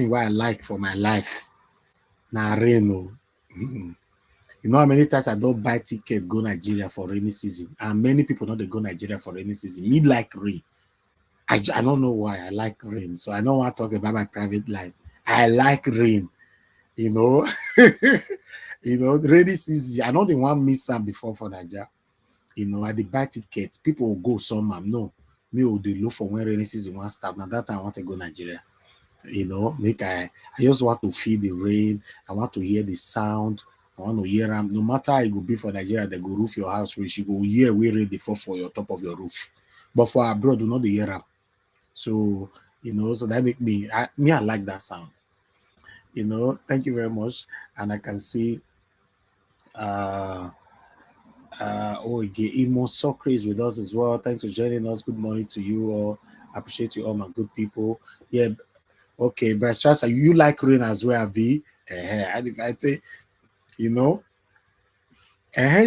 what I like for my life. Now rain. Oh. You know how many times I don't buy ticket go Nigeria for rainy season, and many people know they go Nigeria for rainy season. Me like rain. I don't know why I like rain, so I don't want to talk about my private life. I like rain. You know, rainy season. I know they want miss some before for Nigeria. I dey buy ticket. People will go some. No, me will dey look for when rainy season want start. Now that time I want to go Nigeria. Make I just want to feel the rain. I want to hear the sound. I want to hear them. No matter how it will be for Nigeria, they go roof your house rich. You go hear where rain dey fall for your top of your roof. But for abroad, do not dey hear them. So so that make I like that sound. Thank you very much. And I can see uh again, Imo Soccer is with us as well. Thanks for joining us. Good morning to you all. I appreciate you all, my good people. Yeah, okay, Bryce Strasser, you like rain as well, B. I think, you know,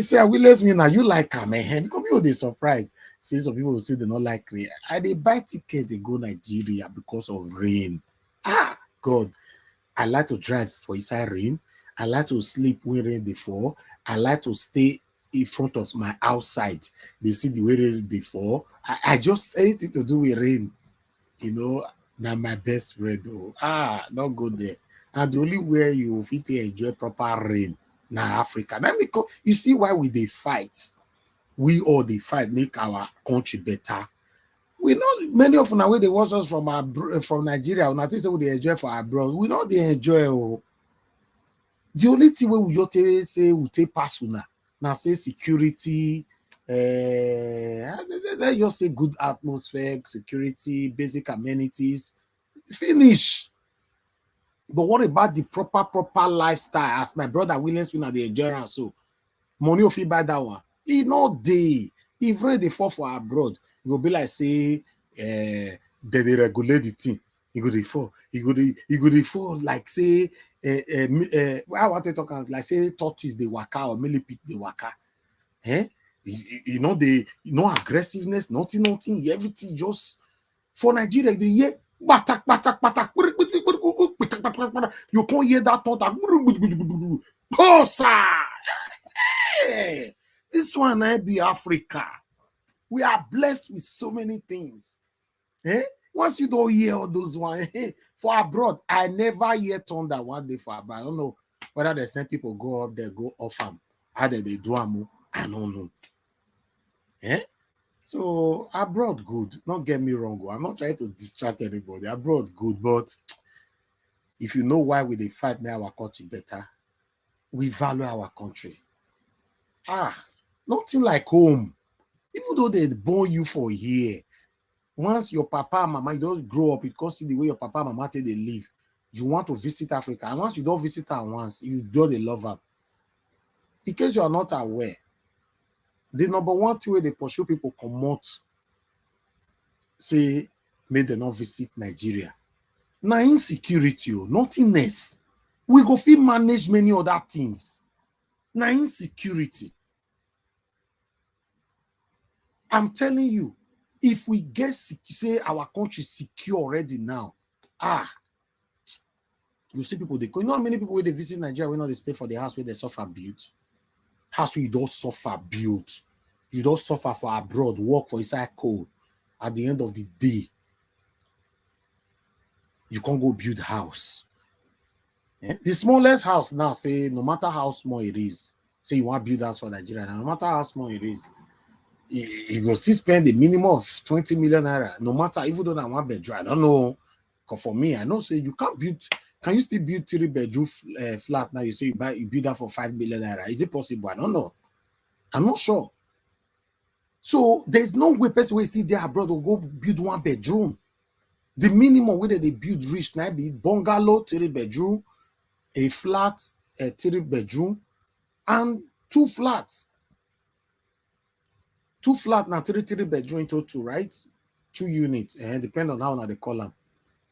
say, I will let me now, you like him, because people they surprised. See, some people will say they not like rain. I they buy ticket, they go Nigeria because of rain. God, I like to drive for inside rain. I like to sleep when rain they fall. I like to stay in front of my outside. They see the way rain they fall. I just anything to do with rain. Now my best friend. Not go there. And the only way you fit enjoy proper rain now Africa. Now you see why we they fight. We all they fight make our country better. We know many of them way they watch us from Nigeria. When I think say we they enjoy for abroad. We know they enjoy. Oh. The only thing we will say we take pass now say security. Let's just say good atmosphere, security, basic amenities. Finish. But what about the proper lifestyle? As my brother Williams win at the endurance, so money of buy that one. He not day. If rain they fall for abroad, you go be like say they regulate the thing. He go dey fall. He go dey fall like say I want to talk like say tortoise they waka or millipede they waka. No aggressiveness, nothing, everything just for Nigeria, they hear batak, batak, batak, you can't hear that thought. Hey, this one I be Africa. We are blessed with so many things. Once you don't hear all those ones, for abroad, I never hear thunder one day for abroad. I don't know whether they send people go up there, go off them. How they do them? I don't know. So abroad good. Not get me wrong. I'm not trying to distract anybody. Abroad good, but if you know why we they fight make our country better, we value our country. Nothing like home. Even though they born you for a year, once your papa and mama, you just grow up, you can see the way your papa and mama they live. You want to visit Africa, and once you don't visit her once, you don't love her. In case you are not aware, the number one thing where they pursue people come out, say, may they not visit Nigeria. Now insecurity, nothingness. We go fit manage many other things. Now insecurity. I'm telling you, if we get say our country secure already now, you see people they go. You know how many people when they visit Nigeria, when they stay for the house where they suffer build, house where you don't suffer build, you don't suffer for abroad, work for inside cold. At the end of the day, you can't go build house. The smallest house now, say no matter how small it is, say you want to build house for Nigeria, no matter how small it is, you go still spend a minimum of 20 million naira, no matter even though I want bedroom. I don't know. Because for me, I know say you can't build. Can you still build 3-bedroom flat now? You say you build that for 5 million naira. Is it possible? I don't know. I'm not sure. So there's no way person will still there abroad will go build 1 bedroom. The minimum way that they build rich now be bungalow 3-bedroom, a flat 3-bedroom, and 2 flats. 2 flat now 3-bedroom into 2, right? 2 units, and depend on how now they call them.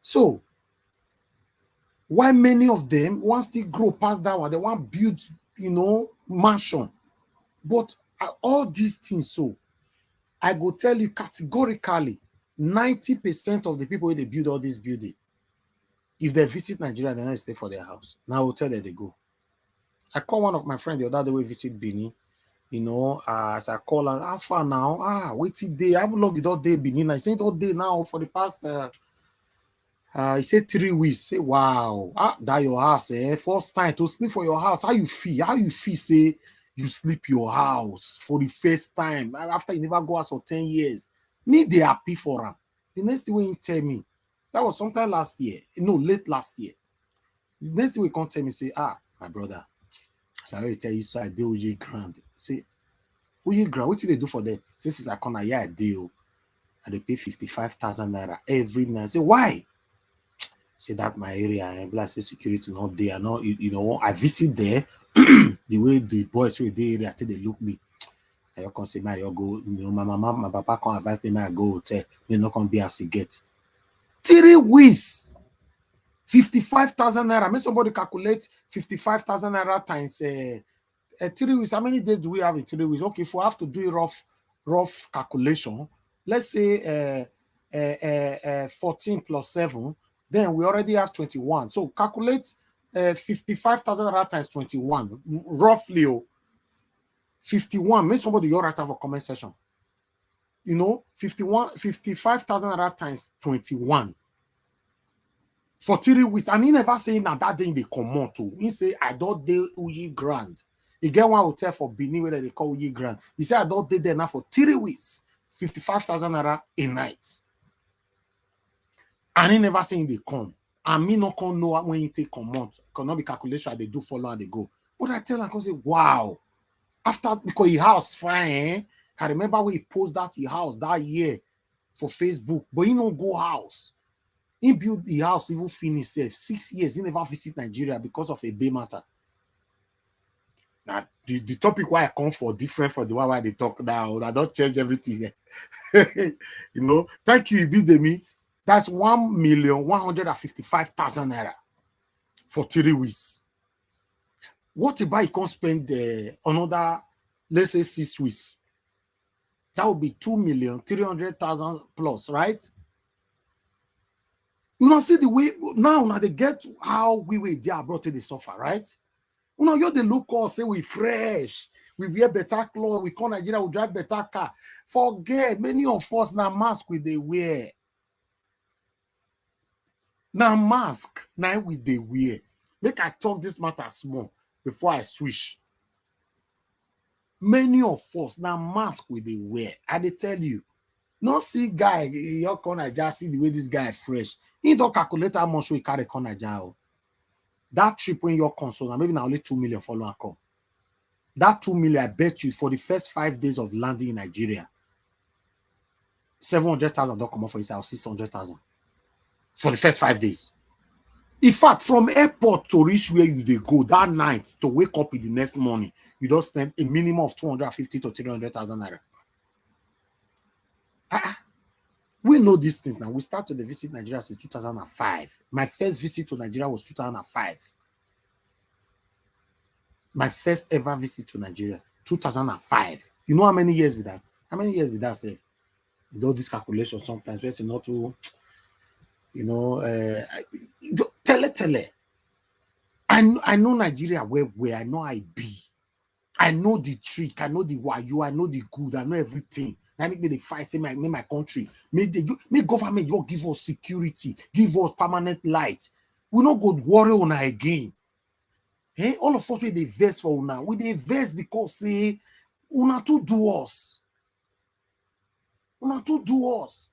So why many of them want still grow past that one? They want build, mansion. But all these things, so I go tell you categorically, 90% of the people where they build all this building, If they visit Nigeria, they don't stay for their house. Now hotel that they go. I call one of my friends the other day we visit Benin. You know, as I call her, how far now? Wait till day. How long you don't day Benin? I said all day now for the past he said 3 weeks. Say, wow, that your house, first time to sleep for your house. How you feel? How you feel? Say you sleep your house for the first time after you never go out for 10 years. Me, they happy for him. The next thing he tell me, that was sometime last year. No, late last year. The next thing he come tell me, say, my brother. So I tell you, so I do Orji Grand. Say, Orji Grand, what do they do for them? Since I come here, I deal. And they pay 55,000 naira every night. Say, why? Say that my area and like say security not there. No, you know, I visit there. The way the boys were there, I think they look me. I can say, my go, you know, my mama, my papa can advise me, I go hotel. Me not gonna be as he get 3 weeks. 55,000 naira. Make somebody calculate 55,000 naira times 3 weeks. How many days do we have in 3 weeks? Okay, if we have to do a rough calculation, let's say 14 plus 7, then we already have 21. So calculate 55,000 naira times 21, roughly. 51. Make somebody your write for comment section. You know, 55,000 naira times 21. For 3 weeks, and he never say that day they come out to. He say, I don't do Orji Grand. He get one hotel for Benin where they call Orji Grand. He said, I don't do there now for 3 weeks, 55,000 naira a night. And he never say they come. And me not come know when he take come out. Cannot be calculation, they do follow and they go. But I tell him, I say, wow. After, because his house fine, I remember when he post that his house that year for Facebook, but he no go house. He built the house, even finish 6 years. He never visit Nigeria because of a bay matter. Now, the topic why I come for different from the one why they talk now. I don't change everything. You know, thank you, Ibidemi. That's 1,155,000 naira for 3 weeks. What about he can spend another, let's say 6 weeks? That would be 2,300,000 plus, right? You know, see the way now they get how we were there brought to the suffer, right? You know, you they look us say we fresh, we wear better clothes, we come Nigeria, we drive better car. Forget many of us now mask with they wear. Now mask now with they wear. Make I talk this matter small before I switch. Many of us now mask with they wear. I they tell you. No see guy, your corner just see the way this guy fresh. He don't calculate how much we carry corner jar. That trip when your console, maybe now only 2 million follow and come. That 2 million, I bet you, for the first 5 days of landing in Nigeria, 700,000 don't come off for yourself, 600,000 for the first 5 days. In fact, from airport to reach where you they go that night to wake up in the next morning, you don't spend a minimum of 250 to 300,000 naira. We know these things now. We started to visit Nigeria since 2005. My first visit to Nigeria was 2005. My first ever visit to Nigeria, 2005. You know how many years with that? How many years with that, say? You know this calculation sometimes, but not to, you know, tele. I know Nigeria where I know I be. I know the trick, I know the wayo, I know the good, I know everything. That make me the fight, say my country. Make government you give us security, give us permanent light. We not go worry on again. Hey, all of us we they vex for una. We they vex because say una to do us. Una to do us.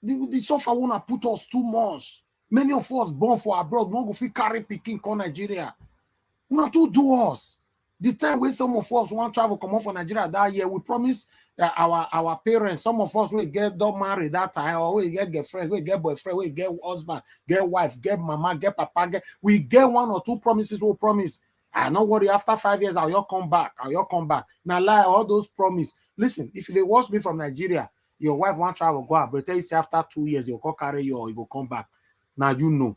The suffer wanna put us too much. Many of us born for abroad, no go fit carry picking come Nigeria. Una to do us. The time when some of us want travel come off for Nigeria that year, we promise our parents, some of us will don't marry that time, or we get girlfriend, we get boyfriend, we get husband, get wife, get mama, get papa, we get 1 or 2 promises we'll promise. I not worry, after 5 years, I'll come back. Now lie, all those promise. Listen, if they watch me from Nigeria, your wife want travel, go out, but tell you say after 2 years, you'll carry you or you will come back. Now you know.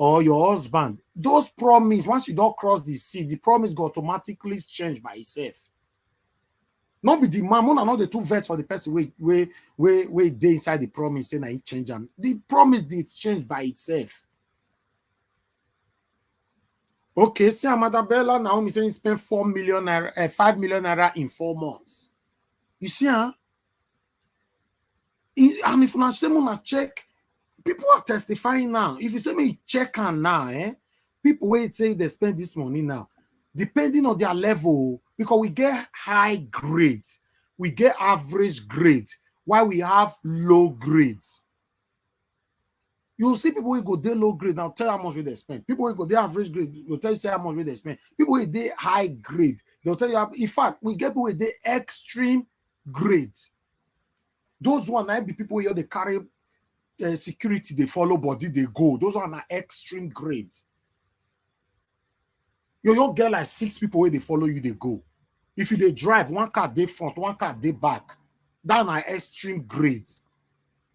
Or your husband, those promise, once you don't cross the sea, the promise go automatically change by itself. Not be the man, not the 2 verse for the person where they inside the promise saying that it change them. The promise did change by itself. Okay, see Amada Bella Naomi saying spend 4 million naira, 5 million naira in 4 months. You see, huh? And if you say muna check, people are testifying now. If you say me check on now, people wait say they spend this money now, depending on their level, because we get high grades, we get average grade, while we have low grades. You'll see people who go there low grade now tell how much they spend. People who go there average grade will tell you say how much they spend. People who they high grade, they'll tell you. In fact, we get people with the extreme grade. Those one might be people here they carry security, they follow body, they go. Those are an extreme grade. You don't get like 6 people where they follow you, they go. If you they drive, one car they front, one car they back. That's an extreme grade.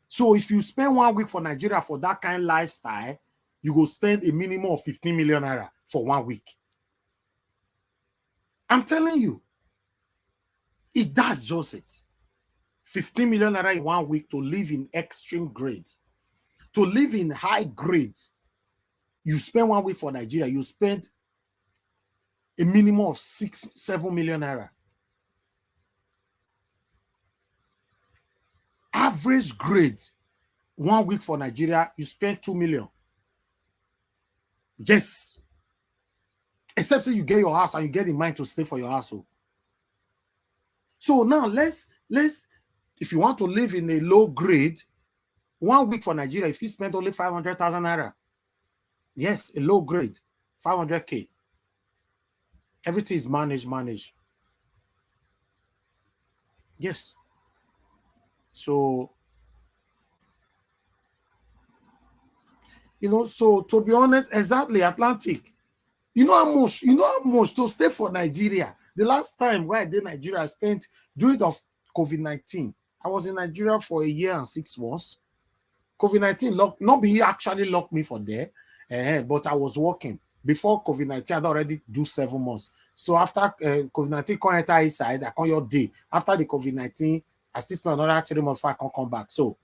So if you spend 1 week for Nigeria for that kind of lifestyle, you go spend a minimum of 15 million naira for 1 week. I'm telling you, that's just it. 15 million naira in 1 week to live in extreme grade. To live in high grade, you spend 1 week for Nigeria, you spend a minimum of 6-7 million naira. Average grade, 1 week for Nigeria, you spend 2 million. Yes. Except you get your house and you get in mind to stay for your household. So now let's if you want to live in a low grade, 1 week for Nigeria, if you spend only 500,000 naira, yes, a low grade, 500k. Everything is managed. Yes. So, so to be honest, exactly, Atlantic. You know how much to stay for Nigeria. The last time where I did Nigeria, I spent during the COVID-19. I was in Nigeria for 1 year and 6 months. COVID-19 nobody actually locked me for there, but I was working. Before COVID-19, I'd already do 7 months. So after COVID-19 come enter inside, I come your day. After the COVID-19, I still spend another 3 months before I can come back. So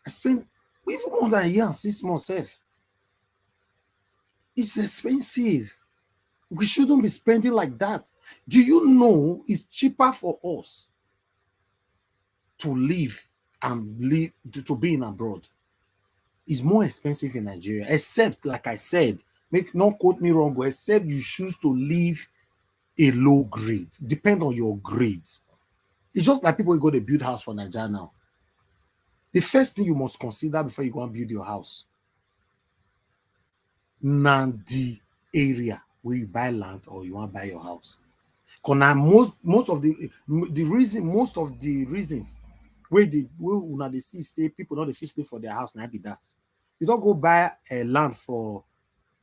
I spent even more than 1 year and 6 months. It's expensive. We shouldn't be spending like that. Do you know it's cheaper for us to live and live to be in abroad? It's more expensive in Nigeria, except, like I said, not quote me wrong, except you choose to live a low grade. Depend on your grades. It's just like people who go to build house for Nigeria now. The first thing you must consider before you go and build your house, the area where you buy land or you want to buy your house. Because now most of the reasons where they see say people not the fish for their house, now be that. You don't go buy a land for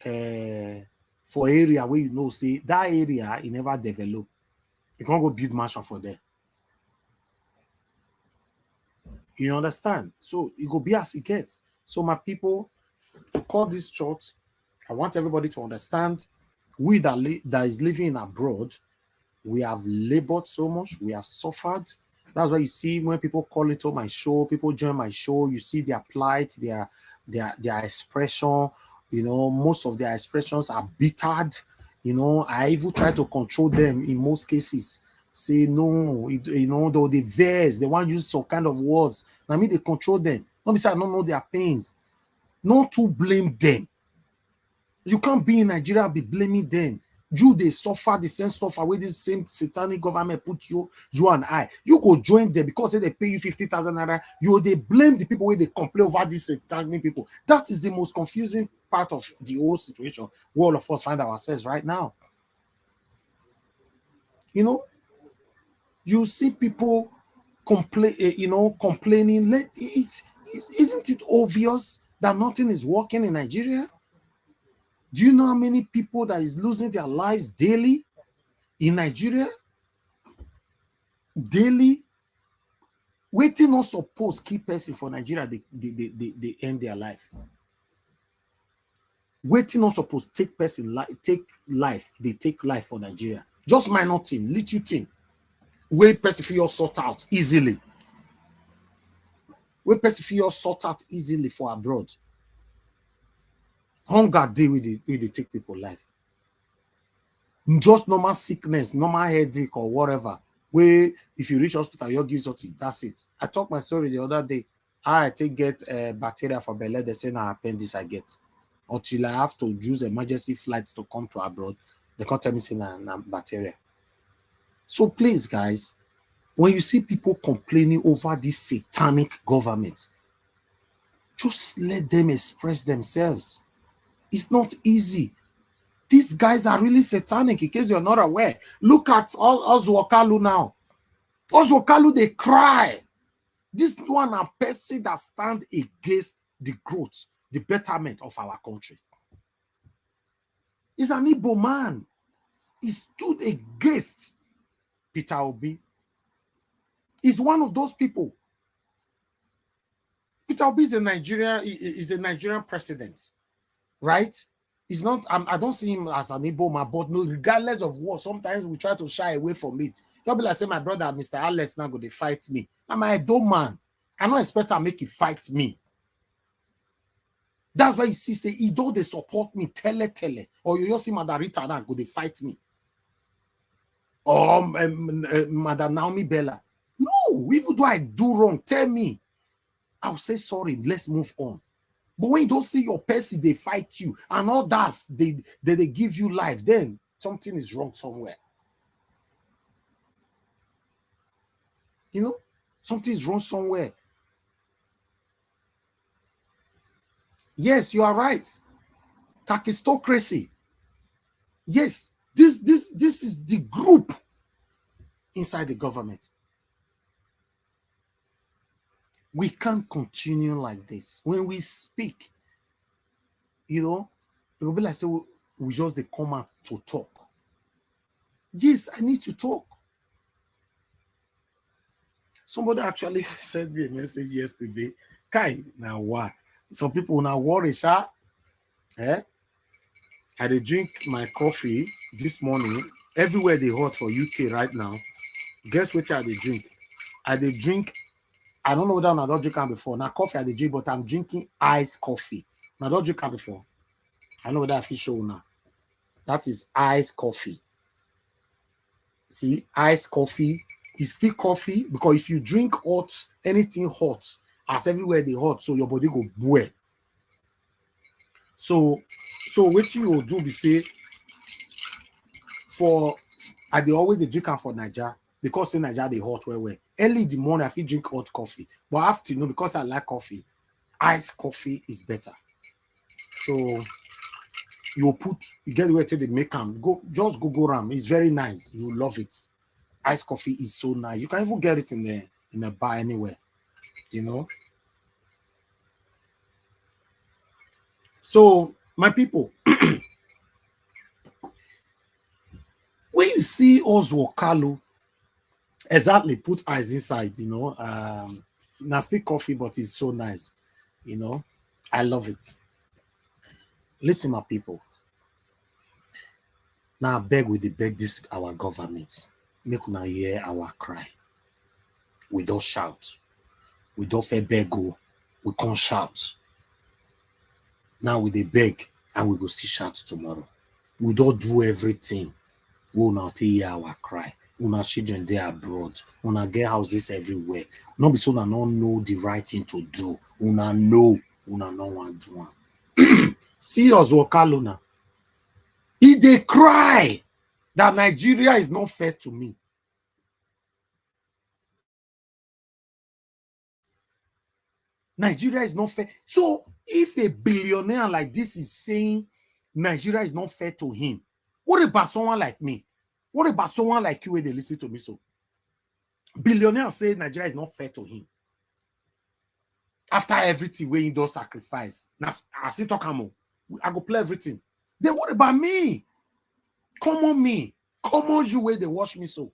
area where you know say that area it never develop. You can't go build mansion for there. You understand? So you go be as it gets. So my people, to call this short, I want everybody to understand we that is living abroad, we have labored so much, we have suffered. That's why you see when people call into my show, people join my show, you see their plight, their expression. Most of their expressions are bittered. I even try to control them in most cases. Say no, though they verse, they want to use some kind of words. I mean, they control them. Not because I don't know their pains. Not to blame them. You can't be in Nigeria and be blaming them. They suffer the same suffer where this same satanic government put you and I. You go join them because they pay you 50,000 naira. They blame the people where they complain over these satanic people. That is the most confusing part of the whole situation where all of us find ourselves right now. You see people complaining. Isn't it obvious that nothing is working in Nigeria? Do you know how many people that is losing their lives daily in Nigeria? Daily. Waiting not supposed keep person for Nigeria, they end their life. Waiting not supposed take life, they take life for Nigeria. Just minor thing, little thing. Wait person for your sort out easily. Wait person for your sort out easily for abroad. Hunger day with the take people life. Just normal sickness, normal headache or whatever. Where if you reach hospital, you give something, that's it. I talked my story the other day. I take get bacteria for belly. They say now appendix I get. Until I have to use emergency flights to come to abroad, they can't tell me say na bacteria. So please, guys, when you see people complaining over this satanic government, just let them express themselves. It's not easy. These guys are really satanic, in case you're not aware. Look at Orji Kalu now. Orji Kalu, they cry. This one a person that stand against the growth, the betterment of our country. He's an Igbo man. He stood against Peter Obi. He's one of those people. Peter Obi is a Nigerian president, right? He's not. I don't see him as an Igbo man, but no, regardless of what, sometimes we try to shy away from it. You'll be like, say, my brother, Mr. Alex, now go to fight me. I'm an Edo man. I don't expect to make you fight me. That's why you see, say, Edo, they support me, tele, or you just see Madarita now go, they fight me. Or Madam Naomi Bella. No, even though I do wrong, tell me. I'll say sorry, let's move on. But when you don't see your person, they fight you, and all that, they give you life, then something is wrong somewhere. You know, something is wrong somewhere. Yes, you are right. Kakistocracy. Yes, this is the group inside the government. We can't continue like this. When we speak, you know, it will be like, say, we just they come out to talk. Yes, I need to talk. Somebody actually sent me a message yesterday. Kai, now what? Some people now worry, sha. I did drink my coffee this morning. Everywhere they hot for UK right now. Guess which I did drink? I did drink. I don't know whether I don't drink before. Now coffee I did drink, but I'm drinking iced coffee. I don't drink before. I know whether I feel show now. That is iced coffee. See, iced coffee is still coffee, because if you drink hot, anything hot, as everywhere they hot, so your body go boil. So what you will do be say, for I they always the drink for Nigeria, because in Nigeria they hot well. Early in the morning I feel drink hot coffee, but afternoon, because I like coffee, iced coffee is better. So you get where till they make them. Just Google them. It's very nice. You love it. Iced coffee is so nice. You can even get it in a bar anywhere. You know. So my people, when you see Orji Kalu, exactly put eyes inside. You know, nasty coffee, but it's so nice. You know, I love it. Listen, my people. Now beg this our government. Make una hear our cry. We don't shout. We don't fair beg go. We can't shout. Now we dey beg and we go see shout tomorrow. We don't do everything. We will not hear our cry. Una children they abroad. Una get houses everywhere. Not be so una don't know the right thing to do. Una know. Una no want do one. See Orji Kalu now. He dey cry that Nigeria is not fair to me. Nigeria is not fair. So if a billionaire like this is saying Nigeria is not fair to him, what about someone like me? What about someone like you where they listen to me? So billionaire say Nigeria is not fair to him. After everything where he does sacrifice. Now I see talk I go play everything. Then what about me? Come on me. Come on you where they watch me so.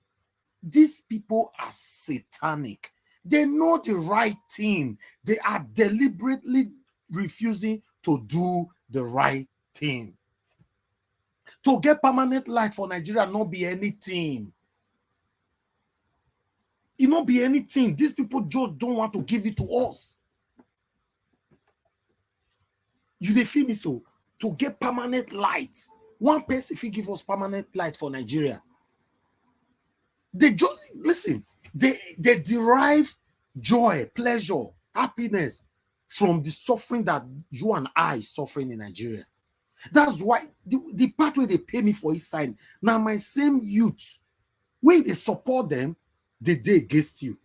These people are satanic. They know the right thing. They are deliberately refusing to do the right thing. To get permanent life for Nigeria not be anything. It not be anything. These people just don't want to give it to us. You they feel me so? to get permanent light. One person, if he give us permanent light for Nigeria, they just listen, they derive joy, pleasure, happiness from the suffering that you and I suffering in Nigeria. That's why the part where they pay me for his side, now my same youth, where they support them, they against you.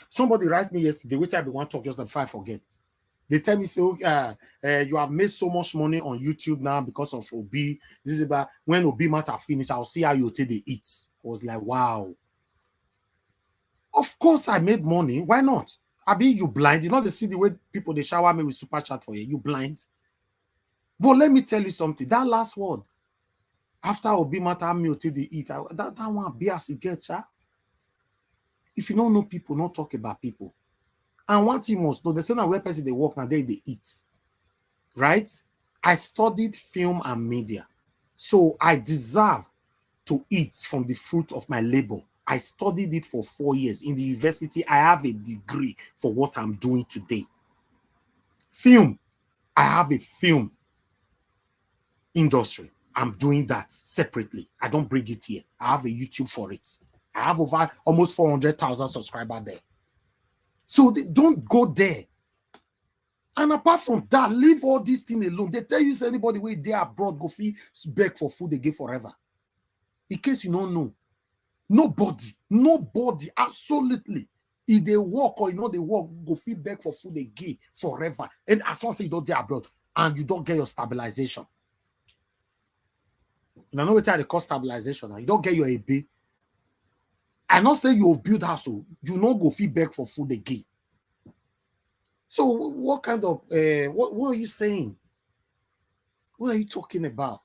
Somebody write me yesterday, which I be want to talk just before I forget. They tell me, say, you have made so much money on YouTube now because of Obi. This is about when Obi matter finish, I'll see how you take the eat. I was like, wow. Of course I made money. Why not? I mean, you blind. You know the see the way people they shower me with super chat for you. You blind. But let me tell you something. That last word, after Obi matter me take the eat, that one be as it gets, huh? If you don't know people, not talk about people. And one thing must know, the same where person they work now, they eat. Right? I studied film and media. So I deserve to eat from the fruit of my labor. I studied it for 4 years. In the university, I have a degree for what I'm doing today. Film, I have a film industry. I'm doing that separately. I don't bring it here. I have a YouTube for it. I have over almost 400,000 subscribers there. So they don't go there. And apart from that, leave all these things alone. They tell you, say anybody where they abroad go fee beg for food they give forever. In case you don't know, nobody, absolutely. If they work or you know they work, go fee beg for food they give forever. And as long as you don't get abroad and you don't get your stabilization. And I know what they call stabilization. You don't get your AB. I not say you build house, so you not go fee beg for food they give. So what kind of what are you saying? What are you talking about?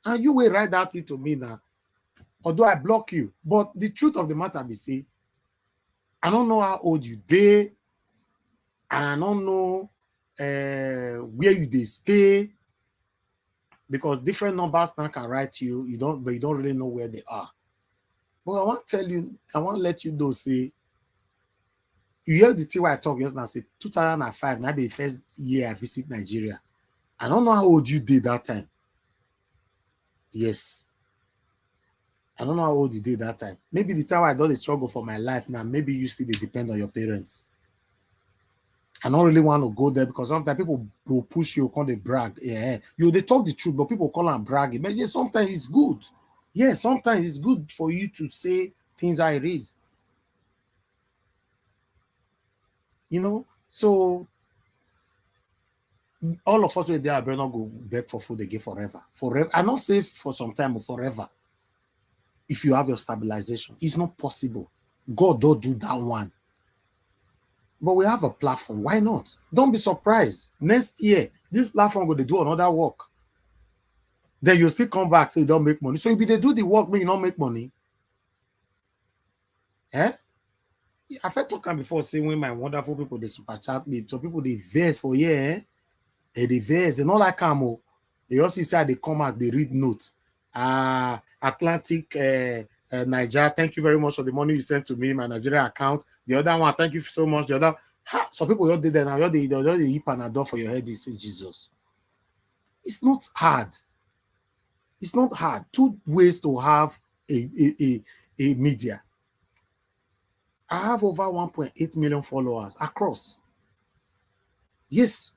And you will write that to me now. Although I block you. But the truth of the matter be say, I don't know how old you dey, and I don't know where you they stay, because different numbers now can write you. But you don't really know where they are. But I want to tell you, I want to let you know, say, you hear the thing where I talk yesterday, say 2005, now be the first year I visit Nigeria. I don't know how old you did that time. Yes. I don't know how old you did that time. Maybe the time I done the struggle for my life now, maybe you still depend on your parents. I don't really want to go there because sometimes people will push you, call they brag. Yeah, they talk the truth, but people call them bragging. But yeah, sometimes it's good. Yeah, sometimes it's good for you to say things how it is. You know, so all of us were there, better not go beg for food again forever. Forever. I not say for some time or forever. If you have your stabilization, it's not possible. God don't do that one. But we have a platform. Why not? Don't be surprised. Next year, this platform will do another work. Then you still come back so you don't make money. So if they do the work, but you don't make money. Eh? I've heard talking before saying when my wonderful people they super chat me. So people they verse for yeah, they verse and all that camo. They also say they come out, they read notes. Atlantic Niger, thank you very much for the money you sent to me, my Nigeria account. The other one, thank you so much. The other, some people you did that now. They eat Panadol for your head. They say Jesus. It's not hard. It's not hard. 2 ways to have a media. I have over 1.8 million followers across. Yes.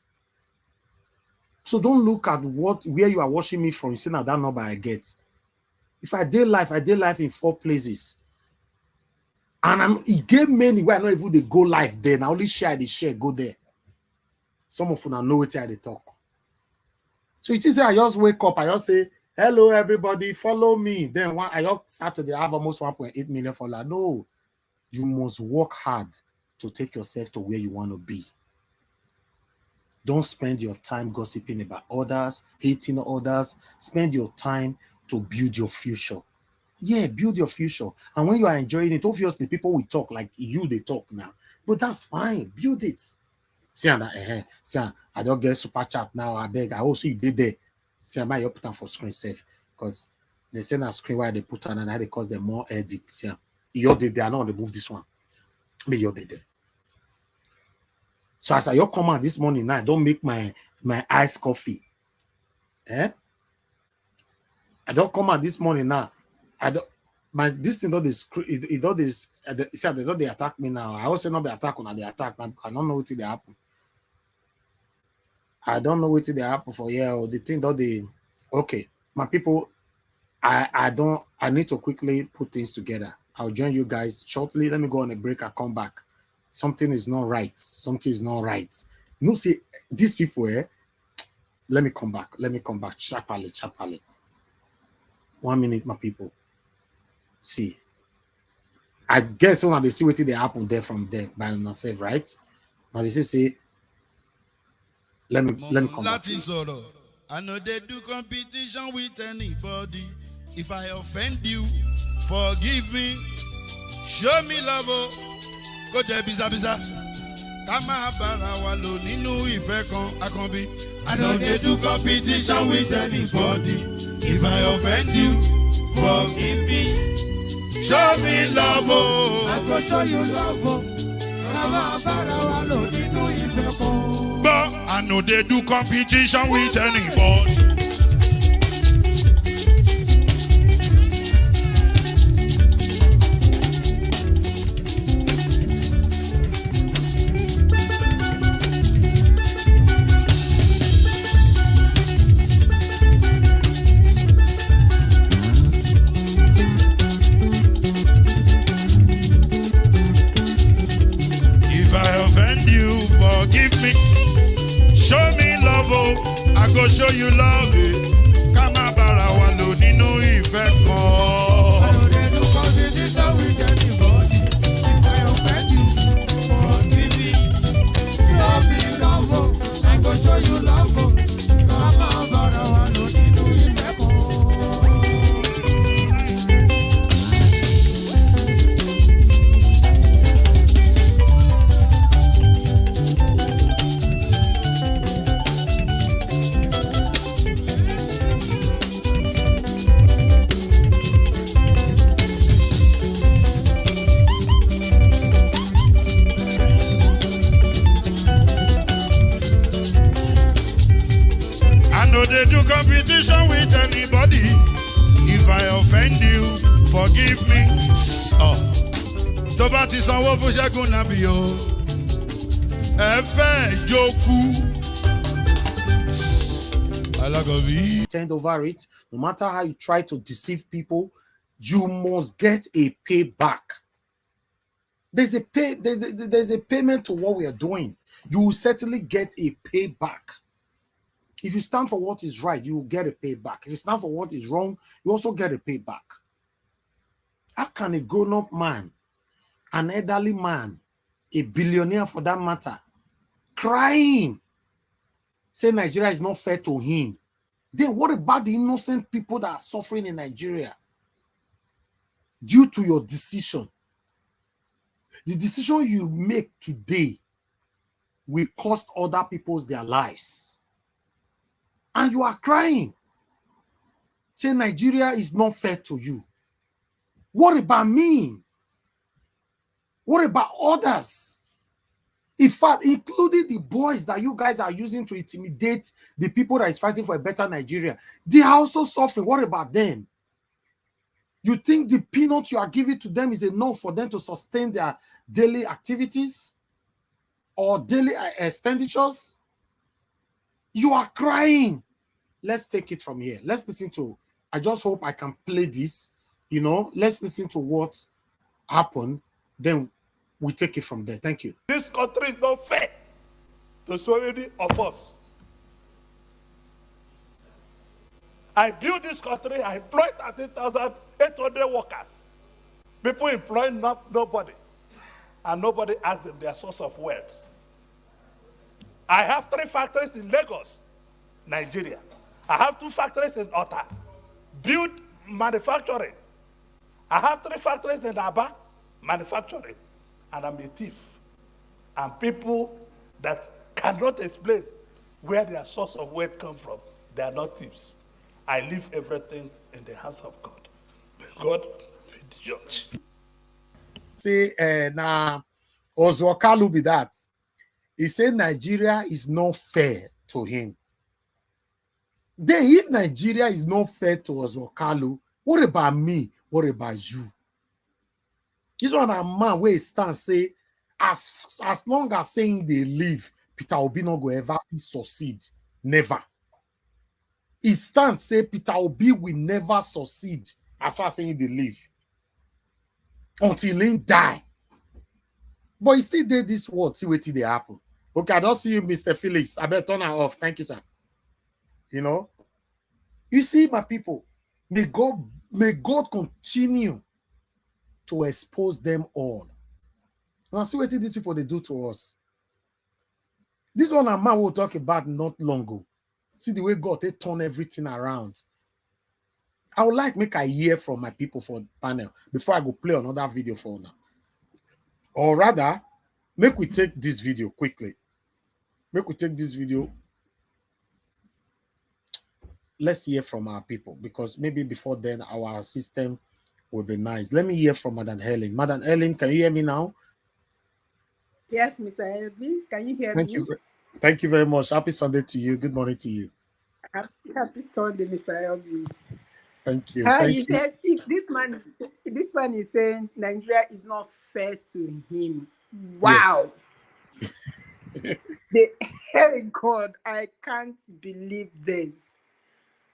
So don't look at where you are watching me from. You say, now that number I get. If I did life in 4 places. And it gave many where I not even they go live there. Now only share the share, go there. Some of you now know what they talk. So it is I just wake up, I just say, hello everybody, follow me. Then I just start to have almost 1.8 million followers. No, you must work hard to take yourself to where you want to be. Don't spend your time gossiping about others, hating others. Spend your time to build your future. Yeah, build your future. And when you are enjoying it, obviously people will talk like you, they talk now. But that's fine. Build it. See, I don't get super chat now. I beg. I also you did there. See, I might put them for screen safe because they send a screen where they put on and they cause them more headache. See, you're there. I know they move this one. Me, you're there. So as I come out this morning now, don't make my my iced coffee. I don't come out this morning now. I don't. This thing don't this. It don't this. See, they don't they attack me now. I also not be attack on they attack now. I don't know what they happen. I don't know what they happen for here. Or the thing that they. Okay, my people. I need to quickly put things together. I'll join you guys shortly. Let me go on a break. I'll come back. Something is not right. Something is not right. You know, see, these people, let me come back. Let me come back. Chapali. 1 minute, my people. See. I guess when they see what they happen there from there by myself, right? Now they say, let me come back. I know they do competition with anybody. If I offend you, forgive me. Show me love. Go there, biza. Kama barawa lo ninu ife kan akanbi. I know they do competition with anybody. If I offend you, forgive me. Show me love. I go show you love. Kama barawa lo ninu ife kan. But I know they do competition with anybody. I go show you love. Kama barawa lo ninu ife kan. I know they do competition with anybody. If I offend you, forgive me. Show me love. I go show you love. Kama barawa lo ninu ife kan. They do competition with anybody. If I offend you, forgive me. Tó bá ti sanwó fún Ṣẹ́gun nàbí o. Ẹ fẹ́ jókòó. Alágọ̀bí. Tend over it. No matter how you try to deceive people, you must get a payback. There's a payment to what we are doing. You will certainly get a payback. If you stand for what is right, you will get a payback. If you stand for what is wrong, you also get a payback. How can a grown-up man, an elderly man, a billionaire for that matter, crying, say Nigeria is not fair to him? Then what about the innocent people that are suffering in Nigeria due to your decision? The decision you make today will cost other people their lives. And you are crying. Say Nigeria is not fair to you. What about me? What about others? In fact, including the boys that you guys are using to intimidate the people that is fighting for a better Nigeria. They are also suffering. What about them? You think the peanuts you are giving to them is enough for them to sustain their daily activities or daily expenditures? You are crying. Let's take it from here. Let's listen to, I just hope I can play this. You know, let's listen to what happened. Then we take it from there. Thank you. This country is not fair to so many of us. I built this country. I employed 13,800 workers. People employ nobody. And nobody asks them their source of wealth. I have 3 factories in Lagos, Nigeria. I have 2 factories in Ota, build manufacturing. I have 3 factories in Aba, manufacturing. And I'm a thief. And people that cannot explain where their source of wealth comes from, they are not thieves. I leave everything in the hands of God. May God be the judge. See, now, Orji Kalu be that. He said Nigeria is not fair to him. Then if Nigeria is not fair to us, Kalu, what about me? What about you? This one a man where he stand say, as long as saying they leave, Peter Obi not go ever succeed. Never. He stand say Peter Obi will never succeed as far as saying they leave. Until he die. But he still did this word, see what they happen. Okay, I don't see you, Mr. Felix. I better turn her off. Thank you, sir. You know, you see, my people, may God continue to expose them all. Now, see what these people they do to us. This one a man will talk about not long ago. See the way God they turn everything around. I would like make I hear from my people for the panel before I go play another video for now. Or rather, make we take this video quickly. Make we take this video. Let's hear from our people because maybe before then our system will be nice. Let me hear from Madam Helen. Madam Helen, can you hear me now? Yes, Mr. Elvis, can you hear me? Thank you very much. Happy Sunday to you. Good morning to you. Happy Sunday, Mr. Elvis. Thank you. You said this man is saying Nigeria is not fair to him. Wow. Yes. God, I can't believe this.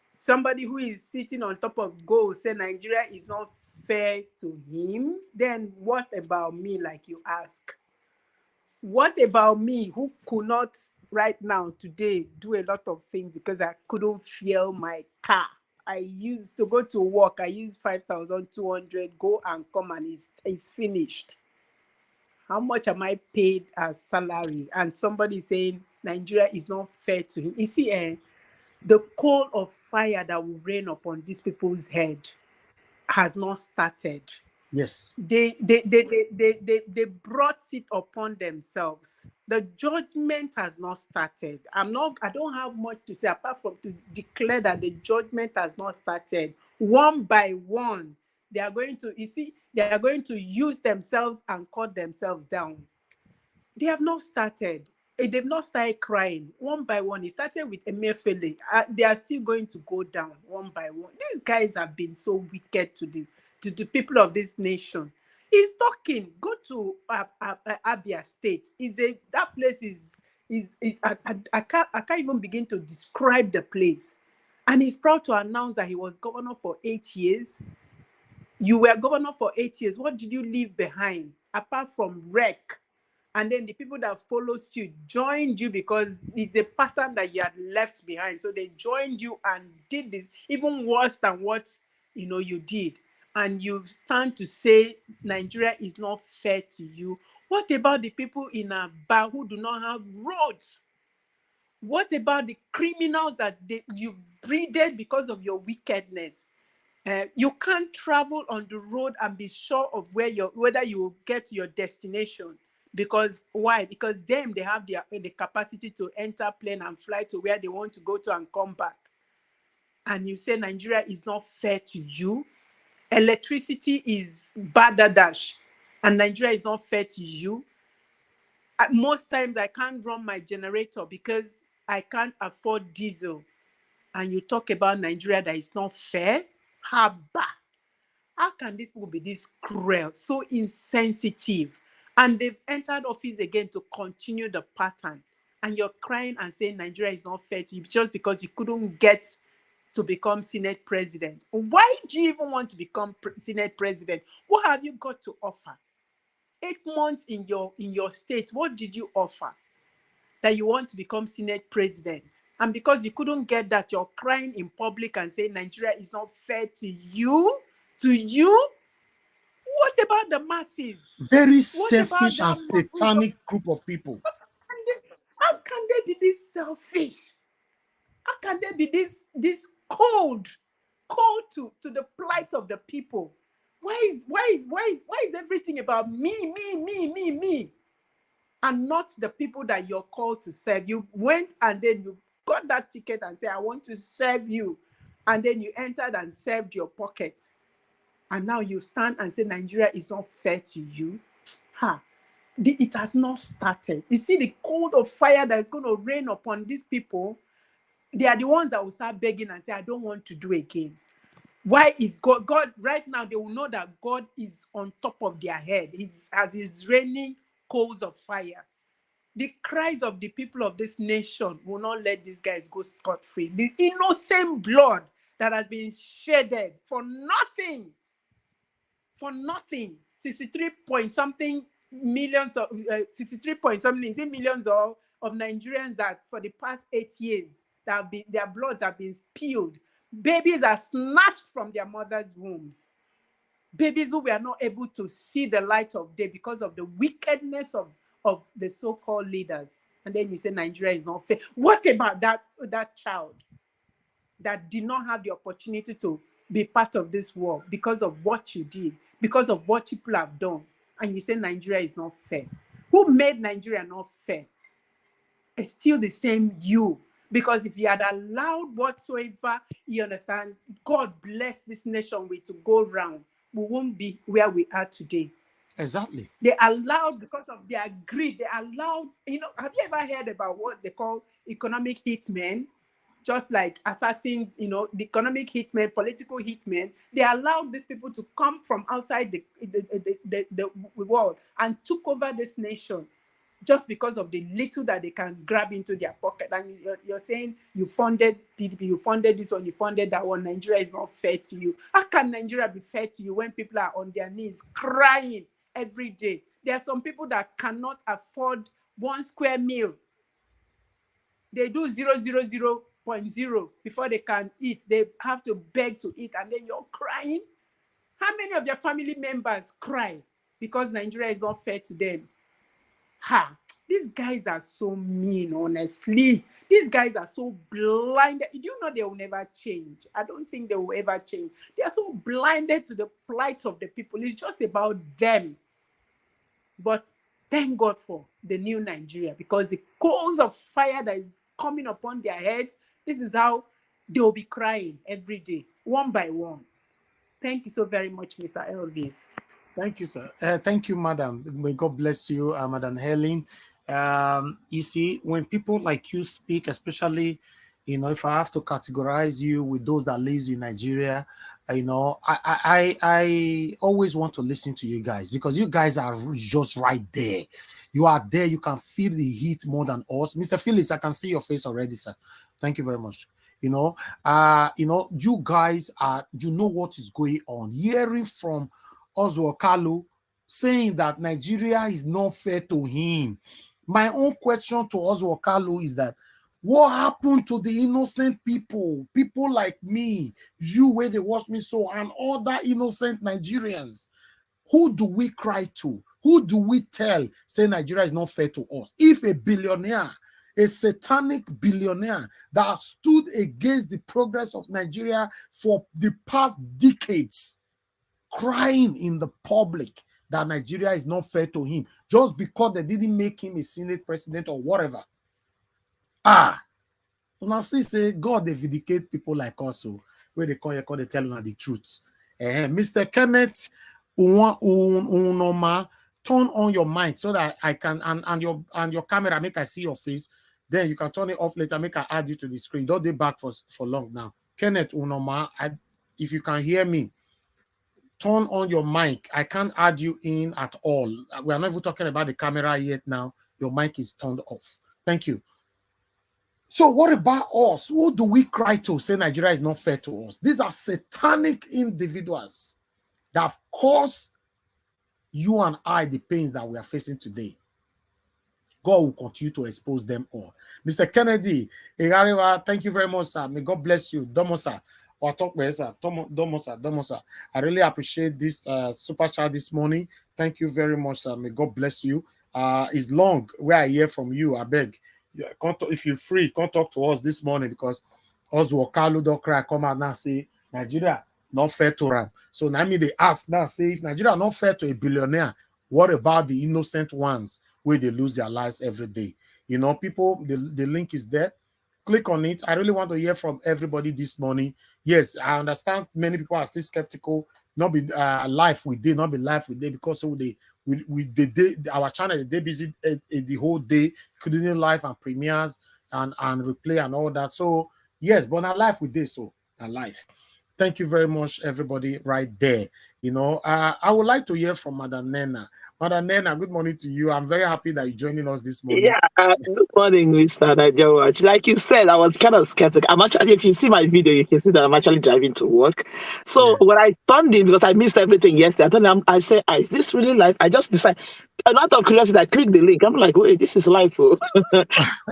Somebody who is sitting on top of gold say Nigeria is not fair to him. Then what about me, like you ask? What about me who could not right now today do a lot of things because I couldn't fuel my car? I used to go to work. I used 5,200, go and come, and it's finished. How much am I paid as salary? And somebody saying Nigeria is not fair to him. You see, the coal of fire that will rain upon these people's head has not started. Yes. They brought it upon themselves. The judgment has not started. I don't have much to say apart from to declare that the judgment has not started. One by one, they are going to use themselves and cut themselves down. They have not started. They've not started crying one by one. It started with Emefiele. They are still going to go down one by one. These guys have been so wicked to the people of this nation. He's talking. Go to Abia State. That place is I can't even begin to describe the place. And he's proud to announce that he was governor for 8 years. You were governor for 8 years. What did you leave behind apart from wreck? And then the people that follows you joined you because it's a pattern that you had left behind. So they joined you and did this even worse than what you did. And you stand to say Nigeria is not fair to you. What about the people in Aba who do not have roads? What about the criminals that you breeded because of your wickedness? You can't travel on the road and be sure of whether you will get to your destination. Because why? Because they have the capacity to enter plane and fly to where they want to go to and come back. And you say Nigeria is not fair to you. Electricity is badadash, and Nigeria is not fair to you. Most times I can't run my generator because I can't afford diesel. And you talk about Nigeria that is not fair? Haba. How can these people be this cruel, so insensitive? And they've entered office again to continue the pattern. And you're crying and saying Nigeria is not fair to you just because you couldn't get to become Senate president. Why do you even want to become Senate president? What have you got to offer? 8 months in your state, what did you offer that you want to become Senate president? And because you couldn't get that, you're crying in public and saying Nigeria is not fair to you? To you? What about the masses? Very selfish and satanic group of people. How can they be this selfish? How can they be this cold to the plight of the people? Why is everything about me, and not the people that you're called to serve? You went and then you got that ticket and said, I want to serve you. And then you entered and served your pocket. And now you stand and say Nigeria is not fair to you. it has not started. You see the cold of fire that is going to rain upon these people. They are the ones that will start begging and say, I don't want to do again. Why is God right now? They will know that God is on top of their head. As he's raining coals of fire. The cries of the people of this nation will not let these guys go scot-free. The innocent blood that has been shedded for nothing. 63 point something millions of 63 point something is it millions of Nigerians that for the past 8 years that have been, their bloods have been spilled. Babies are snatched from their mothers' wombs. Babies who were not able to see the light of day because of the wickedness of the so-called leaders. And then you say Nigeria is not fair. What about that child that did not have the opportunity to be part of this war because of what you did, because of what people have done, and you say Nigeria is not fair? Who made Nigeria not fair? It's still the same you. Because if you had allowed whatsoever, you understand, God bless this nation with to go round, we won't be where we are today. Exactly. They allowed, because of their greed, they allowed, have you ever heard about what they call economic hitmen? Just like assassins, the economic hitmen, political hitmen, they allowed these people to come from outside the world and took over this nation just because of the little that they can grab into their pocket. And you're saying you funded PDP, you funded this one, you funded that one. Nigeria is not fair to you. How can Nigeria be fair to you when people are on their knees crying every day? There are some people that cannot afford 1 square meal. They do 0.0 before they can eat. They have to beg to eat, and then you're crying. How many of your family members cry because Nigeria is not fair to them? These guys are so mean, honestly. These guys are so blinded. Do you know they will never change? I don't think they will ever change. They are so blinded to the plight of the people. It's just about them. But thank God for the new Nigeria, because the coals of fire that is coming upon their heads, this is how they will be crying every day, one by one. Thank you so very much, Mr. Elvis. Thank you, sir. Thank you, madam. May God bless you, Madam Helen. You see, when people like you speak, especially, if I have to categorize you with those that lives in Nigeria, I always want to listen to you guys, because you guys are just right there. You are there. You can feel the heat more than us. Mr. Phillips, I can see your face already, sir. Thank you very much. You guys are, what is going on. Hearing from Orji Kalu saying that Nigeria is not fair to him. My own question to Orji Kalu is that, what happened to the innocent people like me, you, where they watch me so, and other innocent Nigerians? Who do we cry to? Who do we tell, say Nigeria is not fair to us? If a billionaire, a satanic billionaire that stood against the progress of Nigeria for the past decades, crying in the public that Nigeria is not fair to him just because they didn't make him a Senate president or whatever. Una see say God, they vindicate people like us, so where they call they tell you the truth. Mr. Kenneth Unoma, turn on your mic so that I can, and your camera, make I see your face. Then you can turn it off later, make I add you to the screen. Don't be back for long now. Kenneth Unoma, if you can hear me, turn on your mic. I can't add you in at all. We are not even talking about the camera yet now. Your mic is turned off. Thank you. So what about us? Who do we cry to, say Nigeria is not fair to us? These are satanic individuals that have caused you and I the pains that we are facing today. God will continue to expose them all. Mr. Kennedy, thank you very much, sir. May God bless you. Domosa. Domosa. I really appreciate this super chat this morning. Thank you very much, sir. May God bless you. It's long where I hear from you. I beg. If you're free, come talk to us this morning, because Orji Kalu don't cry, come out now say Nigeria not fair to them. So now they ask now, say, if Nigeria not fair to a billionaire, what about the innocent ones where they lose their lives every day? People, the link is there. Click on it. I really want to hear from everybody this morning. Yes, I understand many people are still skeptical. Not be life we did, not be life we did, because of the the day our channel they busy the whole day, including live and premieres and replay and all that. So yes, but our life with this, so our life. Thank you very much, everybody, right there. You know, I would like to hear from Madam Nena. Madam Nena, good morning to you. I'm very happy that you're joining us this morning. Yeah, good morning, Mr. Najawaj. Like you said, I was kind of skeptical. I'm actually, if you see my video, you can see that I'm actually driving to work. So when I turned in, because I missed everything yesterday, I turned in, I said, is this really live? I just decided, and out of curiosity, I clicked the link. I'm like, wait, this is live. Oh.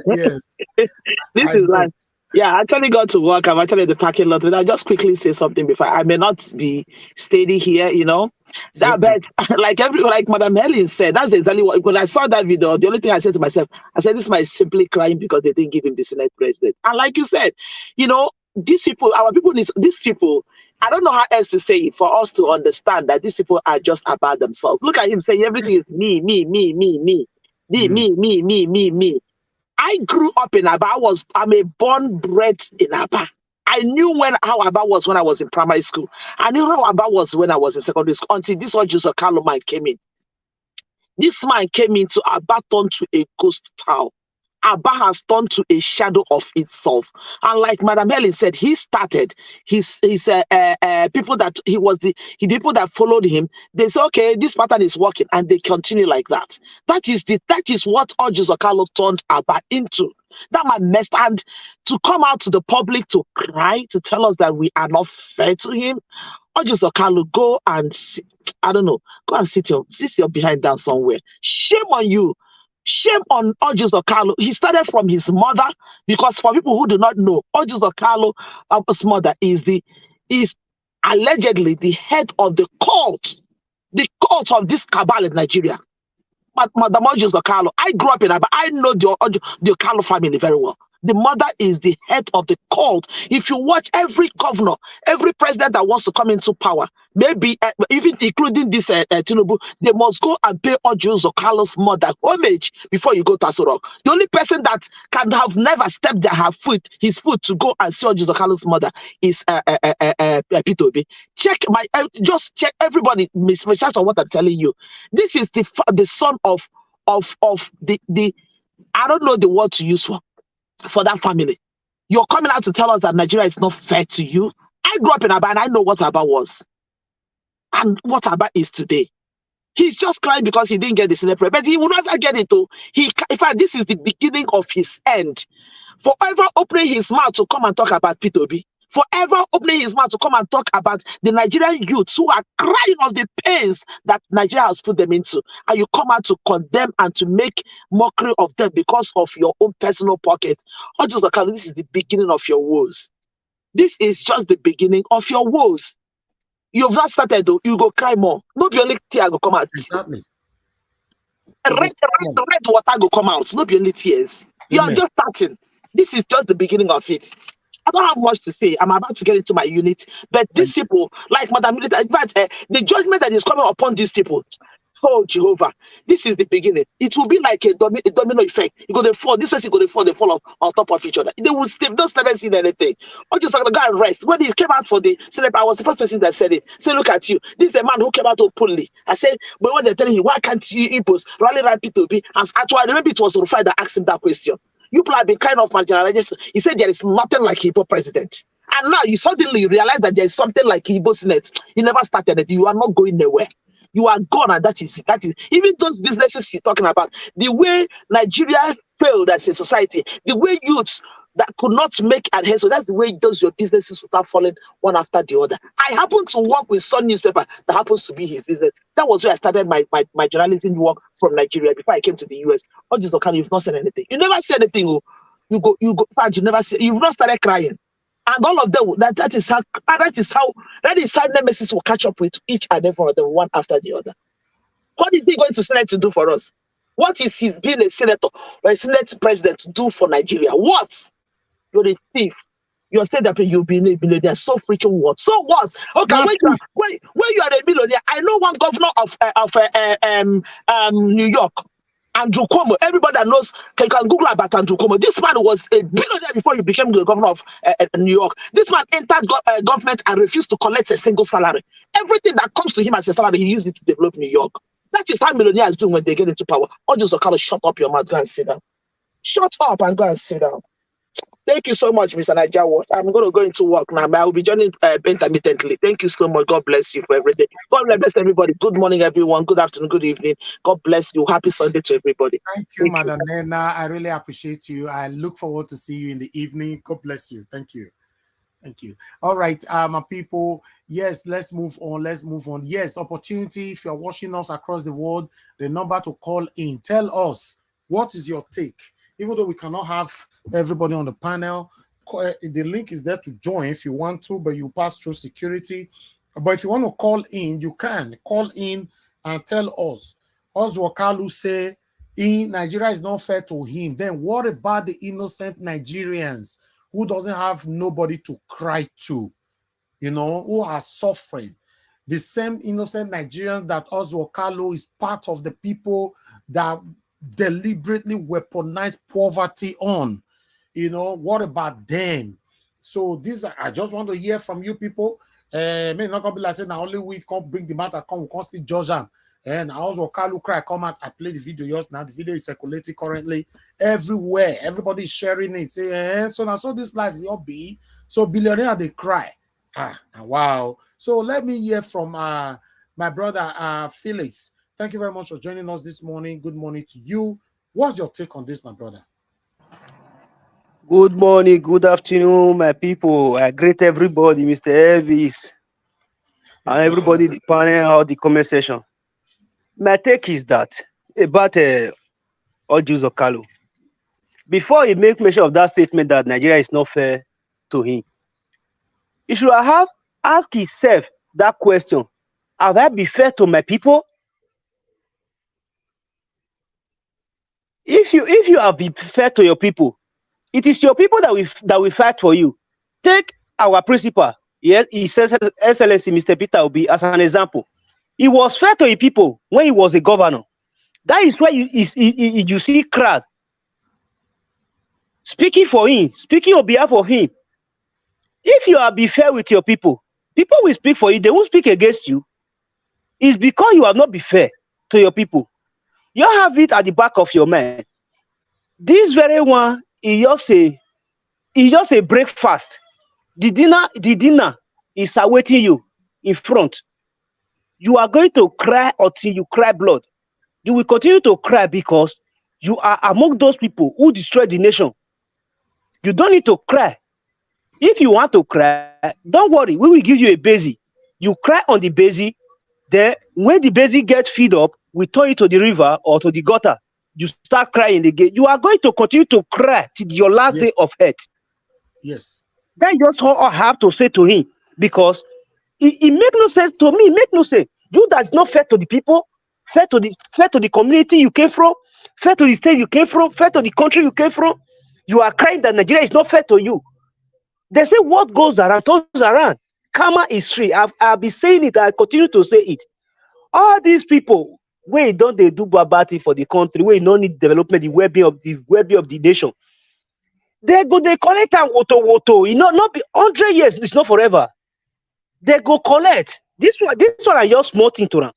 Yes. This is live. Yeah, I actually got to work. I'm actually in the parking lot. I'll just quickly say something before. I may not be steady here, you know. That, but like Madam Helen said, that's exactly what. When I saw that video, the only thing I said to myself, I said, "This is simply crying because they didn't give him the Senate president." And like you said, you know, these people, our people, these people. I don't know how else to say it for us to understand that these people are just about themselves. Look at him saying everything is me, me, me, me, me, me, me, me, me, me, me. I grew up in Aba. I'm a born bred in Aba. I knew how Aba was when I was in primary school. I knew how Aba was when I was in secondary school until this Orji Kalu man came in. This man came into Aba, turned to a ghost town. Aba has turned to a shadow of itself. And like Madam Helen said, he started his people that he was the people that followed him. They say, okay, this pattern is working, and they continue like that. That is what Orji Kalu turned Aba into. That man messed, and to come out to the public to cry, to tell us that we are not fair to him. Orji Kalu, go and sit your behind down somewhere. Shame on you. Shame on Orji Kalu. He started from his mother, because for people who do not know, Orji Kalu's mother is allegedly the head of the cult of this cabal in Nigeria. But Madam Orji Kalu, I grew up in Aba. I know the Kalu family very well. The mother is the head of the cult. If you watch every governor, every president that wants to come into power, maybe even including this Tinubu, they must go and pay Orji Kalu's mother homage before you go to Aso Rock. The only person that can have never stepped his foot to go and see Orji Kalu's mother is Peter Obi. Just check everybody, Miss on what I'm telling you. This is the son of the I don't know the word to use for that family. You're coming out to tell us that Nigeria is not fair to you. I grew up in Aba and I know what Aba was and what Aba is today. He's just crying because he didn't get the Senate president, but he will never get it though. In fact, this is the beginning of his end. Forever opening his mouth to come and talk about Peter Obi. Forever opening his mouth to come and talk about the Nigerian youths who are crying of the pains that Nigeria has put them into. And you come out to condemn and to make mockery of them because of your own personal pocket. This is the beginning of your woes. This is just the beginning of your woes. You've not started though, you go cry more. Not the only tear go come out. Exactly. Red water go come out, not the only tears. You are just starting. This is just the beginning of it. I don't have much to say. I'm about to get into my unit. But these people, like Madam Milita, in fact, the judgment that is coming upon these people, oh Jehovah, this is the beginning. It will be like a domino effect. You go to fall, this person go to fall, they fall on top of each other. They've not started seeing anything. Or just like the guy rest. When he came out for the Senate, I was the first person that said it. Say, look at you. This is a man who came out openly. I said, but when they're telling you, why can't you impose rally around P2P? And actually, remember it was Rufai that asked him that question. You people have been kind of marginalized. He said there is nothing like Igbo president. And now you suddenly realize that there is something like Igbo Senate. You never started it. You are not going nowhere. You are gone, and that is even those businesses you're talking about, the way Nigeria failed as a society, the way youths that could not make adherence, so that's the way your businesses will start falling one after the other. I happen to work with Sun newspaper that happens to be his business. That was where I started my journalism work from Nigeria before I came to the US. Orji Kalu, you've not said anything. You never said anything. You go, you've not started crying. And all of them, that is how nemesis will catch up with each and every one of them, one after the other. What is he going to Senate to do for us? What is he being a senator or a Senate president to do for Nigeria? What? You're a thief. You're saying that you'll be a billionaire. So freaking what? So what? Okay, when you are a billionaire, I know one governor of New York, Andrew Cuomo. Everybody that knows can Google about Andrew Cuomo. This man was a billionaire before he became the governor of New York. This man entered government and refused to collect a single salary. Everything that comes to him as a salary, he used it to develop New York. That is how millionaires do when they get into power. Or just kind of shut up your mouth, go and sit down. Shut up and go and sit down. Thank you so much, Mr. Najawo. I'm going to go into work now, but I will be joining intermittently. Thank you so much. God bless you for everything. God bless everybody. Good morning, everyone. Good afternoon, good evening. God bless you. Happy Sunday to everybody. Thank you, Madam Nena. I really appreciate you. I look forward to see you in the evening. God bless you. Thank you. Thank you. All right, my people. Yes, let's move on. Let's move on. Yes, opportunity. If you're watching us across the world, the number to call in. Tell us, what is your take? Even though we cannot have everybody on the panel, the link is there to join if you want to, but you pass through security. But if you want to call in, you can call in and tell us. Orji Kalu say, in Nigeria is not fair to him. Then what about the innocent Nigerians who doesn't have nobody to cry to, you know, who are suffering? The same innocent Nigerians that Orji Kalu is part of the people that deliberately weaponize poverty on. You know, what about them? So this, I just want to hear from you people. May not gonna be like saying now only we can't bring the matter, come, we can't still judge them. And Orji Kalu Cry come out. I played the video just now. The video is circulating currently everywhere. Everybody is sharing it. Say, so now so this life will be. So Billionaire they cry. Wow. So let me hear from my brother Felix. Thank you very much for joining us this morning. Good morning to you. What's your take on this, my brother? Good morning, good afternoon, my people. I greet everybody, Mr. Elvis, and everybody the panel or the comment section. My take is that about Orji Kalu. Before he make mention of that statement that Nigeria is not fair to him, he should have asked himself that question: have I been fair to my people? If you have been fair to your people, it is your people that will fight for you. Take our principal, yes, His Excellency Mr. Peter Obi, as an example. He was fair to his people when he was a governor. That is why you see crowd speaking for him, speaking on behalf of him. If you are be fair with your people, people will speak for you. They won't speak against you. It's because you have not been fair to your people. You have it at the back of your mind. This very one is just a breakfast. The dinner is awaiting you in front. You are going to cry until you cry blood. You will continue to cry because you are among those people who destroy the nation. You don't need to cry. If you want to cry, don't worry. We will give you a basie. You cry on the basie. Then when the basie gets filled up, we turn it to the river or to the gutter. You start crying again. You are going to continue to cry till your last day of earth. Yes. That's just all I have to say to him, because it makes no sense to me. It makes no sense. You that's not fair to the people, fair to the community you came from, fair to the state you came from, fair to the country you came from. You are crying that Nigeria is not fair to you. They say what goes around goes around. Karma is free. I've been saying it. I continue to say it. All these people, where don't they do bad thing for the country, where no need development, the well-being of the nation. They collect and woto. You know, not be 100 years, it's not forever. They go collect. This one are your small thing to them.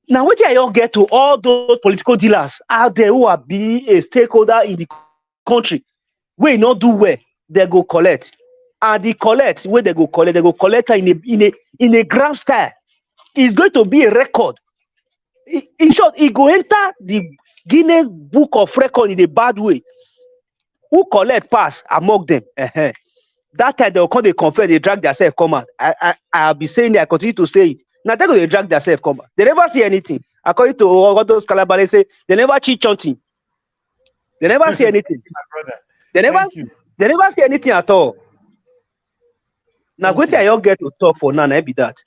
Now, what do you get to all those political dealers out there who are being a stakeholder in the country? We not do well, they go collect. And the collect, where they go collect in a grand style. It's going to be a record. In short, it go enter the Guinness Book of Record in a bad way. Who collect pass among them? That time they'll come, they confess, they drag themselves come out. I'll be saying it, I continue to say it. Now they're going to drag themselves come out. They never see anything. According to all those Calabar, they say they never cheat something. They never see anything. They never see anything at all. Now go to your get to talk for now, be that.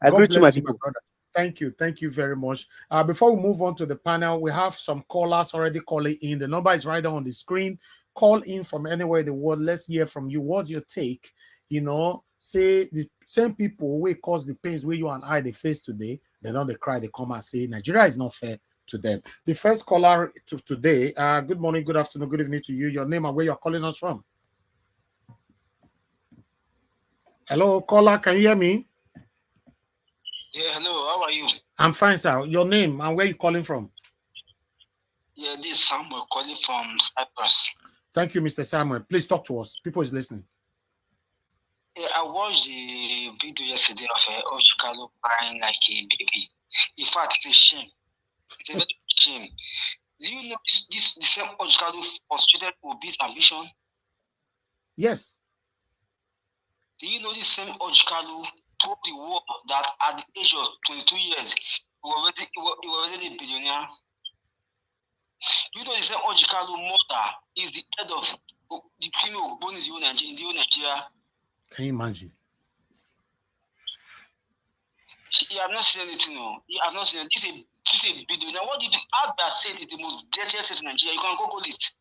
I agree to my people. Thank you very much. Before we move on to the panel, we have some callers already calling in. The number is right there on the screen. Call in from anywhere in the world. Let's hear from you. What's your take? You know, say the same people who cause the pains where you and I they face today, they don't they cry, they come and say Nigeria is not fair to them. The first caller today, good morning, good afternoon, good evening to you. Your name and where you're calling us from. Hello, caller, can you hear me? Yeah, hello, how are you? I'm fine, sir. Your name and where you calling from? Yeah, this is Samuel calling from Cyprus. Thank you, Mr. Samuel. Please talk to us. People is listening. Yeah, I watched the video yesterday of Orji Kalu crying like a baby. In fact, it's a shame. It's a very shame. Do you know this the same Orji Kalu frustrated Obi's ambition? Yes. Do you know this same Orji Kalu told the world that at the age of 22 years, he was already a billionaire? You know the same Orji Kalu mother is the head of the female born in the whole Nigeria. Can you imagine? You have not seen anything, no. You have not seen it. This is a billionaire. What did you Abba said is the most dirtiest state in Nigeria? You can Google it.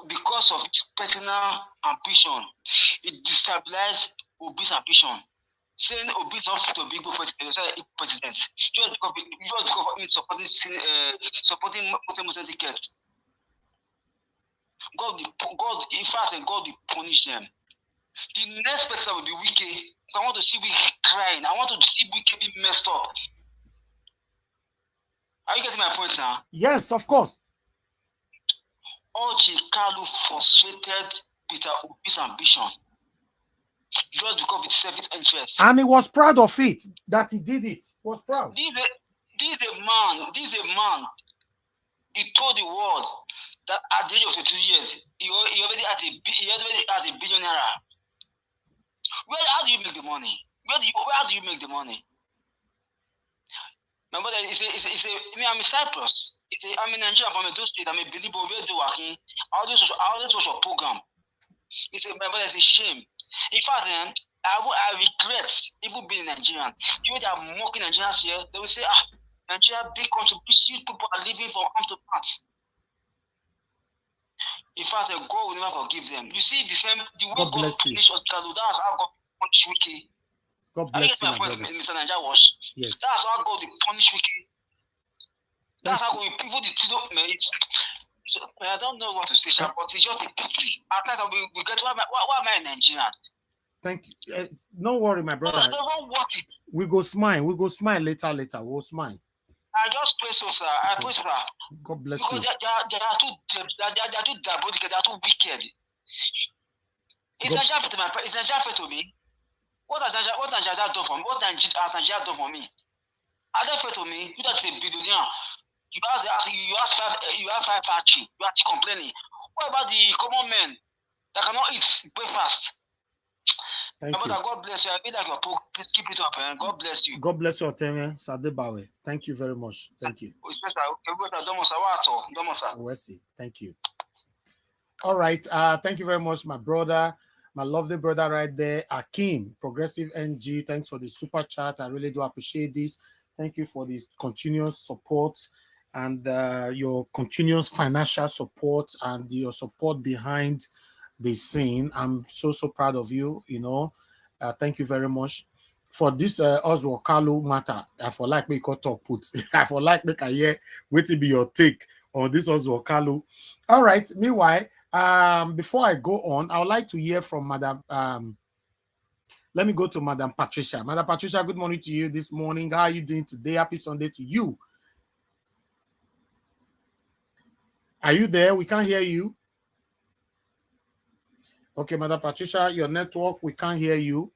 Because of its personal ambition, it destabilized Obi's ambition. Saying Obi's not fit to be president. Just because of him supporting Muslim tickets. God, in fact, God will punish them. The next person will be wicked. I want to see wicked crying. I want to see wicked be messed up. Are you getting my point now? Yes, of course. Orji Kalu frustrated Peter Obi's ambition just because of its self-interest. And he was proud of it, that he did it. He was proud. This is a man. He told the world that at the age of 22 years, he already has a billionaire. How do you make the money? Where do you make the money? My brother, I'm in Cyprus. I'm in Nigeria, I'm in those states, I'm a believer, where do I always watch a program. My brother, it's a shame. In fact, I regret even being Nigerian. You know, they are mocking Nigerians here. They will say, Nigeria, big country, people are living from arm to mouth. In fact, God will never forgive them. You see, the way God punished Kalu, that's how God punished Wiki. God bless you, my brother. Mr. Nigeria was. Yes. That's how God will punish Wiki. That's how we people the two I don't know what to say, but it's just a pity. At times we get why am I in Nigeria? Thank you. No worry, my brother. I don't want it. We go smile. Later. We'll smile. I just pray so, sir. I pray, sir. God bless because you. They are too diabolical. They are too wicked. Is Nigeria to me? What has Nigeria done for me? What has Nigeria done for me? Are they fair to me? You that a billionaire. You have 5 factories. You are complaining. What about the common men that cannot eat breakfast? Thank you. God bless you. I feel like your talk. Please keep it up, man. God bless you. God bless you, Oteme Sadebawe. Thank you very much. Thank you. Thank you. All right. Thank you very much, my brother, my lovely brother right there, Akeem, Progressive NG. Thanks for the super chat. I really do appreciate this. Thank you for the continuous support and your continuous financial support and your support behind the scene. I'm so proud of you. You know, thank you very much for this Orji Kalu matter. I for like me cut talk put. I for like make a hear wait to be your take on this Orji Kalu. All right. Meanwhile, before I go on, I would like to hear from Madam. Let me go to Madam Patricia. Madam Patricia, good morning to you this morning. How are you doing today? Happy Sunday to you. Are you there? We can't hear you. Okay, Madam Patricia, your network, we can't hear you.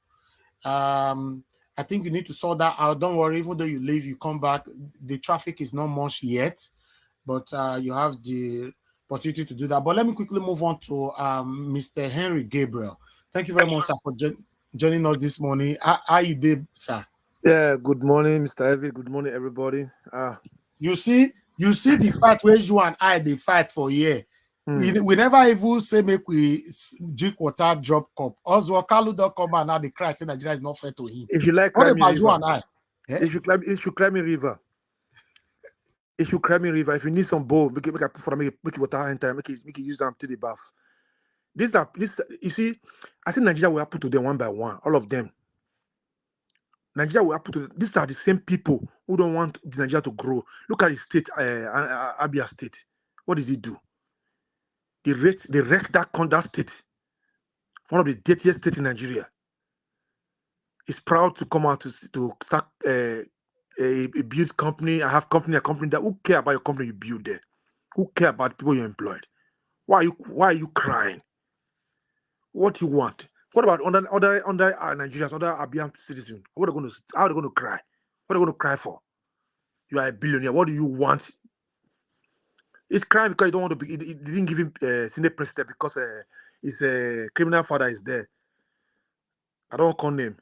I think you need to sort that out. Don't worry, even though you leave, you come back. The traffic is not much yet, but you have the opportunity to do that. But let me quickly move on to Mr. Henry Gabriel. Thank you very much, sir, for joining us this morning. How you did, sir? Yeah, good morning, Mr. Evie. Good morning, everybody. You see the fight where you and I they fight for a year. We never even say make we drink water, drop cup. Orji Kalu don't come and now they cry say Nigeria is not fair to him. If you like what about river, you and I? It should climb a river. It should climb a river. If you need some bowl, make it water enter, make it use them to the bath. This you see, I think Nigeria will happen to them one by one, all of them. Nigeria will happen to them. These are the same people who don't want Nigeria to grow. Look at the state, Abia State. What did he do? They wrecked that state, one of the dirtiest states in Nigeria. is proud to come out to start a build company. I have a company that who care about your company you build there? Who care about the people you employed? Why are you crying? What you want? What about other Nigerians, other Abian citizens? How are they going to cry? What are they going to cry for? You are a billionaire. What do you want? It's crying because you don't want to be. They didn't give him Senate president because his criminal father is there. I don't call name.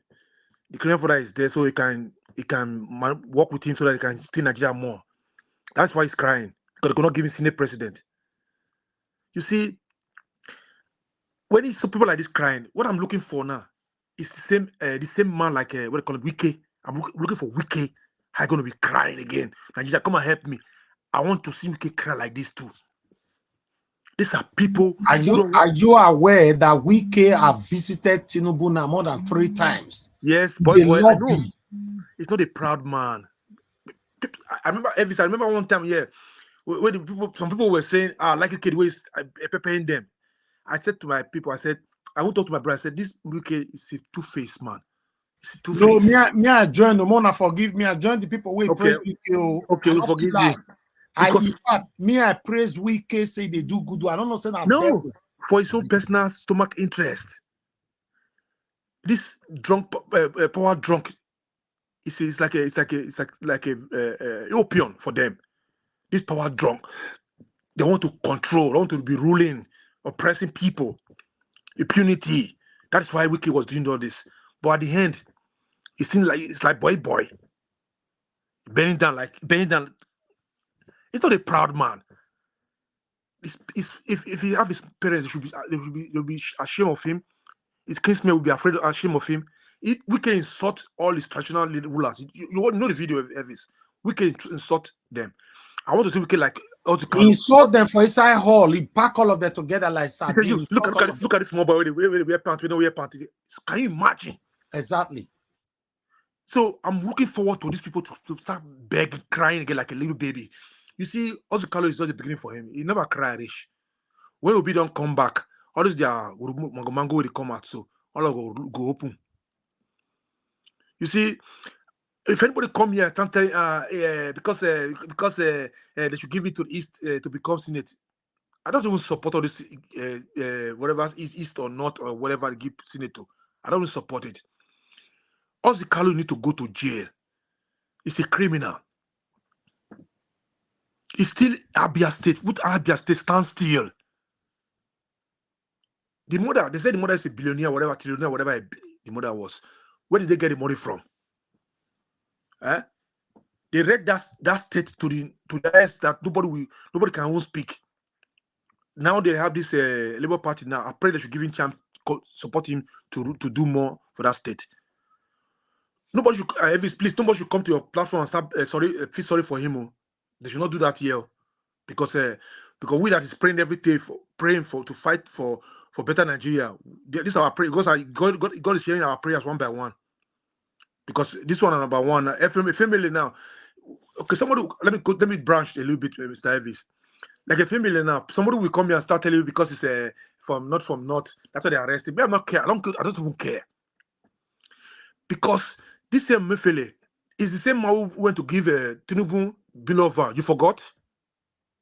The criminal father is there, so he can work with him so that he can stay in Nigeria more. That's why he's crying because they cannot give him Senate president. You see, when it's people like this crying, what I'm looking for now is the same man like what they call it, Wike. I'm looking for Wike. I'm gonna be crying again. Nigeria, come and help me. I want to see Wike cry like this too. These are people. Are you aware that Wike have visited Tinubu now more than 3 times? Yes, boy, I know. It's not a proud man. I remember Elvis. I remember one time, where some people were saying, like a kid was preparing them. I said to my people, I said, I won't talk to my brother. I said, this Wike is a two-faced man. It's a two-faced. No, me I join. No more, forgive me. I join the people who praise Wike. Okay, we forgive you. In fact, I praise Wike, say they do good. I don't know, say that. No, for his own personal stomach interest. This drunk, power drunk, it's like a opium for them. This power drunk, they want to control, they want to be ruling, oppressing people, impunity. That's why Wike was doing all this. But at the end, it seems like it's like boy, bending down. It's not a proud man. If he have his parents, they'll be ashamed of him. His kinsmen will be ashamed of him. We can insult all his traditional rulers. You know the video of this. We can insult them. I want to see we can like insult them for inside hall. He pack all of them together like sardines. Look at this small boy. We wear pants. We don't wear pants. Can you imagine? Exactly. So I'm looking forward to these people to start begging, crying again like a little baby. You see, Orji Kalu is just the beginning for him. He never cry rich. When Obi don't come back, all this their mango will come out. So all of go open. You see, if anybody come here and tell because they should give it to the East to become Senate, I don't even support all this whatever is East or North or whatever they give Senate to. I don't even support it. Orji Kalu need to go to jail. He's a criminal. It's still Abia State. Would Abia State stand still? The mother, they said the mother is a billionaire, whatever, trillionaire, whatever the mother was. Where did they get the money from? They read that state to the rest that nobody can even speak. Now they have this Labour Party now. I pray they should give him chance, support him to do more for that state. Nobody should, Elvis, please, nobody should come to your platform and start feel sorry for him. They should not do that here, because we that is praying every day to fight for better Nigeria. This is our prayer. God is sharing our prayers one by one. Because this one is number one. Family now. Okay, somebody let me branch a little bit, Mr. Elvis. Like a family now, somebody will come here and start telling you because it's not from North. That's why they arrested. But I'm not care. I don't even care. Because this same Mefele is the same man who went to give Tinubu Billionaire. You forgot?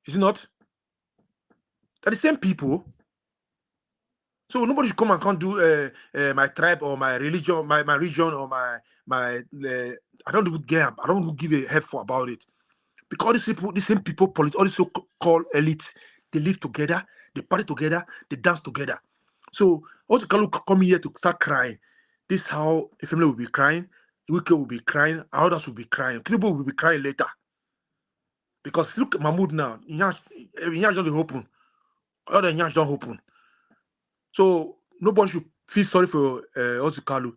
Is it not? They're the same people. So nobody should come and can't do my tribe or my religion, my region or my I don't even care. I don't even give a heck for about it. Because these same people, all these so-called elites, they live together, they party together, they dance together. So also Kalu come here to start crying. This is how a family will be crying, Wike will be crying, others will be crying, Tinubu will be crying later. Because look at Mahmoud now, Nyash don't open. Other Nyash don't open. So nobody should feel sorry for Orji Kalu.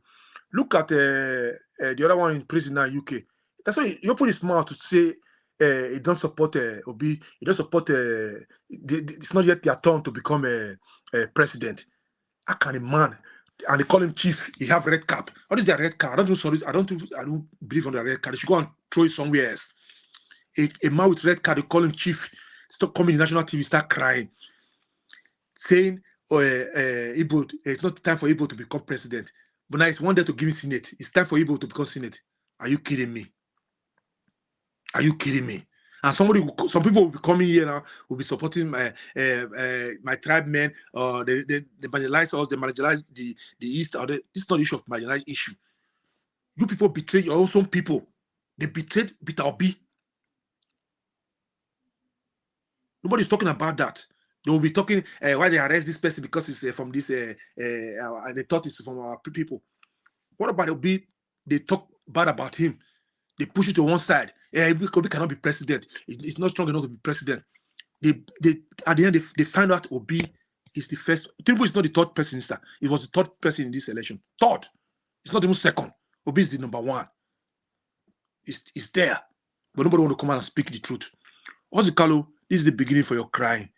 Look at the other one in prison now, UK. That's why he opened his mouth to say he don't support Obi. He don't support. It's not yet their turn to become a president. How can a man, and they call him chief, he have red cap? What is their red card? I don't believe on the red card. They should go and throw it somewhere else. A man with red card, they call him chief. Stop coming in national TV, start crying, saying, Igbo, it's not time for Igbo to become president. But now it's one day to give me Senate. It's time for Igbo to become Senate. Are you kidding me? Are you kidding me? And some people will be coming here now, will be supporting my tribe men, or they marginalize us, they marginalize the East. Or this is not the issue of marginalized issue. You people betray your own people. They betrayed Peter Obi. Nobody's talking about that. They will be talking why they arrest this person because it's from this, and they thought it's from our people. What about Obi? They talk bad about him. They push it to one side. Obi cannot be president. It's not strong enough to be president. They at the end they find out Obi is the first. Tinubu is not the third person, sir. It was the third person in this election. Third. It's not even second. Obi is the number one. It's there. But nobody want to come out and speak the truth. Orji Kalu, this is the beginning for your crying.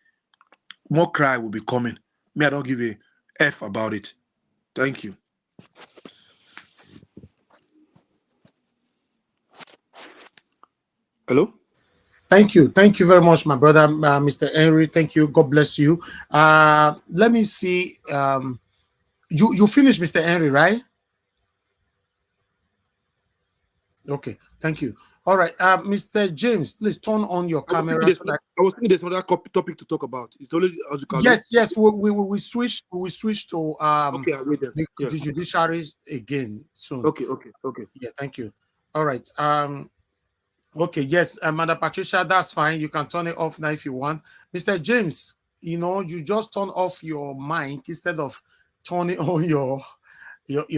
More cry will be coming. Me, I don't give a F about it. Thank you. Hello? Thank you very much, my brother, Mr. Henry. Thank you. God bless you. Let me see. You finished, Mr. Henry, right? Okay, thank you. All right, Mr. James, please turn on your camera. I was thinking there's another topic to talk about. It's only Orji Kalu. Yes. We switch to okay, I'll wait then. the judiciary again soon. Okay. Yeah, thank you. All right. Okay, yes, Madam Patricia, that's fine. You can turn it off now if you want. Mr. James, you just turn off your mic instead of turning on your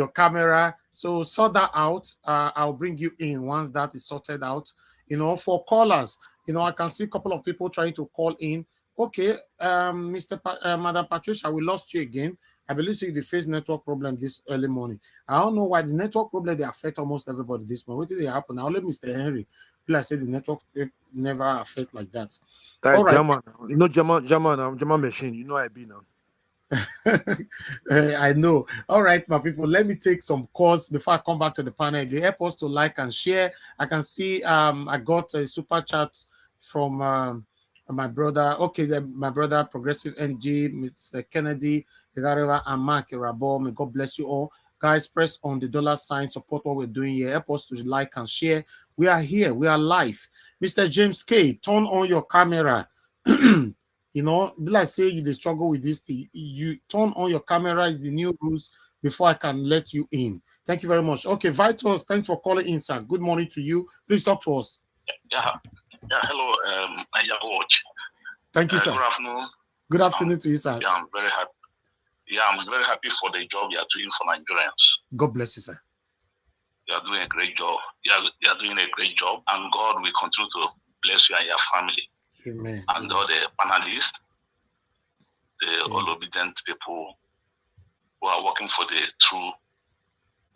camera. So sort that out. I'll bring you in once that is sorted out. For callers, I can see a couple of people trying to call in. Okay, Madam Patricia, we lost you again. I believe you face network problem this early morning. I don't know why the network problem they affect almost everybody this morning. What did they happen? I'll let Mr. Henry. I said the network never affect like that. All right. German machine. I be now. I know. All right, my people. Let me take some calls before I come back to the panel again. Help us to like and share. I can see I got a super chat from my brother. Okay, my brother, Progressive NG, Mr. Kennedy, and Mark Rabo. May God bless you all. Guys, press on the $sign, support what we're doing here. Help us to like and share. We are here. We are live. Mr. James K, turn on your camera. Like say you struggle with this thing. You turn on your camera is the new rules before I can let you in. Thank you very much. Okay, Vitus, thanks for calling in, sir. Good morning to you. Please talk to us. Yeah. Hello, Watch. Thank you, sir. Good afternoon. Good afternoon to you, sir. Yeah, I'm very happy. Yeah, I'm very happy for the job you are doing for Nigerians. God bless you, sir. You are doing a great job. You are doing a great job, and God will continue to bless you and your family. Amen. And all the panelists, the all obedient people who are working for the true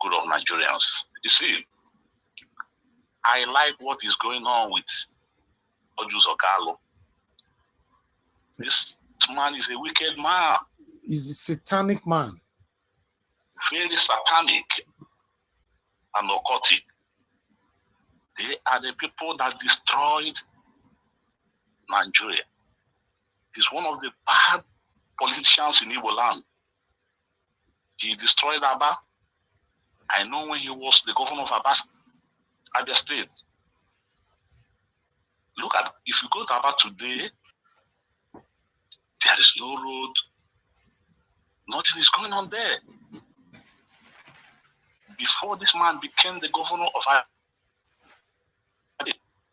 good of Nigerians. You see, I like what is going on with Orji Kalu. This man is a wicked man. He's a satanic man. Very satanic and occultic. They are the people that destroyed Nigeria. He's one of the bad politicians in Igbo land. He destroyed Aba. I know when he was the governor of Abia State. Look at, if you go to Aba today, there is no road. Nothing is going on there. Before this man became the governor of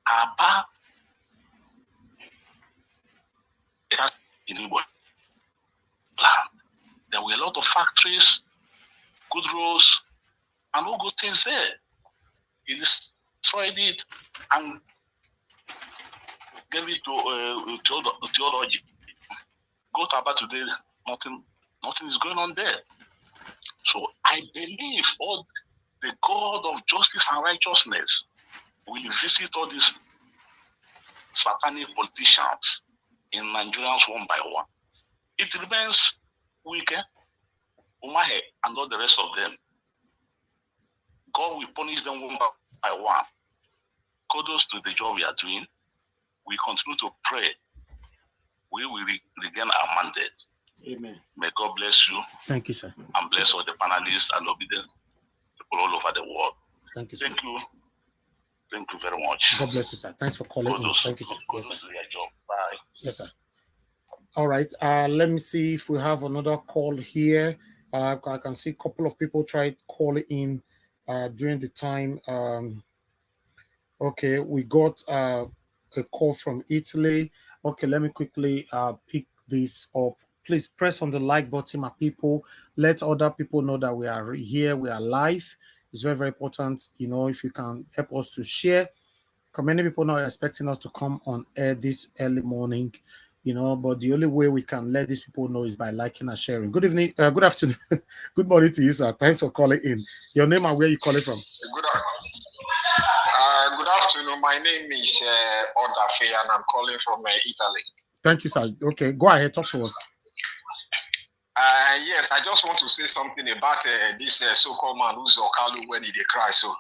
Aba, in Igbo land, there were a lot of factories, good roads, and all good things there. He destroyed it and gave it to Orji. Go to Aba today, nothing is going on there. So I believe the God of justice and righteousness will visit all these satanic politicians in Nigerians one by one. It remains Wike, Umahe, and all the rest of them. God will punish them one by one. Kudos to the job we are doing. We continue to pray. We will regain our mandate. Amen. May God bless you. Thank you, sir. And bless all the panelists and obedient people all over the world. Thank you, sir. Thank you. Thank you very much. God bless you, sir. Thanks for calling in. Thank you, sir. God Yes, sir. do your job. Bye. Yes, sir. All right. Let me see if we have another call here. I can see a couple of people tried calling in during the time. Okay, we got a call from Italy. Okay, let me quickly pick this up. Please press on the like button, my people. Let other people know that we are here, we are live. It's very, very important, you know, if you can help us to share. Because many people not expecting us to come on air this early morning, you know, but the only way we can let these people know is by liking and sharing. Good evening, good afternoon, good morning to you, sir. Thanks for calling in. Your name and where you calling from? Good afternoon. My name is Odafe, and I'm calling from Italy. Thank you, sir. Okay, go ahead, talk to us. Yes, I just want to say something about this so-called man who's Okalu when he cry. So,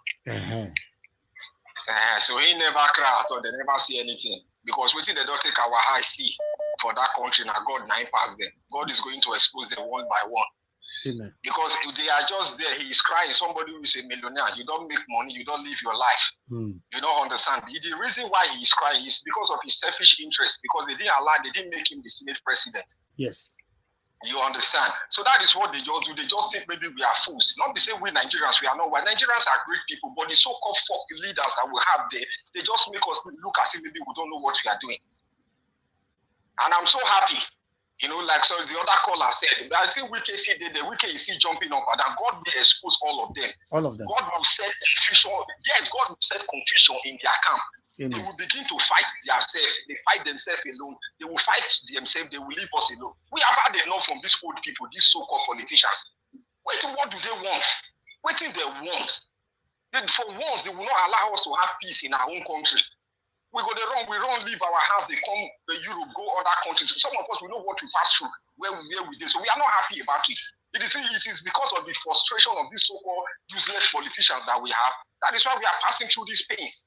so he never cry at all. They never see anything because waiting they don't take our high see for that country. Now God nine past them. God is going to expose them one by one. Amen. Because if they are just there, he is crying. Somebody who is a millionaire, you don't make money, you don't live your life. You don't understand. The reason why he is crying is because of his selfish interest, because they didn't make him the Senate president. Yes. You understand? So that is what they just do. They just think maybe we are fools. Not be saying we Nigerians, we are not. Nigerians are great people, but the so-called fuck leaders that we have there, they just make us look as if maybe we don't know what we are doing. And I'm so happy. You know, like so the other caller said, I think Wike see the Wike is still jumping up, and God will expose all of them. All of them. God will set confusion. Yes, God will set confusion in their camp. Amen. They will begin to fight themselves. They fight themselves alone. They will fight themselves. They will leave us alone. We have had enough from these old people, these so-called politicians. What do they want? What do they want? For once, they will not allow us to have peace in our own country. We don't leave our house, they come to Europe, go other countries. Some of us, we know what we pass through, where we did. So we are not happy about it. It is because of the frustration of these so-called useless politicians that we have. That is why we are passing through these pains.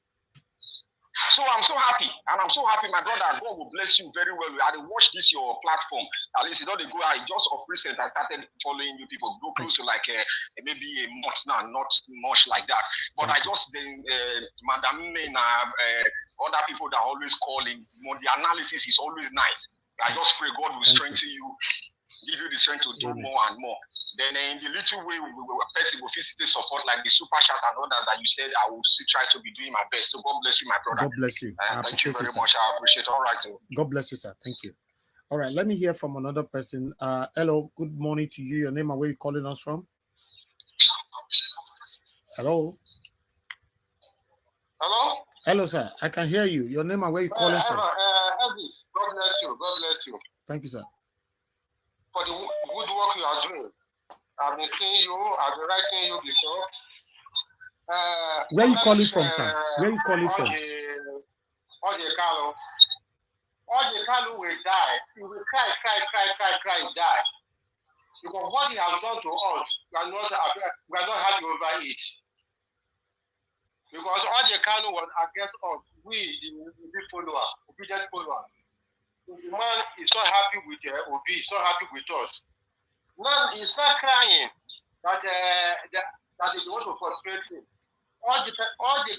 So I'm so happy, and I'm so happy, my brother. God will bless you very well. I watched this your platform. At least you know they go out. Just of recent, I started following you people. Go close to like maybe a month now, not much like that. But I just Madam Nena, other people that are always calling. The analysis is always nice. I just pray God will strengthen you, give you the strength to do more and more. Then in the little way we will will physically support like the super chat and others that you said, I will still try to be doing my best. So God bless you, my brother. God bless you. Thank you very much. I appreciate it. All right. God bless you, sir. Thank you. All right, let me hear from another person. Hello, good morning to you. Your name and where you calling us from? Hello. Hello. Hello, sir. I can hear you. Your name and where you calling from? Elvis, God bless you. God bless you. Thank you, sir. For the good work you are doing. I've been seeing you. I've been writing you before. Where are you calling from, sir? Where are you calling from? Orji Kalu will die. He will cry, die. Because what he has done to us, we are not happy over it. Because Orji Kalu was against us, we, the follower, obedient follower. The man is not happy with Obi, he's not happy with us. Man, he's not crying that he wants to frustrate him. All the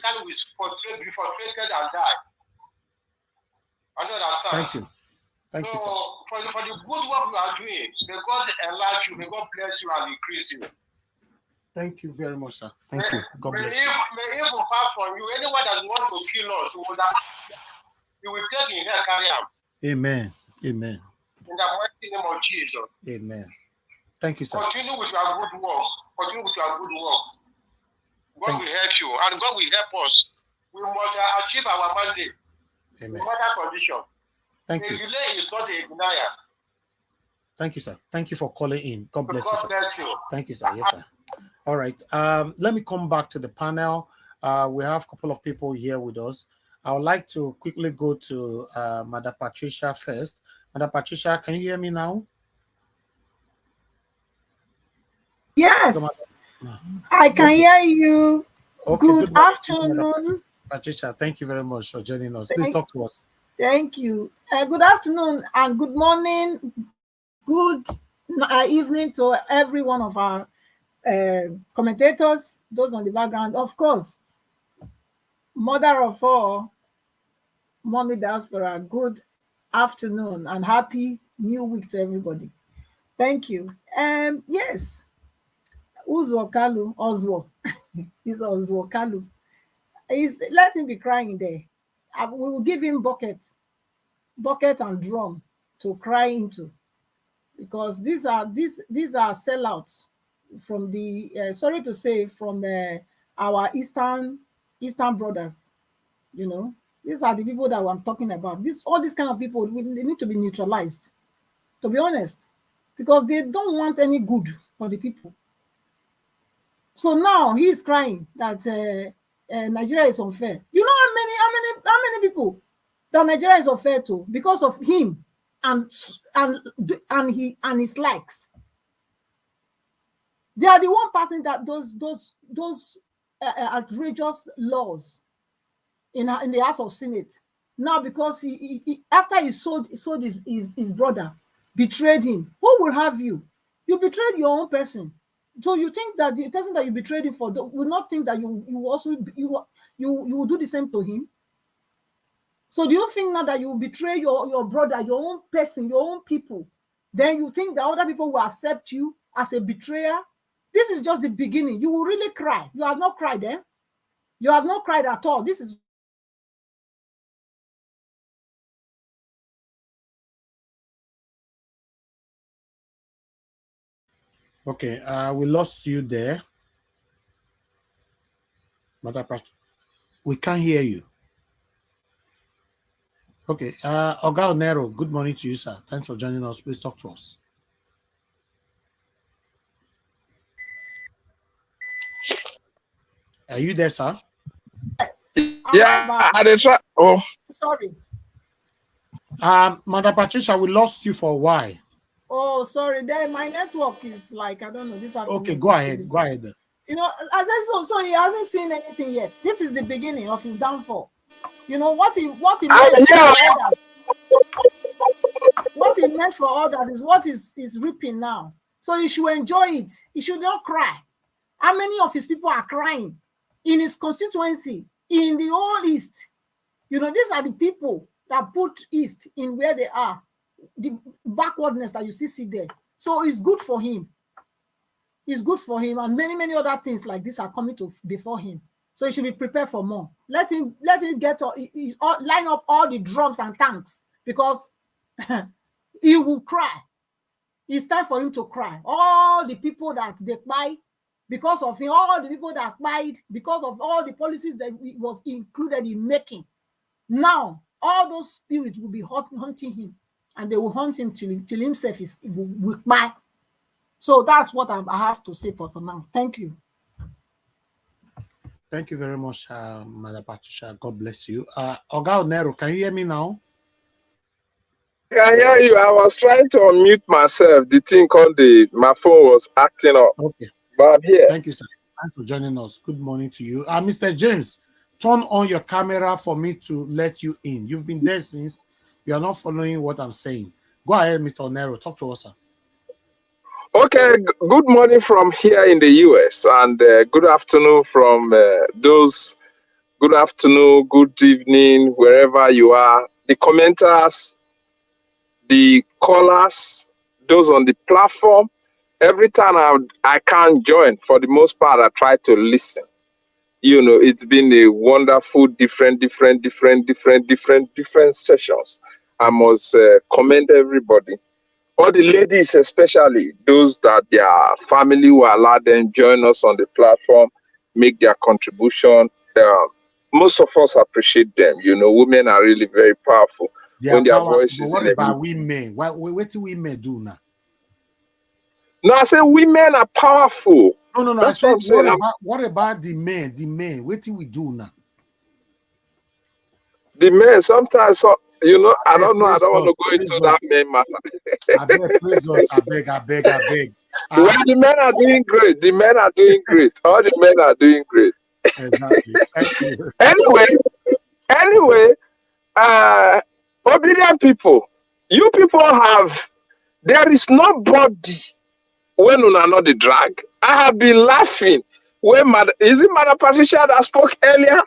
Kalu is frustrated and die. I don't understand. Thank you. Thank you, sir. For the good work you are doing, may God enlarge you, may God bless you and increase you. Thank you very much, sir. Thank you. God bless you. May even pass from you. Anyone that wants to kill us, he will take in here, carry him. Amen. Amen. In the mighty name of Jesus. Amen. Thank you, sir. Continue with your good work. God will help you, and God will help us. We must achieve our mandate. Amen. No matter condition. Thank you. The delay is not a denial. Thank you, sir. Thank you for calling in. God bless you, sir. God bless you. Thank you, sir. Yes, sir. All right. Let me come back to the panel. We have a couple of people here with us. I would like to quickly go to Madam Patricia first. Madam Patricia, can you hear me now? Yes, I can hear you. Okay, good afternoon. Patricia, thank you very much for joining us. Please talk to us. Thank you. Good afternoon and good morning. Good evening to every one of our commentators, those on the background, of course. Mother of all, Mommy Diaspora, good afternoon and happy new week to everybody. Thank you. Yes, Orji Kalu, Oswo, he's Orji Kalu. Let him be crying there. We will give him bucket and drum to cry into, because these are sellouts from the sorry to say, from our eastern brothers. You know, these are the people that I'm talking about. All these kind of people, they need to be neutralized, to be honest, because they don't want any good for the people. So now he is crying that Nigeria is unfair. You know how many people that Nigeria is unfair to because of him and his likes. They are the one passing that those outrageous laws in the House of Senate. Now, because he after he sold his brother, betrayed him. Who will have you? You betrayed your own person. So you think that the person that you betrayed him for will not think that you will do the same to him? So do you think now that you betray your brother, your own person, your own people, then you think that other people will accept you as a betrayer? This is just the beginning. You will really cry. You have not cried, eh? You have not cried at all. This is Okay, we lost you there. We can't hear you. Okay, Oga Nero, good morning to you, sir. Thanks for joining us. Please talk to us. Are you there, sir? Yeah, I did try. Oh, sorry. Madam Patricia, we lost you for a while. Oh, sorry. There, my network is like, I don't know. This afternoon. Okay, go ahead. Go ahead. You know, as I so he hasn't seen anything yet. This is the beginning of his downfall. You know what he meant for others. What he meant for others is what is reaping now. So he should enjoy it. He should not cry. How many of his people are crying in his constituency, in the whole East? You know, these are the people that put East in where they are, the backwardness that you see there. So it's good for him. It's good for him, and many other things like this are coming to before him. So he should be prepared for more. Let him get line up all the drums and tanks, because he will cry. It's time for him to cry. All the people that they buy because of him, all the people that cried because of all the policies that he was included in making. Now, all those spirits will be hunting him, and they will hunt him till himself will buy. So that's what I have to say for now. Thank you. Thank you very much, Madam Patricia. God bless you. Oga Nero, can you hear me now? I can hear you. I was trying to unmute myself. The thing called my phone was acting up. Okay. But I'm here. Thank you, sir. Thanks for joining us. Good morning to you. Mr. James, turn on your camera for me to let you in. You've been there since. You are not following what I'm saying. Go ahead, Mr. Nero. Talk to us, sir. Okay, good morning from here in the US, and good afternoon from those. Good afternoon, good evening, wherever you are. The commenters, the callers, those on the platform. Every time I can't join, for the most part, I try to listen. You know, it's been a wonderful, different sessions. I must commend everybody. All the ladies, especially those that their family will allow them join us on the platform, make their contribution. Most of us appreciate them. You know, women are really very powerful when their voices. What about women? What do women do now? No, I say women are powerful. No. That's what I'm saying. What about the men? The men, what do we do now? The men sometimes, you know, I don't know. I don't want to go into that men matter. I beg. Well, the men are doing great. The men are doing great. All the men are doing great. Exactly. Thank you. Anyway, obedient people, you people have. There is nobody when una know the drag. I have been laughing. Is it Madam Patricia that spoke earlier?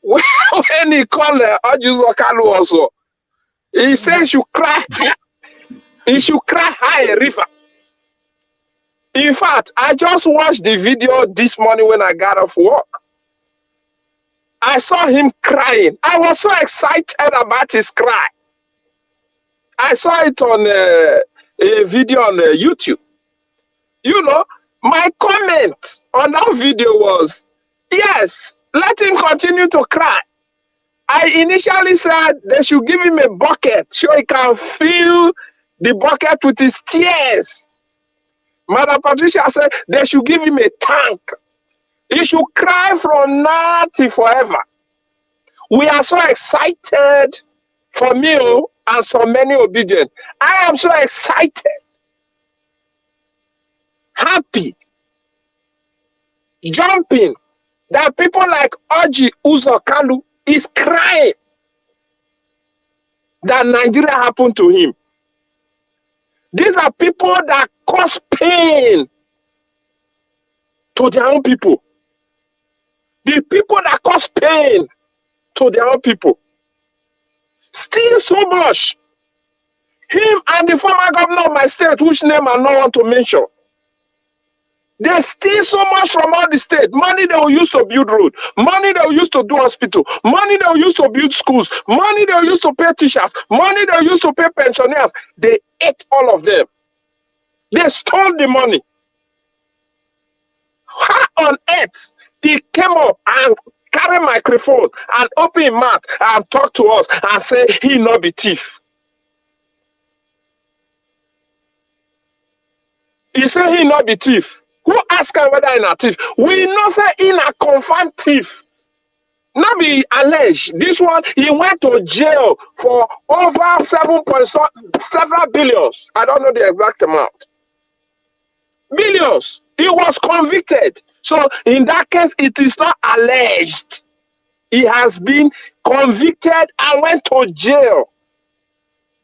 When he called Orji Kalu also, he said he should cry. He should cry high a river. In fact, I just watched the video this morning when I got off work. I saw him crying. I was so excited about his cry. I saw it on a video on YouTube. You know, my comment on that video was, yes, let him continue to cry. I initially said they should give him a bucket so he can fill the bucket with his tears. Madam Patricia said they should give him a tank. He should cry from now till forever. We are so excited for me and so many obedient. I am so excited, happy, jumping that people like Orji Kalu is crying that Nigeria happened to him. These are people that cause pain to their own people. The people that cause pain to their own people. Still so much. Him and the former governor of my state, which name I don't want to mention, they steal so much from all the state. Money they will use to build road, money they will use to do hospital, money they will use to build schools, money they will use to pay teachers, money they will use to pay pensioners. They ate all of them. They stole the money. How on earth he came up and carry microphone and open his mouth and talk to us and say he not be thief? He said he not be thief. Who ask him whether he not thief? We know say he not confirmed thief. Not be alleged. This one, he went to jail for over 7 point several billions. I don't know the exact amount. Billions. He was convicted. So in that case, it is not alleged. He has been convicted and went to jail.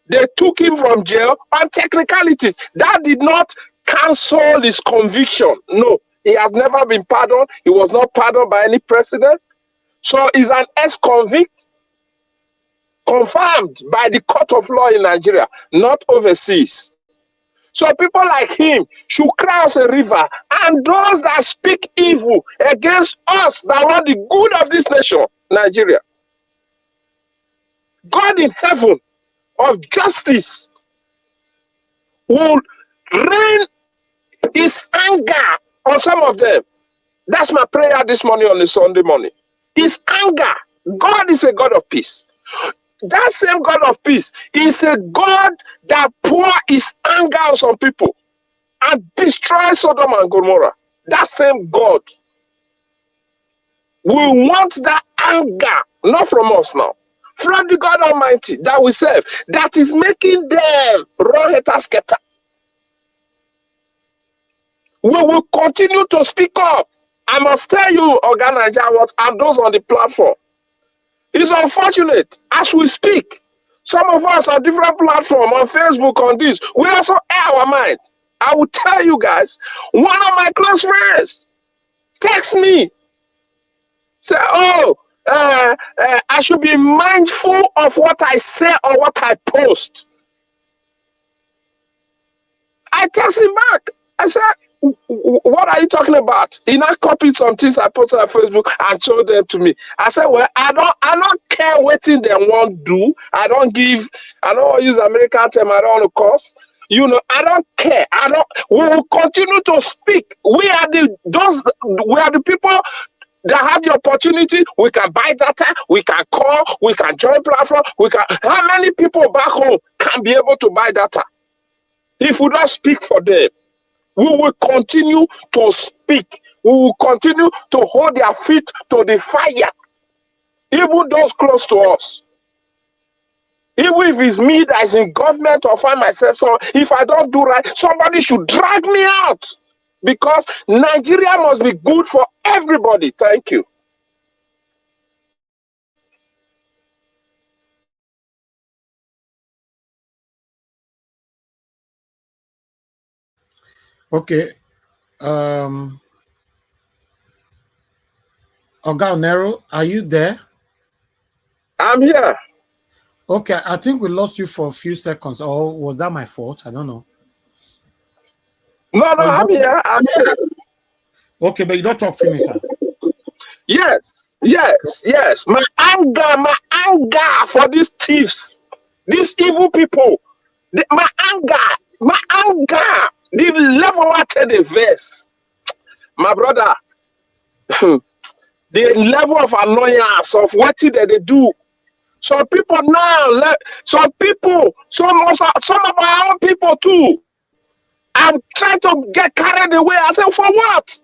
They took him from jail on technicalities. That did not cancel his conviction. No, he has never been pardoned. He was not pardoned by any president. So he's an ex-convict confirmed by the court of law in Nigeria, not overseas. So people like him should cry as a river, and those that speak evil against us that want the good of this nation, Nigeria. God in heaven of justice will rain his anger on some of them. That's my prayer this morning on a Sunday morning. His anger. God is a God of peace. That same God of peace is a God that pour his anger on some people and destroy Sodom and Gomorrah. That same God. We want that anger, not from us now, from the God Almighty that we serve, that is making them run scatter. We will continue to speak up. I must tell you, Oga what and those on the platform. It's unfortunate as we speak. Some of us on different platforms, on Facebook, on this, we also air our mind. I will tell you guys, one of my close friends text me, say, oh, I should be mindful of what I say or what I post. I text him back. I said, what are you talking about? He now copied some things I posted on Facebook and showed them to me. I said, well, I don't care what they want to do. I don't use American term, I don't want to curse. You know, I don't care. We will continue to speak. We are the people that have the opportunity. We can buy data, we can call, we can join platform, how many people back home can be able to buy data? If we don't speak for them, we will continue to speak. We will continue to hold their feet to the fire. Even those close to us. Even if it's me that is in government or find myself, so if I don't do right, somebody should drag me out. Because Nigeria must be good for everybody. Thank you. Okay. Oga Nero, are you there? I'm here. Okay, I think we lost you for a few seconds. Or was that my fault? I don't know. No, Oh, you I'm don't. here. I'm here. Okay, but you don't talk finish, sir. Yes. My anger for these thieves, these evil people. My anger, the level at the verse. My brother, the level of annoyance of what did they do. Some people now, some of our own people too. I'm trying to get carried away. I said, for what?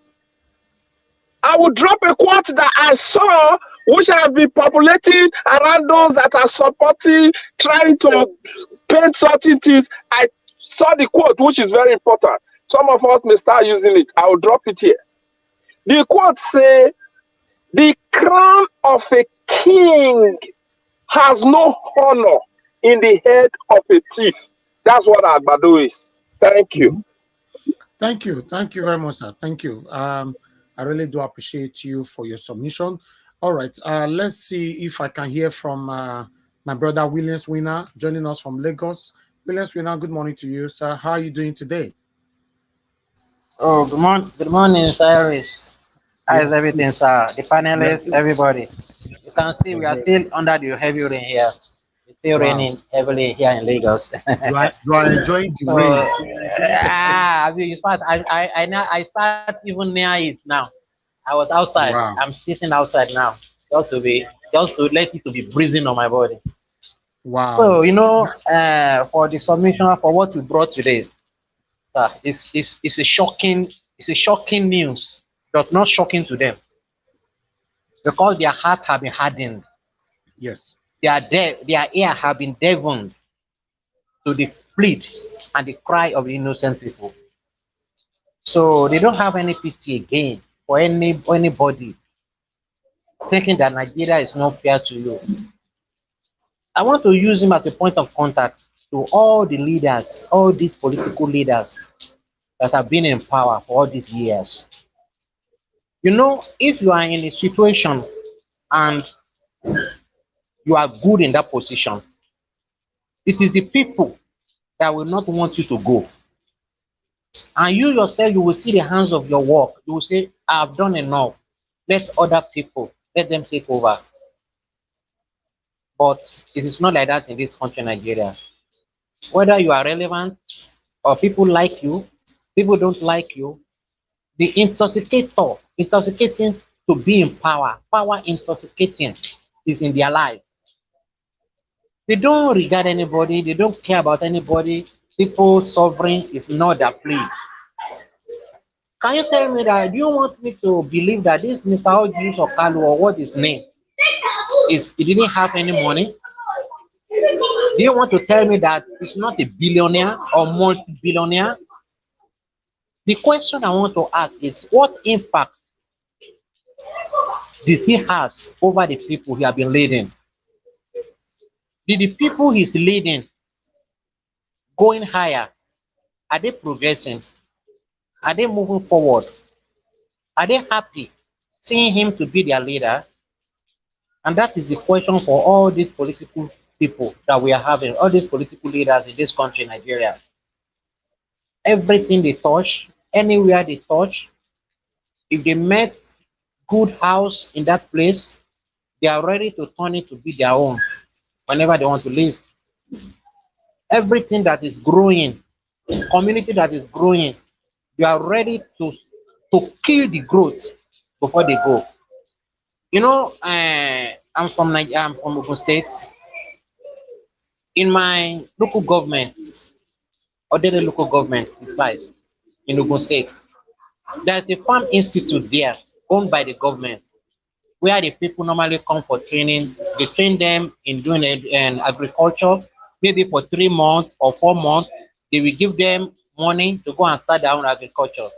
I will drop a quote that I saw, which have been populating around those that are supporting, trying to paint certain things. I saw the quote, which is very important. Some of us may start using it. I will drop it here. The quote say, "The crown of a king has no honor in the head of a thief." That's what Agbado is. Thank you. Thank you. Thank you very much, sir. Thank you. I really do appreciate you for your submission. All right. Let's see if I can hear from my brother Williams Winner joining us from Lagos. Williams Winner, good morning to you, sir. How are you doing today? Oh, good morning, Cyrus. How is Yes. everything, sir? The panelists, everybody. You can see we are Yes. still under the heavy rain here. It's still Wow. raining heavily here in Lagos. You are enjoying the So, rain. I mean, in fact, I sat even near it now. I was outside. Wow. I'm sitting outside now, just to let it to be breezing on my body. Wow. So, for the submission for what you brought today, sir, it's a shocking news, but not shocking to them because their heart have been hardened. Yes. Their ear have been deafened to the plead and the cry of the innocent people. So they don't have any pity again for anybody thinking that Nigeria is not fair to you. I want to use him as a point of contact to all the leaders, all these political leaders that have been in power for all these years. If you are in a situation and you are good in that position, it is the people that will not want you to go. And you yourself, you will see the hands of your work. You will say, I've done enough. Let other people, let them take over. But it is not like that in this country, Nigeria. Whether you are relevant or people like you, people don't like you, the intoxicating to be in power intoxicating is in their life. They don't regard anybody, they don't care about anybody. People sovereign is not their plea. Can you tell me that? Do you want me to believe that this Mr. Orji Kalu, or what his name is, he didn't have any money? Do you want to tell me that he's not a billionaire or multi-billionaire? The question I want to ask is, what impact did he have over the people he has been leading? Did the people he's leading going higher? Are they progressing? Are they moving forward? Are they happy seeing him to be their leader? And that is the question for all these political people that we are having, all these political leaders in this country, Nigeria. Everything they touch, anywhere they touch, if they met good house in that place, they are ready to turn it to be their own whenever they want to live. Everything that is growing, community that is growing, they are ready to kill the growth before they go. I'm from Ogun State. In my local government, or the local government besides in Ogun State, there's a farm institute there owned by the government where the people normally come for training. They train them in doing an agriculture, maybe for 3 months or 4 months. They will give them money to go and start their own agriculture.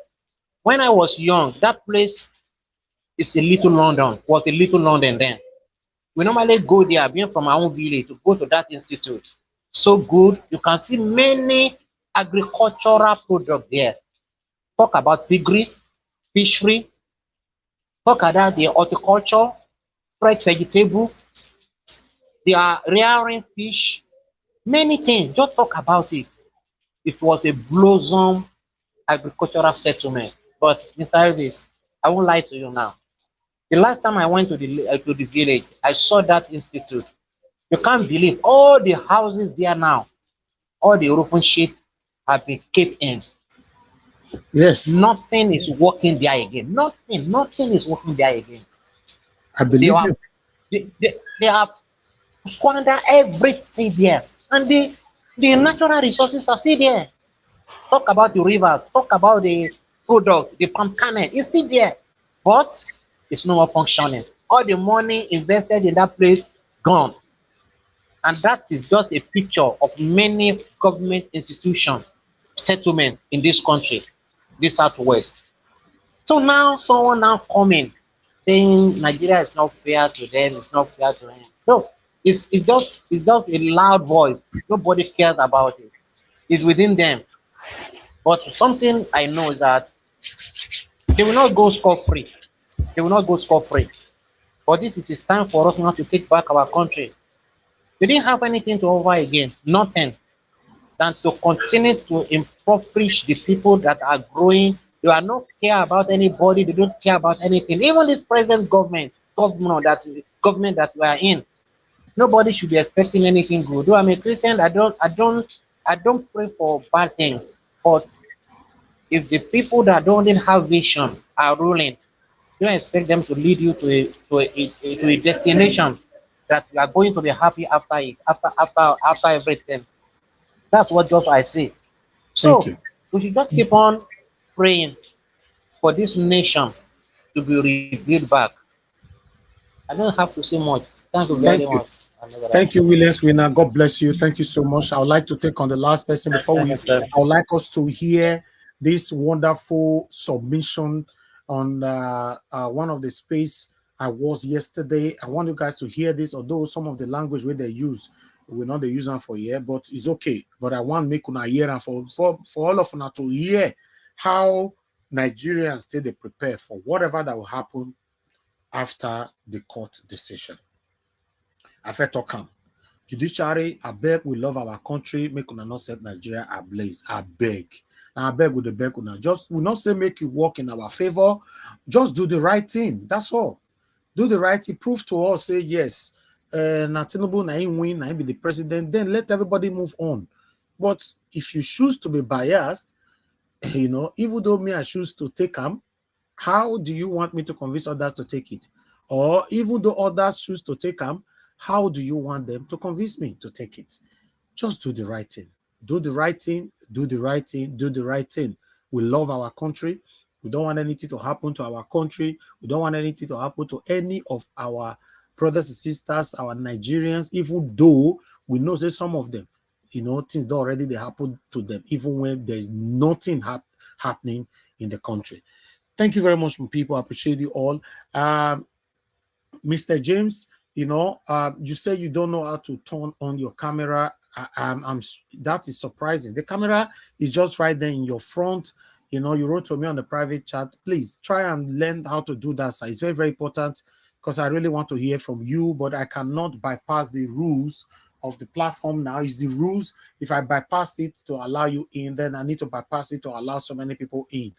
When I was young, that place was a little London then. We normally go there, being from our own village, to go to that institute. So good, you can see many agricultural products there. talk about piggery, fishery, talk about the horticulture, fresh vegetable, they are rearing fish, many things. Just talk about it. It was a blossom agricultural settlement. But Mr. Elvis, I won't lie to you now. The last time I went to the village, I saw that institute. You can't believe all the houses there now, all the roofing sheet have been kept in. Yes, Nothing is working there again. Nothing is working there again. I They believe have you. they have squandered everything there. And the natural resources are still there. Talk about the rivers, talk about the product, the palm kernel, it's still there. But it's no more functioning. All the money invested in that place gone. And that is just a picture of many government institution settlement in this country, this southwest. So now someone now coming saying Nigeria is not fair to them, it's not fair to them. No, it's just a loud voice. Nobody cares about it. It's within them. But something I know is that they will not go scot-free. They will not go scot-free. But it is time for us now to take back our country. They didn't have anything to offer again, nothing, than to continue to impoverish the people that are growing. They are not care about anybody. They don't care about anything. Even this present government that we are in, nobody should be expecting anything good. Though I'm a Christian, I don't pray for bad things. But if the people that don't even have vision are ruling, don't expect them to lead you to a destination that you are going to be happy after it, after everything. That's what just I see. Thank So you. we should just keep on praying for this nation to be rebuilt back. I don't have to say much. Thank you very Thank you. much. Thank you, Williams Winner. God bless you. Thank you so much. I would like to take on the last person before we. I would like us to hear this wonderful submission on one of the space I was yesterday. I want you guys to hear this, although some of the language where they use, we're not the user for here, but it's okay. But I want make una hear and for all of us to hear how Nigerians stay they prepare for whatever that will happen after the court decision. I felt talk am. Judiciary, I beg, we love our country. Make una not set Nigeria ablaze. I beg. Now I beg with the beg una. Just we not say make you work in our favor. Just do the right thing. That's all. Do the right thing. Prove to us, say yes. Tinubu na him win, na him be the president. Then let everybody move on. But if you choose to be biased, even though me I choose to take him, how do you want me to convince others to take it? Or even though others choose to take them, how do you want them to convince me to take it? Just do the right thing. Do the right thing, do the right thing, do the right thing. We love our country. We don't want anything to happen to our country. We don't want anything to happen to any of our brothers and sisters, our Nigerians, even though we know that some of them, things that already they happen to them, even when there's nothing happening in the country. Thank you very much, people. I appreciate you all. Mr. James, you say you don't know how to turn on your camera. That is surprising. The camera is just right there in your front. You wrote to me on the private chat. Please try and learn how to do that. So it's very, very important because I really want to hear from you, but I cannot bypass the rules of the platform now. Is the rules. If I bypass it to allow you in, then I need to bypass it to allow so many people in.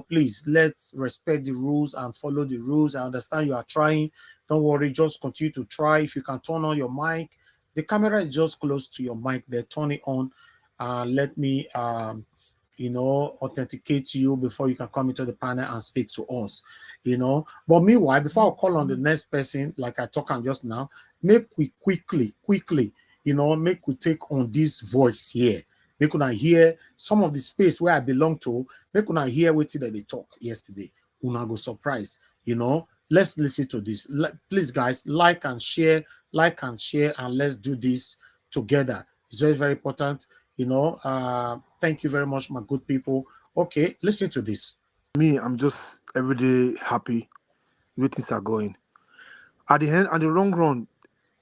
Please let's respect the rules and follow the rules. I understand you are trying. Don't worry, just continue to try. If you can turn on your mic, the camera is just close to your mic there. Turn it on. Let me authenticate you before you can come into the panel and speak to us. But meanwhile, before I call on the next person, like I talked on just now, make we quickly, make we take on this voice here. Make una hear some of the space where I belong to. Make una hear what they talk yesterday. Una go surprise. Let's listen to this. Please, guys, like and share, and let's do this together. It's very, very important. Thank you very much, my good people. Okay, listen to this. Me, I'm just every day happy the way things are going. At the end, at the long run,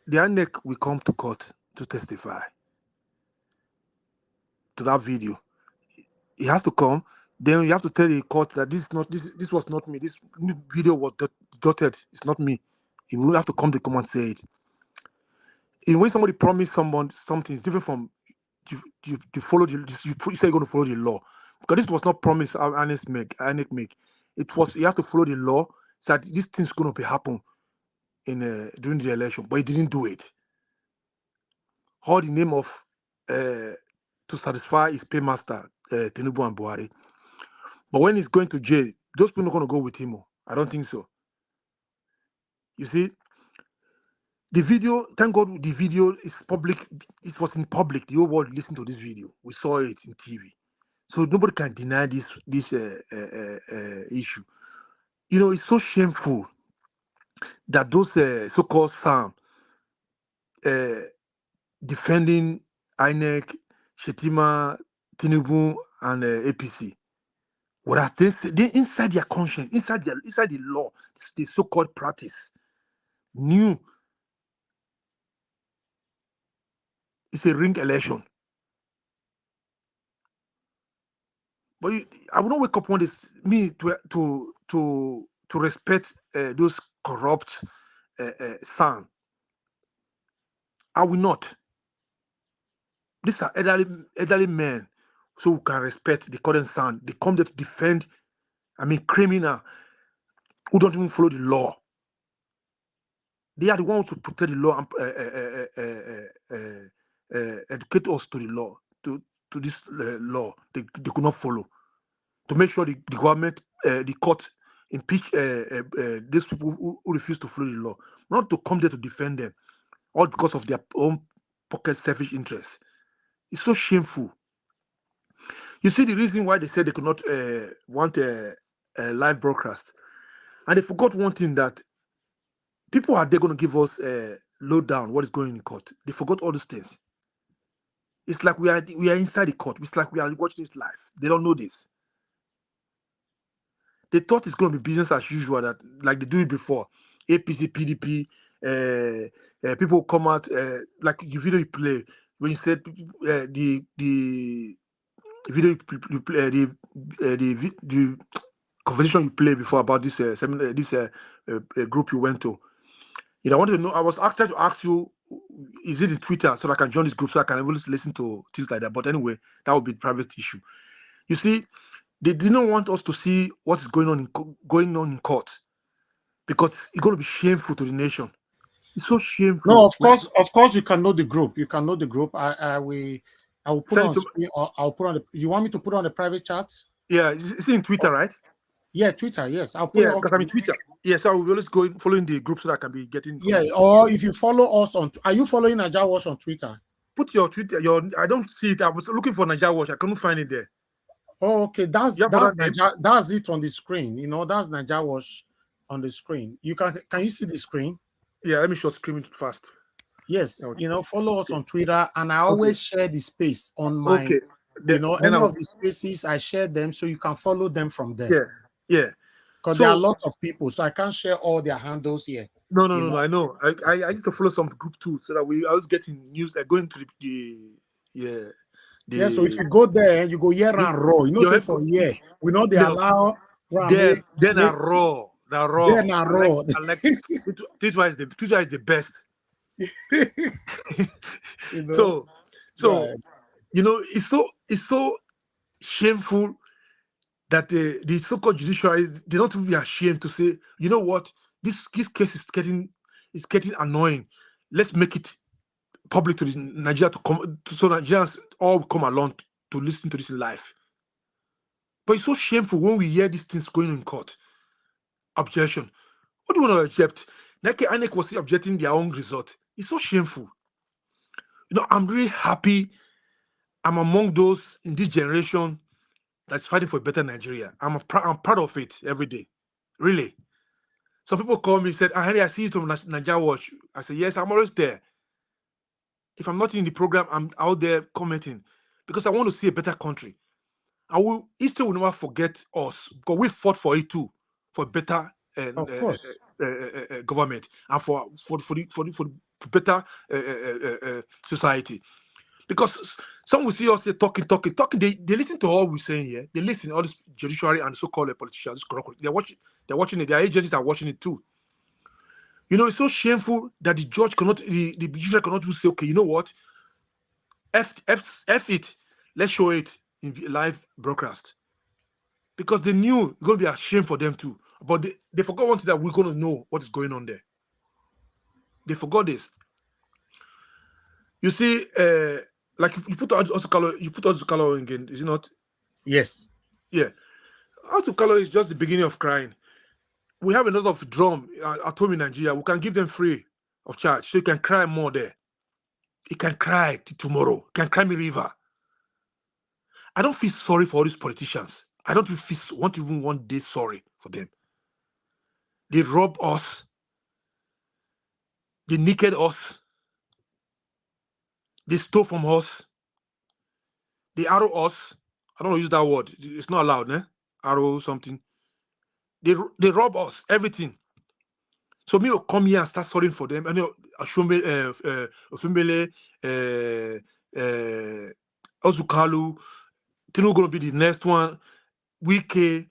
the INEC will come to court to testify to that video. He has to come then you have to tell the court that this was not me. This video was dotted. It's not me. You will have to come and say it. And when somebody promised someone something, it's different from you follow the you say you're going to follow the law, because this was not promise INEC make. It was you have to follow the law so that this thing's going to happen in during the election, but he didn't do it. All the name of to satisfy his paymaster, Tinubu and Buhari. But when he's going to jail, those people are not going to go with him. I don't think so. You see, the video, thank God the video is public. It was in public. The whole world listened to this video. We saw it in TV. So nobody can deny this issue. You know, it's so shameful that those so-called Sam defending INEC, Shetima, Tinubu, and APC, whereas they inside their conscience, inside the law, the so-called practice, knew it's a ring election. But I would not wake up one day me to respect those corrupt sons. I will not. These are elderly men, so we can respect the current son. They come there to defend, criminal who don't even follow the law. They are the ones who protect the law and educate us to the law, to this law. They could not follow. To make sure the government, the court, impeach these people who refuse to follow the law. Not to come there to defend them, all because of their own pocket selfish interests. It's so shameful. You see the reason why they said they could not want a live broadcast. And they forgot one thing, that people are there going to give us low down what is going in court. They forgot all these things. It's like we are inside the court. It's like we are watching this live. They don't know this. They thought it's going to be business as usual, that like they do it before. APC, PDP, people come out, like the video you play, when you said the video you play, the conversation you played before about this group you went to. You know, I wanted to know, I was actually to ask you, is it in Twitter so that I can join this group so I can always listen to things like that? But anyway, that would be a private issue. You see, they didn't want us to see what's going on in court, because it's going to be shameful to the nation. It's so shameful. No, of course, you can know the group. You can know the group. I will put on screen, or I'll put on the. You want me to put on the private chat? Yeah, it's in Twitter, right? Yeah, Twitter. Yes, I'll put it on. Because I'm in Twitter. Yes, I will always go following the group so that I can be getting. Yeah, or if you follow us on, are you following Naija Watch on Twitter? Put your Twitter. I don't see it. I was looking for Naija Watch. I couldn't find it there. Oh, okay. That's it on the screen. You know, that's Naija Watch on the screen. Can you see the screen? Yeah, let me short screen it fast. Yes, you know, follow us on Twitter, and I always share the space on my. Okay. Any of the spaces I share them, so you can follow them from there. Yeah. Because there are lots of people, so I can't share all their handles here. No. I know. I used to follow some group too, so that I was getting news, like going to so if you go there, you go here and raw. You know, say for here, we know they allow. Then a raw. Then a raw. Like Twitter is the best. You know? So right. You know, it's so shameful that the so-called judiciary, they don't be ashamed to say, you know what, this case is getting annoying. Let's make it public to Nigeria so Nigerians all come along to listen to this live. But it's so shameful when we hear these things going in court. Objection. What do you want to object? INEC was objecting their own result. It's so shameful. You know, I'm really happy I'm among those in this generation that's fighting for a better Nigeria. I'm proud of it every day. Really. Some people call me and said, Henry, I see you from Naija Watch. I said, yes, I'm always there. If I'm not in the program, I'm out there commenting because I want to see a better country. History will never forget us because we fought for it too, for better government and for better society. Because some will see us here talking. They listen to all we're saying here. They listen all this judiciary and so-called politicians. They're watching it. Their agencies are watching it too. You know, it's so shameful that the judge cannot, the judiciary cannot even say, okay, you know what? F it. Let's show it in live broadcast. Because they knew it's going to be a shame for them too. But they forgot one thing, that we're going to know what is going on there. They forgot this. You see, like you put Orji Kalu again, is it not? Yes. Yeah. Orji Kalu is just the beginning of crying. We have a lot of drum at home in Nigeria. We can give them free of charge, so you can cry more there. You can cry tomorrow. You can cry me river. I don't feel sorry for all these politicians. I don't want even one day sorry for them. They rob us. They naked us. They stole from us. They arrow us. I don't want to use that word. It's not allowed, eh? Arrow something. They rob us, everything. So me will come here and start sorry for them. I know Ofumbele, Orji Kalu, Tinubu going to be the next one. Wike,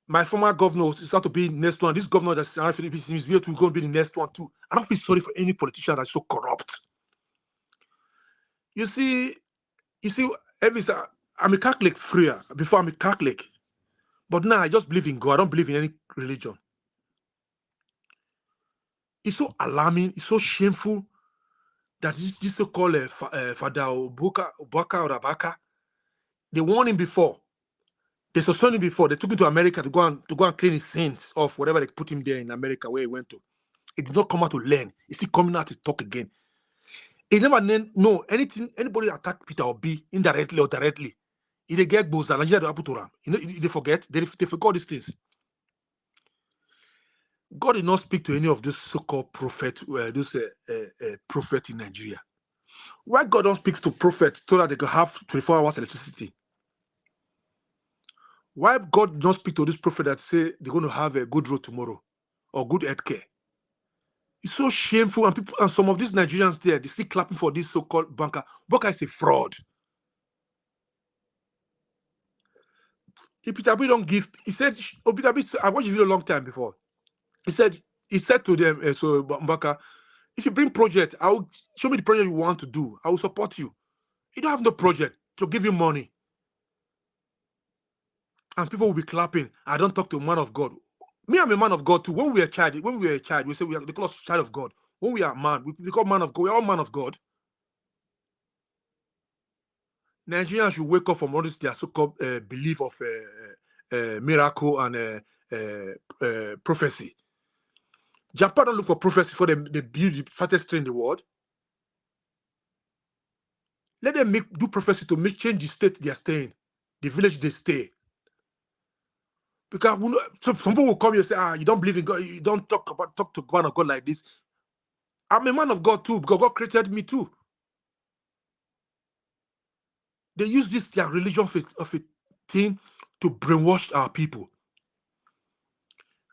my former governor is going to be the next one. This governor that's going to be the next one too. I don't feel sorry for any politician that's so corrupt. You see, I'm a Catholic freer before I'm a Catholic. But now I just believe in God. I don't believe in any religion. It's so alarming. It's so shameful that this so-called Father Obaka or Abaka, they warned him before. They suspended him before. They took him to America to go and clean his sins of whatever they put him there in America where he went to. He did not come out to learn. He's still coming out to talk again. He never know anything. Anybody attack Peter Obi indirectly or directly. He they get both. Nigeria happen to them. You know, they forget. They forgot these things. God did not speak to any of those so-called prophets, prophets in Nigeria. Why God don't speak to prophets so that they can have 24 hours electricity? Why God don't speak to this prophet that say they're going to have a good road tomorrow or good health care? It's so shameful, and some of these Nigerians there, they still clapping for this so-called banker. Banker is a fraud. If Peter Obi don't give, he said, Peter Obi, I watched the video a long time before. He said to them, so Mbaka, if you bring project, I will show me the project you want to do. I will support you. You don't have no project to give you money. And people will be clapping. I don't talk to a man of God. Me, I'm a man of God too. When we were a child, we say they call us child of God. When we are man, we call man of God. We are all man of God. Nigerians should wake up from all this their so-called belief of miracle and prophecy. Japan don't look for prophecy for them. They build the fattest tree in the world. Let them do prophecy to change the state they are staying, the village they stay. Because some people will come here and say, you don't believe in God, you don't talk to man of God like this. I'm a man of God too, because God created me too. They use this their religion of a thing to brainwash our people.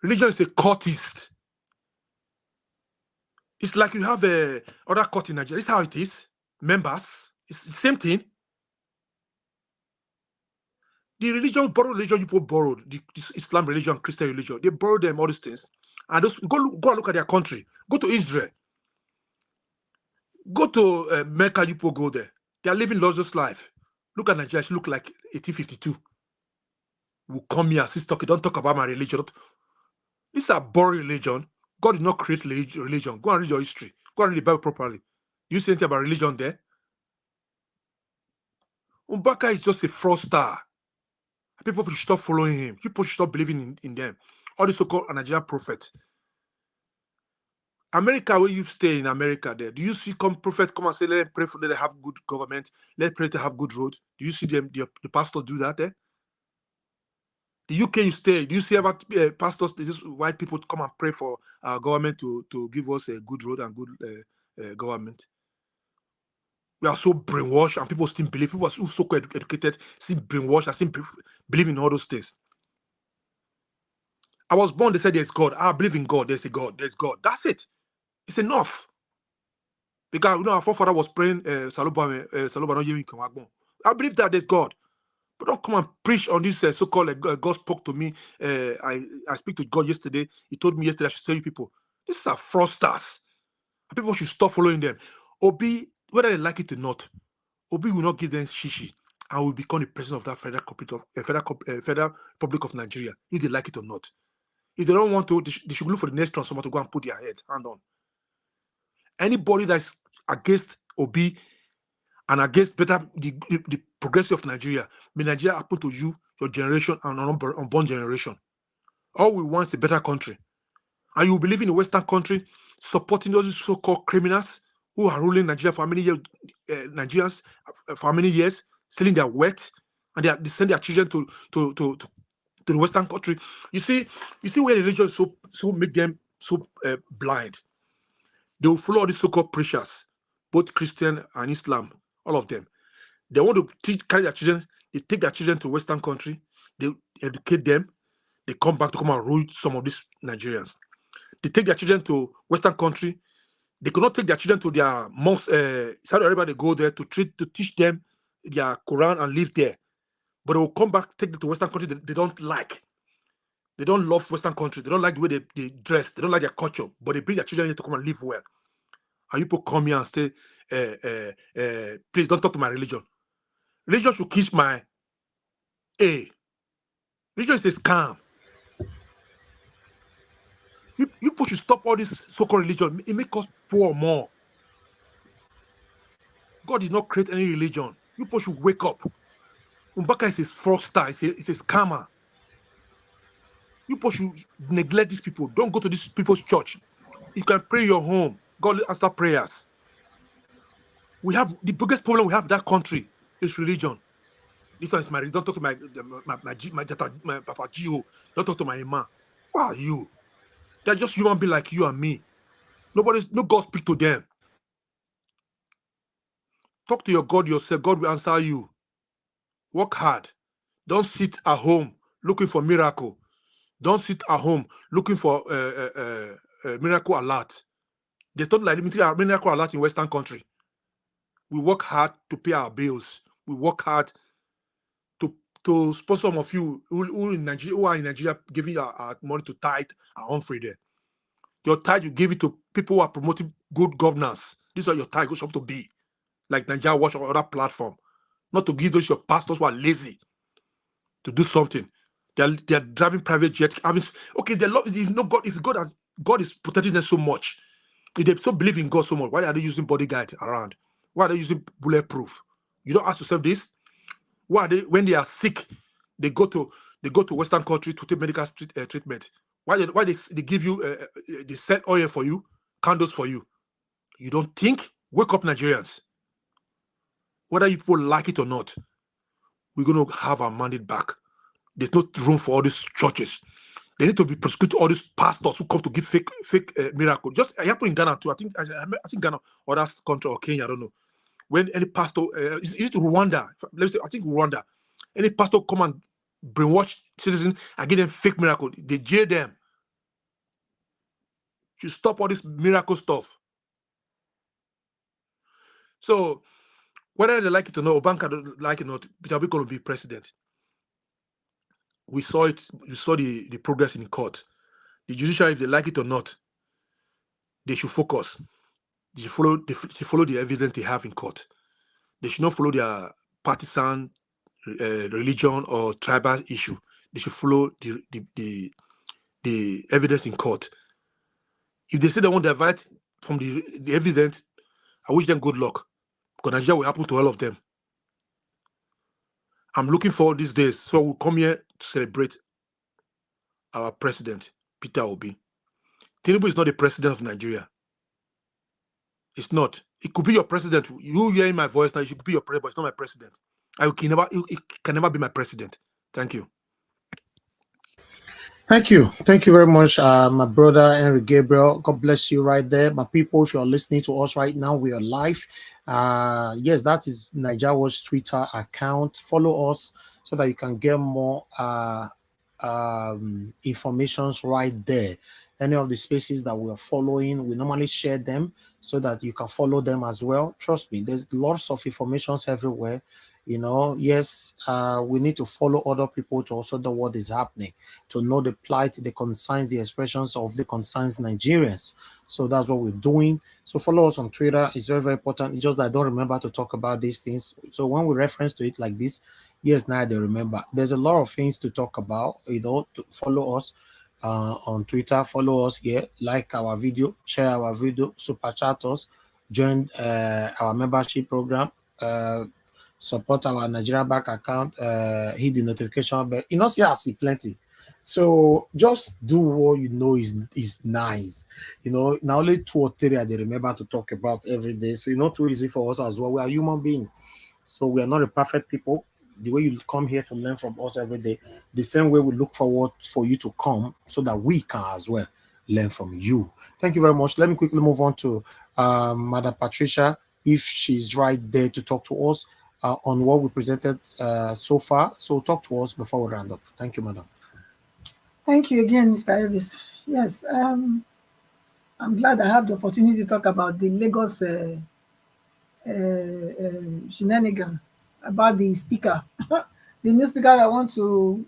Religion is a cultist. It's like you have other cult in Nigeria. This is how it is. Members, it's the same thing. The religion, people borrowed. The Islam religion, Christian religion, they borrowed them all these things. And those, go and look at their country. Go to Israel. Go to Mecca, you people go there. They are living luxurious life. Look at Nigeria, she look like 1852. We'll come here, sis talking, don't talk about my religion. This is a boring religion. God did not create religion. Go and read your history. Go and read the Bible properly. You see anything about religion there? Mbaka is just a fraudster. People should stop following him. People should stop believing in them. All the so-called Nigerian prophets. America, where you stay in America there, do you see prophets come and say, let's pray for them to have good government, let's pray to have good roads? Do you see them, the pastors do that there? The UK you stay, do you see about pastors, just white people to come and pray for our government to give us a good road and good government? We are so brainwashed and people still believe, people are so educated, still brainwashed, and still believe in all those things. I was born, they said there's God. I believe in God, there's a God, there's God. That's it. It's enough. Because you know our forefather was praying Saluba no Yemi Kamagbon. I believe that there's God. But don't come and preach on this so-called God spoke to me. I speak to God yesterday. He told me yesterday I should tell you people. These are fraudsters. People should stop following them. Obi, whether they like it or not, Obi will not give them shishi and will become the president of that Federal Republic of Nigeria, if they like it or not. If they don't want to, they should look for the next transformer to go and put their hand on. Anybody that's against Obi and against the progressive of Nigeria, may Nigeria happen to you, your generation, and unborn generation. All we want is a better country. And you believe in a Western country supporting those so-called criminals who are ruling Nigeria for many years, Nigerians for many years, stealing their wealth, and they send their children to the Western country. You see where religion so make them so blind. They will follow all these so-called preachers, both Christian and Islam, all of them. They want to carry their children. They take their children to Western country. They educate them. They come back to come and rule some of these Nigerians. They take their children to Western country. They could not take their children to their mosque. Saudi Arabia, they go there to teach them their Quran and live there. But they will come back, take them to Western country they don't like. They don't love Western country. They don't like the way they dress. They don't like their culture. But they bring their children here to come and live well. And people come here and say, please don't talk to my religion. Religion should kiss my A. Religion is a scam. You people should stop all this so-called religion. It makes us poor more. God did not create any religion. You people should wake up. Mbaka is a fraudster. It's a scammer. You people should neglect these people. Don't go to these people's church. You can pray your home. God will answer prayers. We have the biggest problem we have in that country is religion. This one is my religion. Don't talk to my Papa Gio. Don't talk to my Imam. Who are you? They're just human beings like you and me. No God speak to them. Talk to your God yourself. God will answer you. Work hard. Don't sit at home looking for miracle. Don't sit at home looking for miracle alert. There's not like miracle alert in Western country. We work hard to pay our bills. We work hard to sponsor some of you who are in Nigeria giving our money to tithe and offering there. Your tithe, you give it to people who are promoting good governance. These are your tithe goes up to be. Like Nigeria Watch or other platform. Not to give those your pastors who are lazy to do something. They are driving private jets. Okay, they love God. If God is protecting them so much, if they so believe in God so much, why are they using bodyguard around? Why are they using bulletproof? You don't ask yourself this. Why are they, when they are sick, they go to Western country to take medical treatment? Why they give you they sell oil for you, candles for you? You don't think? Wake up, Nigerians. Whether you people like it or not, we're going to have our mandate back. There's no room for all these churches. They need to be prosecuted all these pastors who come to give fake miracle. Just it happened in Ghana too. I think Ghana or that country or Kenya, I don't know. When any pastor, it's Rwanda. Let's say I think Rwanda. Any pastor come and brainwash citizens and give them fake miracle. They jail them. You stop all this miracle stuff. So whether they like it or not, Obanka don't like it or not, Peter Obi going to be president. We saw it. You saw the progress in the court. The judiciary, if they like it or not, they should focus. They should follow the evidence they have in court. They should not follow their partisan religion or tribal issue. They should follow the evidence in court. If they say they want to divert from the evidence, I wish them good luck. Because Nigeria will happen to all of them. I'm looking forward these days. So we'll come here to celebrate our president, Peter Obi. Tinubu is not the president of Nigeria. It's not. It could be your president. You hearing my voice now, it should be your president, but it's not my president. It can never be my president. Thank you. Thank you very much, my brother Henry Gabriel. God bless you right there. My people, if you're listening to us right now, we are live. Yes, that is Nigeria Watch Twitter account. Follow us so that you can get more informations right there. Any of the spaces that we are following, we normally share them so that you can follow them as well. Trust me, there's lots of informations everywhere. Yes, we need to follow other people to also know what is happening, to know the plight, the concerns, the expressions of the concerns Nigerians. So that's what we're doing. So follow us on Twitter. It's very, very important. It's just that I don't remember to talk about these things. So when we reference to it like this, yes, now they remember. There's a lot of things to talk about, to follow us on Twitter, follow us here, like our video, share our video, super chat us, join our membership program, support our Nigeria Bank account, hit the notification bell. See, I see plenty. So just do what you know is nice. Now only 2 or 3 they remember to talk about every day. So it's not too easy for us as well. We are human beings. So we are not a perfect people. The way you come here to learn from us every day, the same way we look forward for you to come so that we can as well learn from you. Thank you very much. Let me quickly move on to Madam Patricia, if she's right there to talk to us on what we presented so far. So talk to us before we round up. Thank you, Madam. Thank you again, Mr. Elvis. Yes, I'm glad I have the opportunity to talk about the Lagos shenanigan about the speaker, the new speaker that want to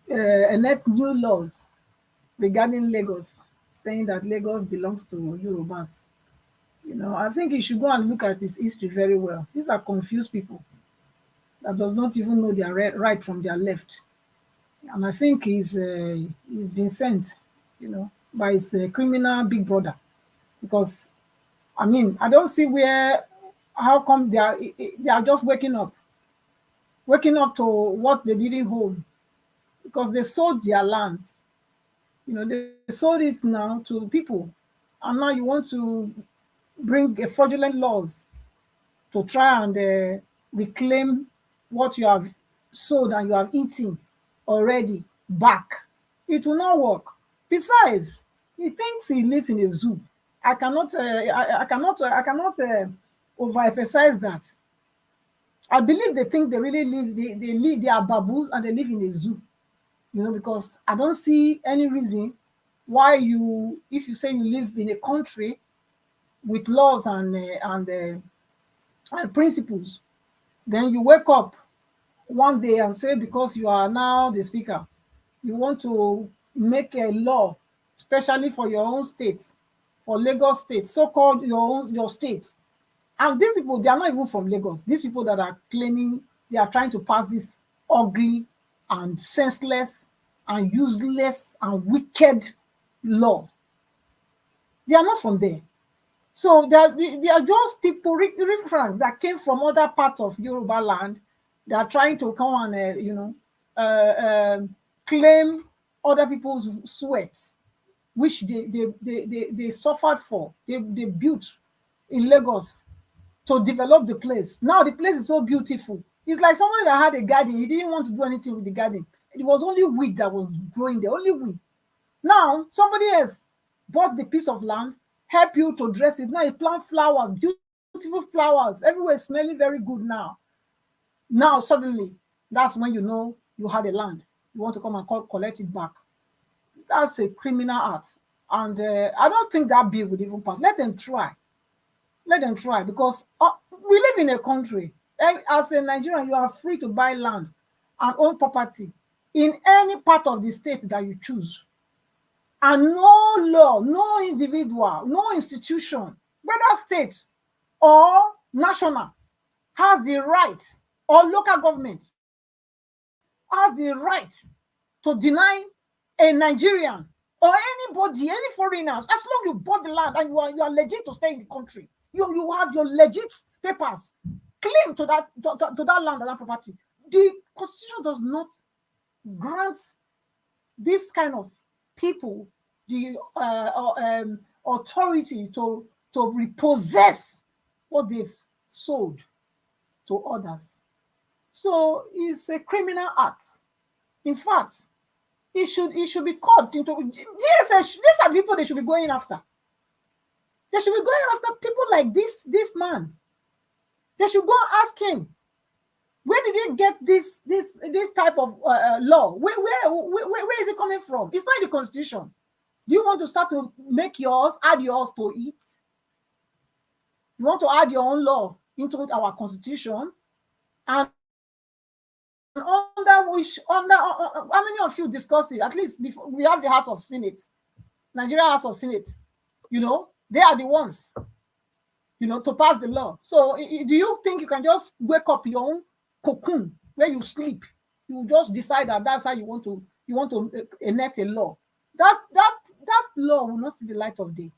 enact new laws regarding Lagos, saying that Lagos belongs to Yorubas. I think he should go and look at his history very well. These are confused people that does not even know their right from their left. And I think he's been sent, by his criminal big brother. Because, I don't see how come they are just waking up to what they didn't hold. Because they sold their lands. They sold it now to people. And now you want to bring fraudulent laws to try and reclaim what you have sold and you have eaten already back. It will not work. Besides, he thinks he lives in a zoo. I cannot overemphasize that. I believe they think they really live. They are baboons and they live in a zoo. Because I don't see any reason why if you say you live in a country with laws and principles, then you wake up one day and say, because you are now the speaker, you want to make a law, especially for your own state, for Lagos state, so-called your state. And these people, they are not even from Lagos. These people that are claiming they are trying to pass this ugly and senseless and useless and wicked law, they are not from there. So they are just people that came from other parts of Yoruba land. They are trying to come and claim other people's sweat, which they suffered for. They built in Lagos to develop the place. Now the place is so beautiful. It's like somebody that had a garden. He didn't want to do anything with the garden. It was only weed that was growing there, only weed. Now somebody else bought the piece of land, help you to dress it. Now you plant flowers, beautiful flowers, everywhere smelling very good now. Now suddenly, that's when you know you had a land. You want to come and collect it back. That's a criminal act. And I don't think that bill would even pass. Let them try. Let them try, because we live in a country. As a Nigerian, you are free to buy land and own property in any part of the state that you choose. And no law, no individual, no institution, whether state or national, has the right, or local government has the right to deny a Nigerian or anybody, any foreigners, as long as you bought the land and you are legit to stay in the country. You have your legit papers, claim to that land and that property. The Constitution does not grant this kind of people the authority to repossess what they've sold to others. So it's a criminal act. In fact, it should be caught into DSS. These are people they should be going after. They should be going after people like this man. They should go and ask him, where did he get this type of law? Where is it coming from? It's not in the Constitution. Do you want to start to make yours, add yours to it? You want to add your own law into our constitution? And under how many of you discussed it? At least before we have the House of Senate, Nigeria House of Senate, you know, they are the ones, you know, to pass the law. So do you think you can just wake up your own cocoon where you sleep? You just decide that that's how you want to enact a law. That law will not see the light of day.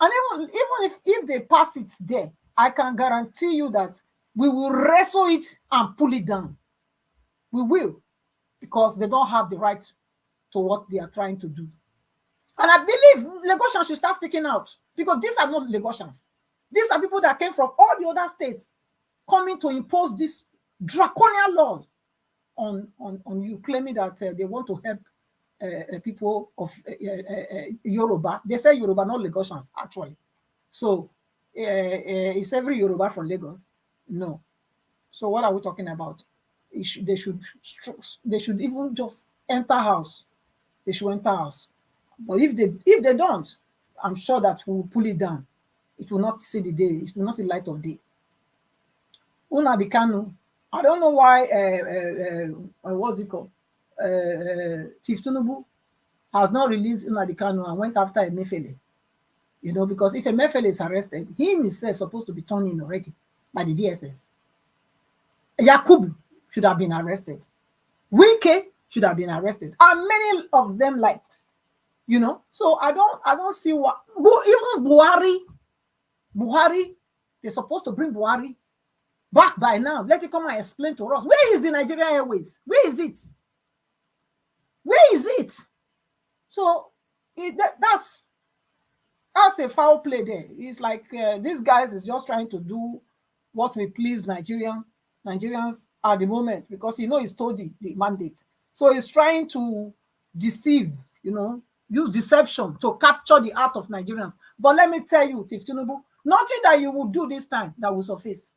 And even if they pass it there, I can guarantee you that we will wrestle it and pull it down. We will, because they don't have the right to what they are trying to do. And I believe Lagosians should start speaking out, because these are not Lagosians. These are people that came from all the other states coming to impose these draconian laws on you, claiming that they want to help people of Yoruba. They say Yoruba, not Lagosians, actually. So is every Yoruba from Lagos? No. So what are we talking about? They should even just enter house. They should enter house. But if they don't, I'm sure that we will pull it down. It will not see the day. It will not see the light of day. Nnamdi Kanu, I don't know why. What's it called? Chief Tinubu has not released Nnamdi Kanu and went after Emefiele. You know, because if Emefiele is arrested, he himself is supposed to be turned in already by the DSS. Yakubu should have been arrested. Wike should have been arrested, and many of them liked. You know, so I don't see what even Buhari, they're supposed to bring Buhari back by now. Let it come and explain to us. Where is the Nigerian Airways? Where is it? Where is it? So that's a foul play there. It's like these guys is just trying to do what will please Nigerians at the moment, because he's told the mandate. So he's trying to deceive, use deception to capture the heart of Nigerians. But let me tell you, Chief Tinubu, nothing that you will do this time that will surface.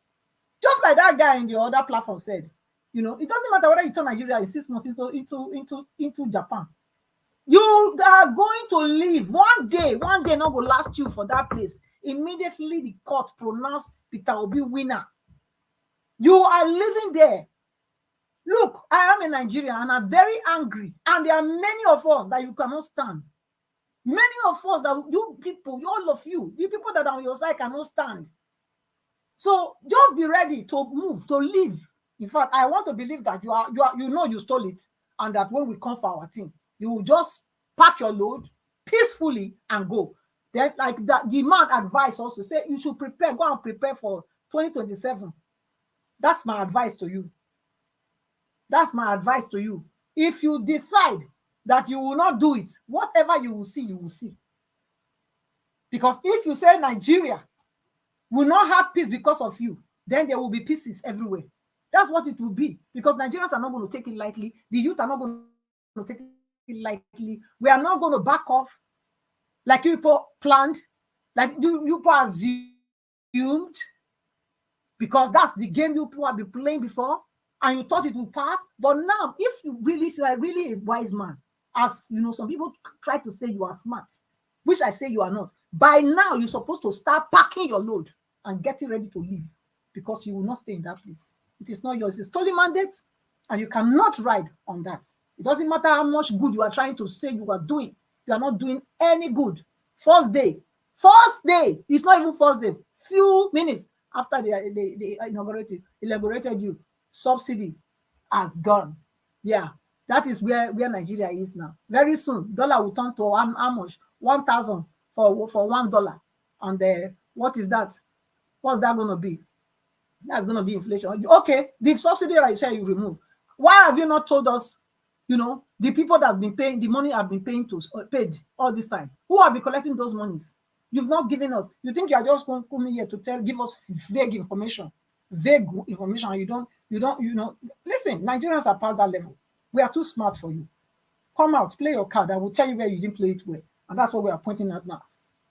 Just like that guy in the other platform said, it doesn't matter whether you turn Nigeria in 6 months into Japan. You are going to leave one day not going to last you for that place. Immediately the court pronounced Peter Obi winner. You are living there. Look, I am a Nigerian and I'm very angry. And there are many of us that you cannot stand. Many of us that you people, all of you, the people that are on your side cannot stand. So just be ready to move, to leave. In fact, I want to believe that you stole it, and that when we come for our team, you will just pack your load peacefully and go. Then, like that, the man advice also say you should prepare, go and prepare for 2027. That's my advice to you. That's my advice to you. If you decide that you will not do it, whatever you will see, you will see. Because if you say Nigeria will not have peace because of you, then there will be pieces everywhere. That's what it will be. Because Nigerians are not going to take it lightly. The youth are not going to take it lightly. We are not going to back off like you people planned, like you people assumed, because that's the game you people have been playing before, and you thought it would pass. But now, if you are really a wise man, as some people try to say you are smart, which I say you are not, by now you're supposed to start packing your load and getting ready to leave, because you will not stay in that place. It is not yours. It's stolen mandate, and you cannot ride on that. It doesn't matter how much good you are trying to say you are doing. You are not doing any good. First day, it's not even first day. Few minutes after they inaugurated you, subsidy has gone. Yeah, that is where Nigeria is now. Very soon, dollar will turn to how much? 1,000 for $1. And what is that? What's that going to be? That's going to be inflation. Okay, the subsidy I say you remove. Why have you not told us? The people that have been paying, the money have been paid all this time. Who have been collecting those monies? You've not given us. You think you are just going to come here to give us vague information. You don't. Listen, Nigerians are past that level. We are too smart for you. Come out, play your card. I will tell you where you didn't play it well, and that's what we are pointing at now.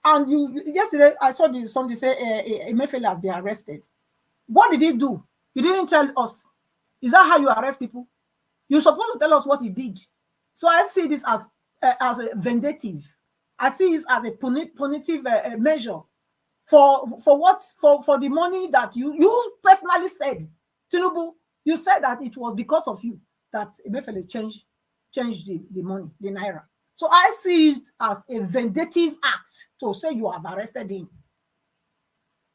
And yesterday I saw somebody say Emefiele has been arrested. What did he do? You didn't tell us. Is that how you arrest people? You're supposed to tell us what he did. So I see this as a vindictive. I see it as a punitive measure for the money that you personally said, Tinubu, you said that it was because of you that Emefiele changed the money, the naira. So I see it as a vindictive act to say you have arrested him.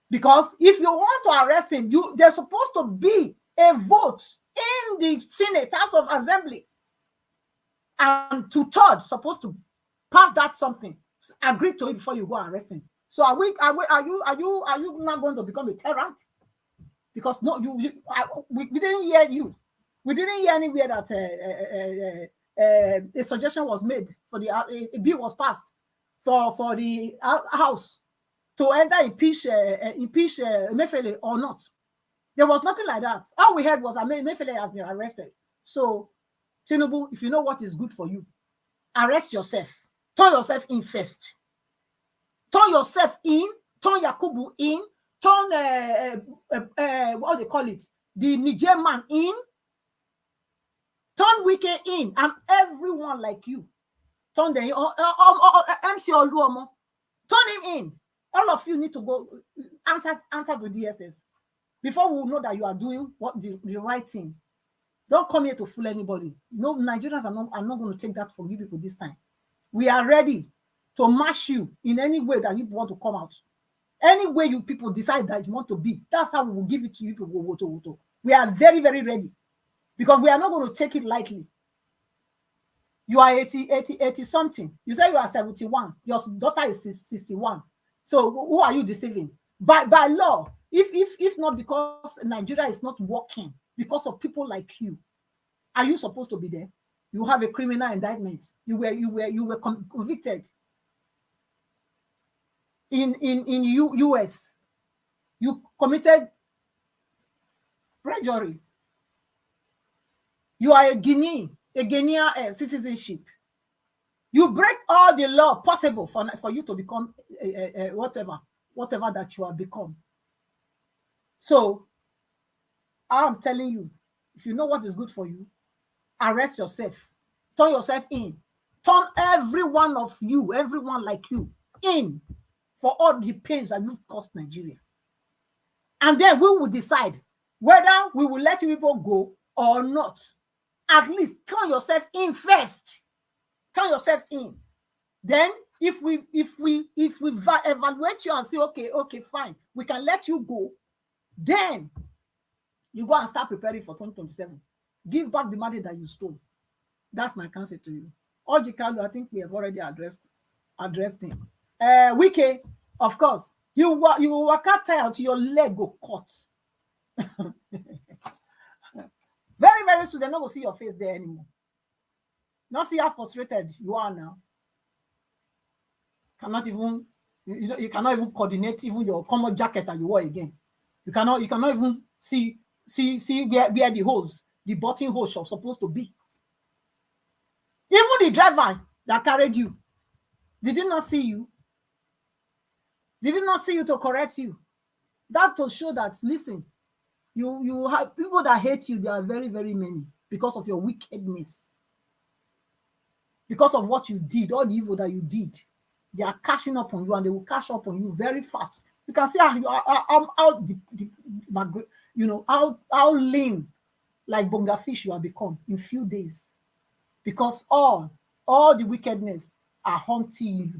Because if you want to arrest him, there's supposed to be a vote in the Senate, House of Assembly, and 2/3 supposed to pass that something, agree to it before you go arrest him. So are you not going to become a tyrant? Because no, we didn't hear you. We didn't hear anywhere that a suggestion was made for a bill was passed for the House to either impeach Emefiele or not. There was nothing like that. All we heard was that Emefiele has been arrested. So, Tinubu, if you know what is good for you, arrest yourself. Turn yourself in first. Turn yourself in. Turn Yakubu in. Turn what they call it, the Niger man in. Turn Wike in, and everyone like you. Turn them MC Oluomo. Turn him in. All of you need to go answer the DSS before we know that you are doing what the right thing. Don't come here to fool anybody. No, Nigerians are not going to take that from you people this time. We are ready to mash you in any way that you want to come out. Any way you people decide that you want to be, that's how we will give it to you people. We are very, very ready because we are not going to take it lightly. You are 80 something. You say you are 71. Your daughter is 61. So who are you deceiving? By law, if not because Nigeria is not working because of people like you, are you supposed to be there? You have a criminal indictment. You were convicted in US. You committed perjury. You are a Guinean citizenship. You break all the law possible for you to become whatever that you have become. So I'm telling you, if you know what is good for you, arrest yourself. Turn yourself in. Turn everyone like you in for all the pains that you've caused Nigeria. And then we will decide whether we will let you people go or not. At least turn yourself in first. Turn yourself in. Then if we evaluate you and say, okay, fine, we can let you go, then you go and start preparing for 2027. Give back the money that you stole. That's my counsel to you. Orji Kalu, I think we have already addressed him. Wike, of course, you work out tired till your leg go cut. Very, very soon, they're not going to see your face there anymore. Not see how frustrated you are now. You cannot even coordinate even your common jacket that you wore again. You cannot even see where the hose, the button hose are supposed to be. Even the driver that carried you, did he not see you? Did he not see you to correct you? That to show that, listen, you have people that hate you, there are very, very many because of your wickedness. Because of what you did, all the evil that you did, they are cashing up on you, and they will cash up on you very fast. You can see how you are, how lean, like bonga fish you have become in few days, because all the wickedness are haunting you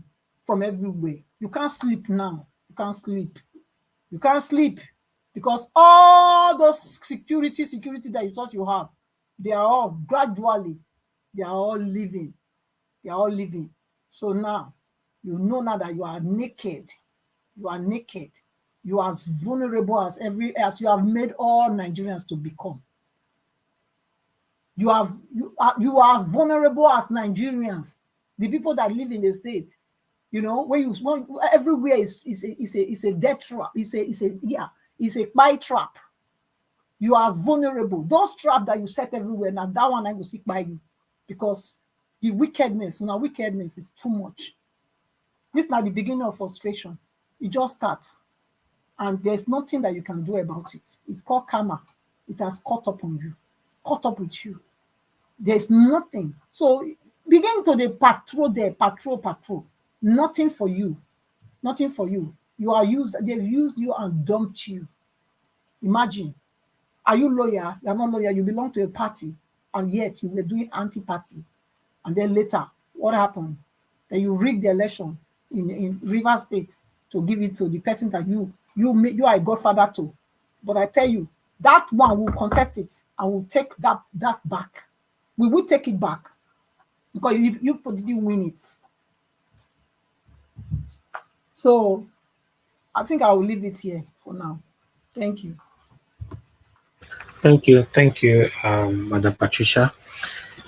from everywhere. You can't sleep now. You can't sleep. You can't sleep because all those security that you thought you have, they are all gradually, they are all leaving. They are all living. So now, you know now that you are naked. You are naked. You are as vulnerable as you have made all Nigerians to become. You are as vulnerable as Nigerians, the people that live in the state. You know, when everywhere is a death trap. It's a spy trap. You are as vulnerable. Those traps that you set everywhere, now that one I will stick by you, because the wickedness is too much. This is not the beginning of frustration. It just starts. And there's nothing that you can do about it. It's called karma. It has caught up on you, caught up with you. There's nothing. So begin to the patrol there, patrol. Nothing for you. Nothing for you. You are used, they've used you and dumped you. Imagine. Are you loyal? You're not loyal. You belong to a party, and yet you were doing anti-party. And then later, what happened? Then you rigged the election in Rivers State to give it to the person that you are a godfather to. But I tell you, that one will contest it and will take that back. We will take it back because you didn't win it. So I think I will leave it here for now. Thank you. Thank you, Madam Patricia,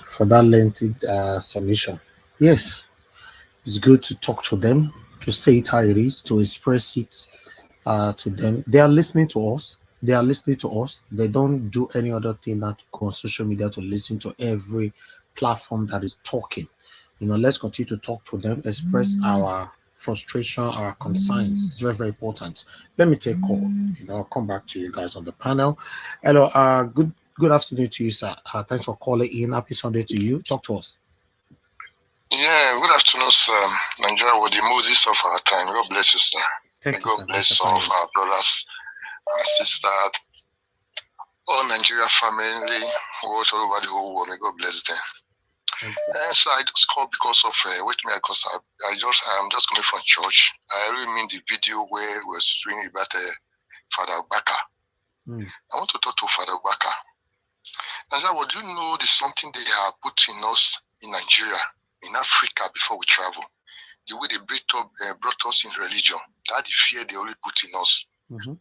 for that lengthy submission. Yes, it's good to talk to them, to say it how it is, to express it to them. They are listening to us. They are listening to us. They don't do any other thing than to go on social media to listen to every platform that is talking. Let's continue to talk to them, express our frustration, our concerns. It's very, very important. Let me take call. I'll come back to you guys on the panel. Hello, good afternoon to you, sir. Thanks for calling in. Happy Sunday to you. Talk to us. Yeah, good afternoon, sir. Nigeria was the Moses of our time. God bless you, sir. Thank you, God sir. bless all of our brothers and sisters, all Nigeria family, watch all over the whole world. May God bless them. So I just called because of because I'm just coming from church. I really mean the video where we was reading about Father Baka. I want to talk to Father Baka. Nigeria, what do you know? There's something they have put in us in Nigeria, in Africa before we travel. The way they brought us in religion, that the fear they only put in us.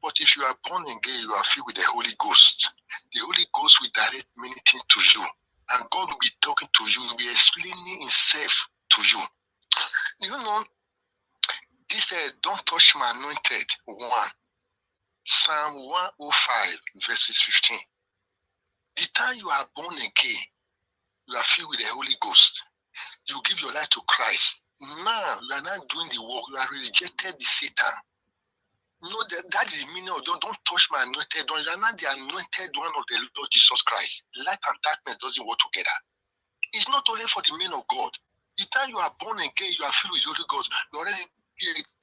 But if you are born again, you are filled with the Holy Ghost. The Holy Ghost will direct many things to you. And God will be talking to you, will be explaining himself to you. You know, this don't touch my anointed 1. Psalm 105, verses 15. The time you are born again, you are filled with the Holy Ghost. You give your life to Christ. Now, you are not doing the work. You are rejected the Satan. No, that is the meaning of don't touch my anointed one. You are not the anointed one of the Lord Jesus Christ. Light and darkness doesn't work together. It's not only for the men of God. The time you are born again, you are filled with the Holy Ghost. You already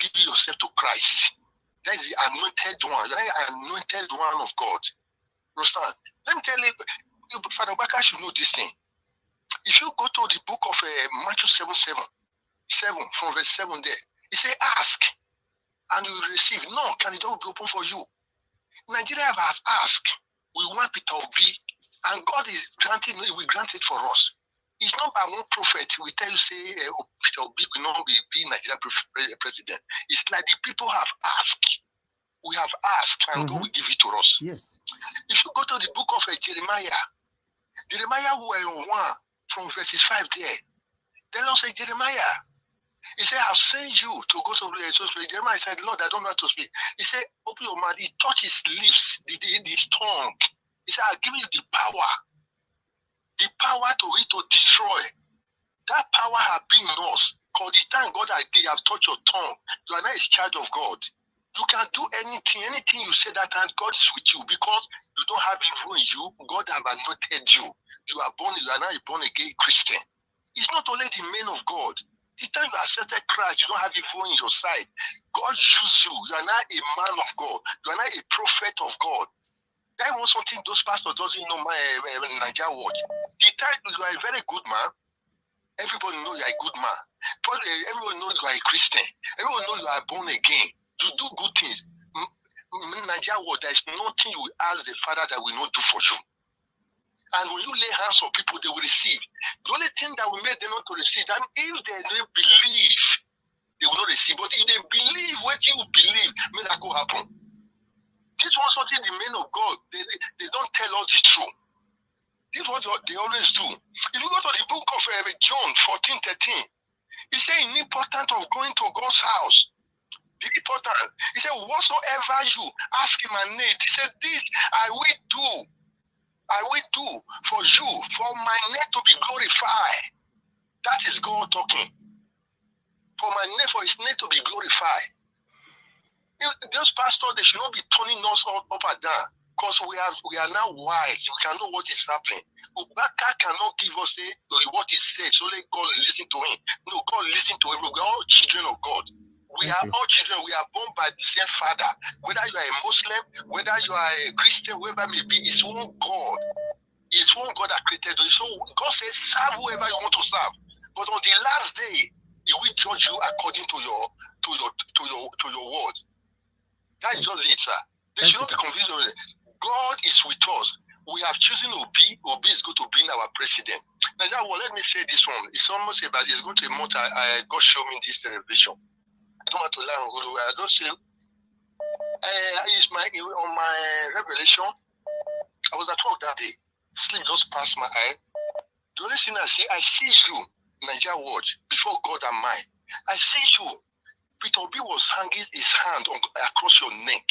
give yourself to Christ. That is the anointed one. That is the anointed one of God. Understand? Let me tell you, Father Baka should know this thing. If you go to the book of Matthew 7, from verse 7 there, it says, ask and you will receive. No, can the door be open for you? Nigeria has asked. We want Peter Obi, and God is granting, he will grant it for us. It's not by one prophet. We tell you, say, Peter Obi will not be Nigeria president. It's like the people have asked. We have asked, and God will give it to us. Yes. If you go to the book of Jeremiah were 1 from verses 5 there. The Lord said, Jeremiah, he said, I've sent you to go to the Jeremiah said, Lord, I don't know how to speak. He said, open your mouth. He touched his lips, his tongue. He said, I've given you the power to destroy. That power has been in us. Because the time God has touched your tongue, you are not a child of God. You can do anything you say that time, God is with you because you don't have evil in you. God has anointed you. You are now a born again Christian. It's not only the men of God. The time you accepted Christ, you don't have evil in your side. God used you. You are not a man of God. You are not a prophet of God. That was something those pastors doesn't know Nigeria watch. The time you are a very good man, everybody knows you are a good man. But everyone knows you are a Christian. Everyone knows you are born again. You do good things. In Nigeria world, there is nothing you will ask the Father that will not do for you. And when you lay hands on people, they will receive. The only thing that will make them not to receive, that if they don't believe, they will not receive. But if they believe what you believe, miracle happen. This was something the men of God, they don't tell us the truth. This is what they always do. If you go to the book of John 14:13, he said it's important of going to God's house. The important. He said, whatsoever you ask in my name, he said, this I will do. I will do for you, for my name to be glorified. That is God talking. For my name, for his name to be glorified. Those pastors, they should not be turning us up and down. Because we are now wise. We can know what is happening. Ubaka cannot give us what he says. Only God listen to him. No, God listen to everyone. We are all children of God. We are all children. We are born by the same Father. Whether you are a Muslim, whether you are a Christian, whoever it may be, it's one God. It's one God that created you. So God says, serve whoever you want to serve. But on the last day, He will judge you according to your words. That is just it, sir. There should not be confusion. God is with us. We have chosen Obi. Obi is going to bring our president. Now, let me say this one. It's almost about, it's going to a month. God showed me this revelation. I don't want to lie on God. I don't say. On my revelation, I was at work that day. Sleep just passed my eye. The only thing I see you, Nigeria watch, before God and mine. I see you. Peter Obi was hanging his hand across your neck.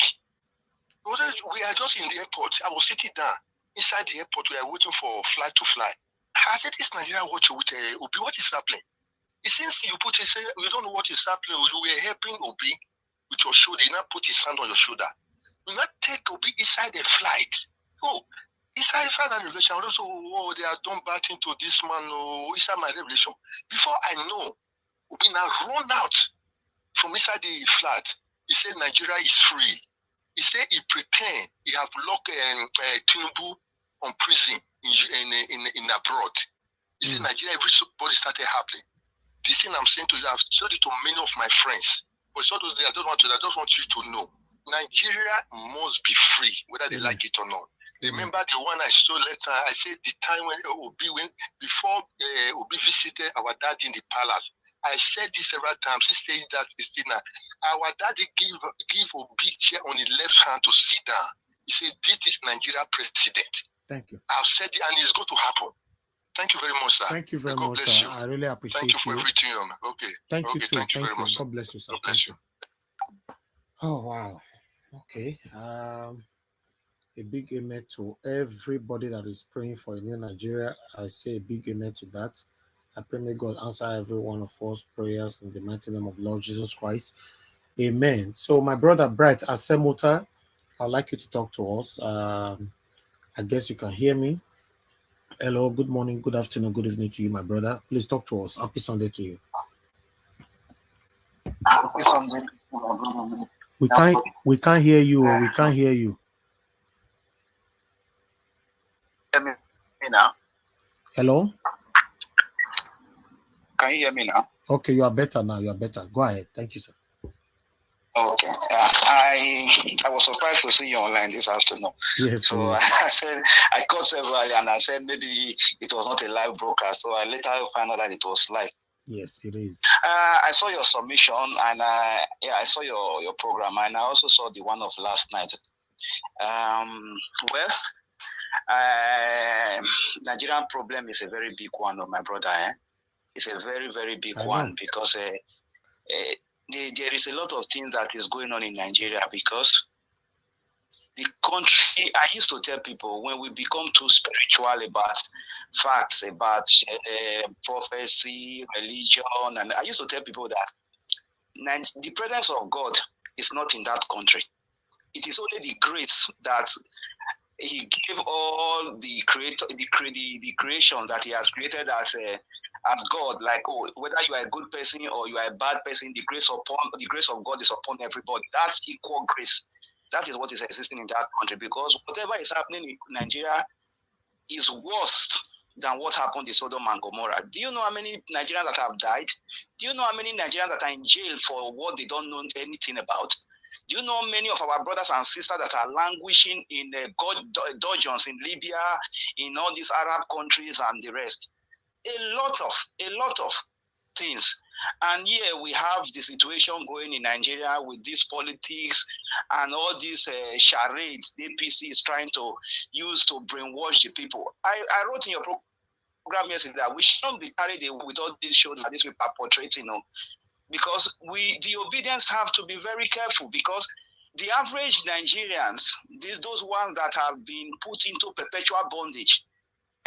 We are just in the airport. I was sitting down inside the airport. We are waiting for flight to fly. I said, this Nigeria watch with Obi, what is happening? It seems you say, we don't know what is happening. We were helping Obi with your shoulder. You now put his hand on your shoulder. You not take Obi inside the flight. Oh, inside the revelation. Also, they are done bad thing to this man. Oh, inside my revelation. Before I know, Obi now run out from inside the flat. He said Nigeria is free. He said he pretend he have locked Tinubu on prison in abroad. He said Nigeria, everybody started happening. This thing I'm saying to you, I've showed it to many of my friends. But it's all those days, I just want you to know. Nigeria must be free, whether they like it or not. Remember the one I saw later, I said the time when Obi before Obi visited our dad in the palace. I said this several times. He said that our daddy give Obi chair on the left hand to sit down. He said, this is Nigeria president. Thank you. I've said it, and it's going to happen. Thank you very much, sir. Thank you very God much, bless sir. you. I really appreciate you. Thank you for everything. Okay. Thank you too. Thank you very much. God bless you, sir. God bless you. Oh wow. Okay. A big amen to everybody that is praying for a new Nigeria. I say a big amen to that. I pray may God answer every one of us prayers in the mighty name of Lord Jesus Christ. Amen. So my brother Bright Asemota, I'd like you to talk to us. I guess you can hear me. Hello, good morning, good afternoon, good evening to you, my brother. Please talk to us. Happy Sunday to you. Happy Sunday. We can't hear you. We can't hear you. Hear me now? Hello? Can you hear me now? Okay, you are better now. You are better. Go ahead. Thank you, sir. Okay. I was surprised to see you online this afternoon. Yes. So I said, I called several and I said maybe it was not a live broadcast. So I later found out that it was live. Yes, it is. I saw your submission and I saw your program, and I also saw the one of last night. Nigerian problem is a very big one, my brother. It's a very, very big one because there is a lot of things that is going on in Nigeria because the country, I used to tell people when we become too spiritual about facts, about prophecy, religion, and I used to tell people that the presence of God is not in that country. It is only the grace that He gave all the creation that He has created as God. Like, whether you are a good person or you are a bad person, the grace of God is upon everybody. That's equal grace. That is what is existing in that country, because whatever is happening in Nigeria is worse than what happened in Sodom and Gomorrah. Do you know how many Nigerians that have died? Do you know how many Nigerians that are in jail for what they don't know anything about? Do you know many of our brothers and sisters that are languishing in dungeons in Libya, in all these Arab countries and the rest? A lot of things. And here we have the situation going in Nigeria with this politics and all these charades the APC is trying to use to brainwash the people. I wrote in your program yesterday that we shouldn't be carried away with all these shows that these people are portraying, because the obedience have to be very careful, because the average Nigerians, those ones that have been put into perpetual bondage,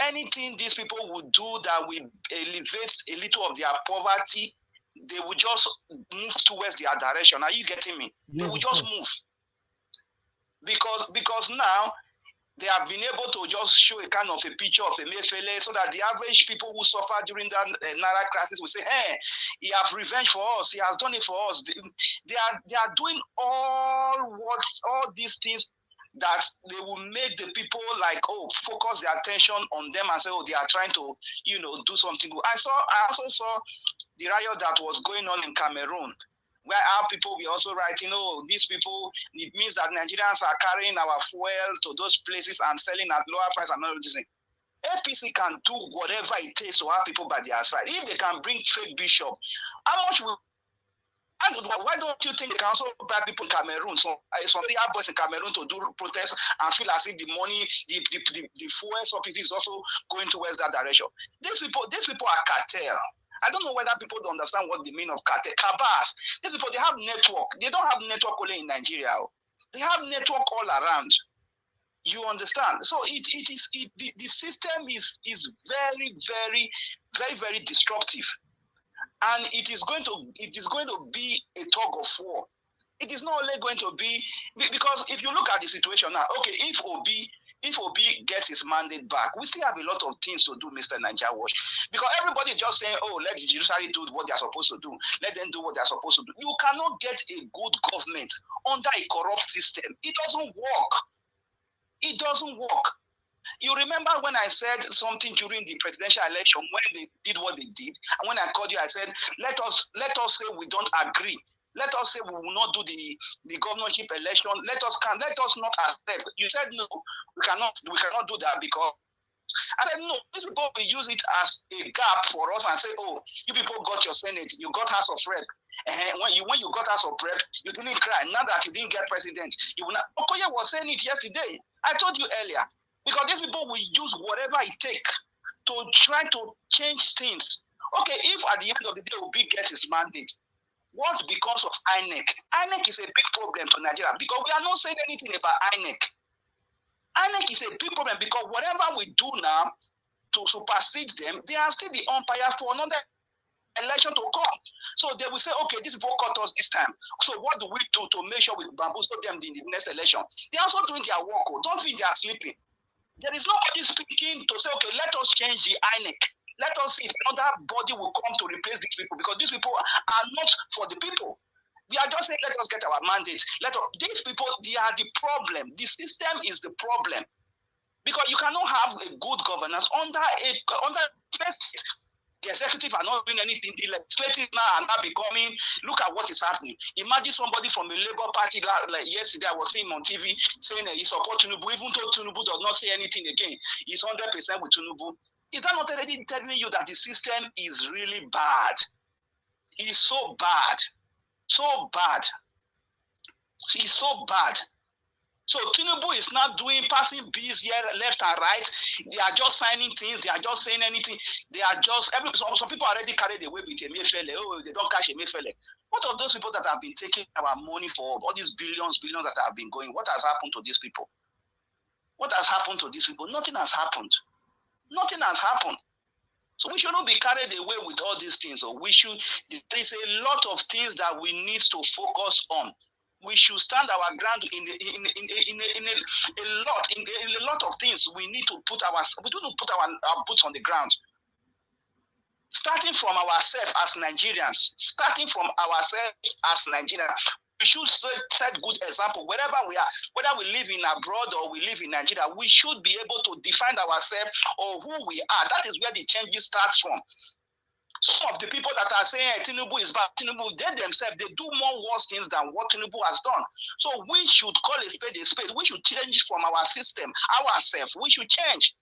anything these people would do that will elevate a little of their poverty, they will just move towards their direction. Are you getting me? Yes, they will just move. Because now They have been able to just show a kind of a picture of Emefiele so that the average people who suffered during that Naira crisis will say, hey, he has revenge for us. He has done it for us. They are doing all these things that they will make the people like, oh, focus their attention on them and say, oh, they are trying to, do something good. I also saw the riot that was going on in Cameroon, where our people were also writing, oh, these people, it means that Nigerians are carrying our fuel to those places and selling at lower price and all this thing. APC can do whatever it takes to have people by their side. If they can bring fake bishop, how much will... Why don't you think they can also bribe people in Cameroon? So some real boys in Cameroon to do protests and feel as if the money, the fuel subsidy is also going towards that direction. These people are cartel. I don't know whether people don't understand what the meaning of cartel. Cabas. These people, they have network. They don't have network only in Nigeria. They have network all around. You understand? So the system is very, very, very, very destructive. And it is going to be a tug of war. It is not only going to be, because if you look at the situation now, okay, if Obi gets his mandate back, we still have a lot of things to do, Mr. Nigeria Watch. Because everybody is just saying, oh, let the judiciary do what they are supposed to do. Let them do what they are supposed to do. You cannot get a good government under a corrupt system. It doesn't work. It doesn't work. You remember when I said something during the presidential election when they did what they did, and when I called you, I said, let us say we don't agree. Let us say we will not do the governorship election. Let us not accept. You said no, we cannot do that because I said no. These people will use it as a gap for us and say, oh, you people got your Senate, you got House of Rep. When you got House of Rep, you didn't cry. Now that you didn't get president, you will not. Okoye was saying it yesterday. I told you earlier. Because these people will use whatever it takes to try to change things. Okay, if at the end of the day Obi gets his mandate, what becomes of INEC? INEC is a big problem to Nigeria because we are not saying anything about INEC. INEC is a big problem because whatever we do now to supersede them, they are still the umpire for another election to come. So they will say, okay, these people caught us this time. So what do we do to make sure we bamboozle them in the next election? They are also doing their work. Don't think they are sleeping. There is nobody speaking to say, okay, let us change the INEC. Let us see if another body will come to replace these people because these people are not for the people. We are just saying, let us get our mandates. These people, they are the problem. The system is the problem. Because you cannot have a good governance under first. The executive are not doing anything. The legislative now are not becoming. Look at what is happening. Imagine somebody from the Labour Party, like yesterday, I was seeing him on TV saying that he supports Tinubu, even though Tinubu does not say anything again. He's 100% with Tinubu. Is that not already telling you that the system is really bad? It's so bad. So bad. It's so bad. So Tinubu is not passing bills here, left and right. They are just signing things. They are just saying anything. They are just, some people already carried away with Emefiele. Oh, they don't cash Emefiele. What of those people that have been taking our money for all these billions that have been going? What has happened to these people? What has happened to these people? Nothing has happened. Nothing has happened. So we shouldn't be carried away with all these things. Or there is a lot of things that we need to focus on. We should stand our ground in a lot of things. We need to put our boots on the ground. Starting from ourselves as Nigerians, we should set good example wherever we are, whether we live in abroad or we live in Nigeria. We should be able to define ourselves or who we are. That is where the changes starts from. Some of the people that are saying Tinubu is bad, Tinubu, they themselves, they do more worse things than what Tinubu has done. So we should call a spade a spade. We should change from our system, ourselves. We should change.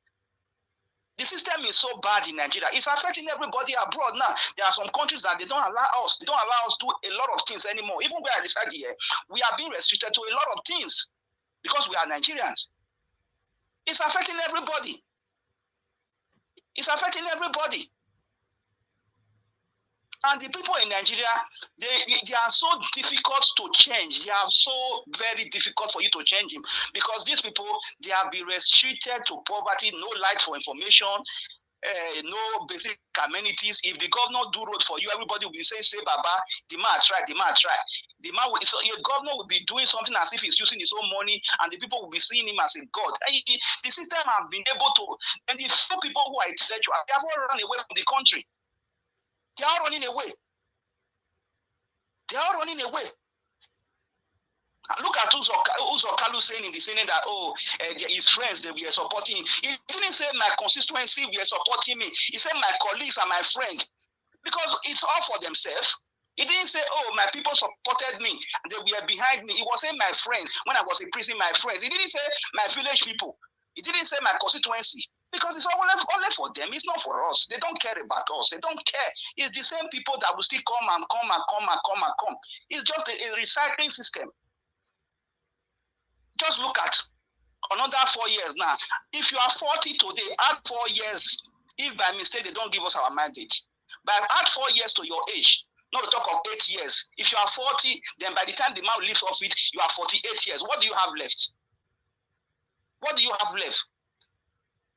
The system is so bad in Nigeria. It's affecting everybody abroad now. There are some countries that they don't allow us. They don't allow us to do a lot of things anymore. Even where I reside here, we are being restricted to a lot of things because we are Nigerians. It's affecting everybody. It's affecting everybody. And the people in Nigeria, they are so difficult to change. They are so very difficult for you to change them because these people, they have been restricted to poverty, no light for information, no basic amenities. If the governor do road for you, everybody will be saying, say, Baba, the man try, the man try. The man will, so your governor will be doing something as if he's using his own money, and the people will be seeing him as a god. And the system have been able to, and the few people who are intellectual, they have all run away from the country. They are running away. They are running away. Look at Orji Kalu saying in the Senate that, his friends, they were supporting him. He didn't say my constituency were supporting me. He said my colleagues and my friend. Because it's all for themselves. He didn't say, oh, my people supported me. And they were behind me. He was saying my friends. When I was in prison, my friends. He didn't say my village people. He didn't say my constituency. Because it's only for them. It's not for us. They don't care about us. They don't care. It's the same people that will still come and come and come and come and come. It's just a recycling system. Just look at another 4 years now. If you are 40 today, add 4 years. If by mistake they don't give us our mandate, but add 4 years to your age. Not to talk of 8 years. If you are 40, then by the time the man leaves off it, you are 48 years. What do you have left? What do you have left?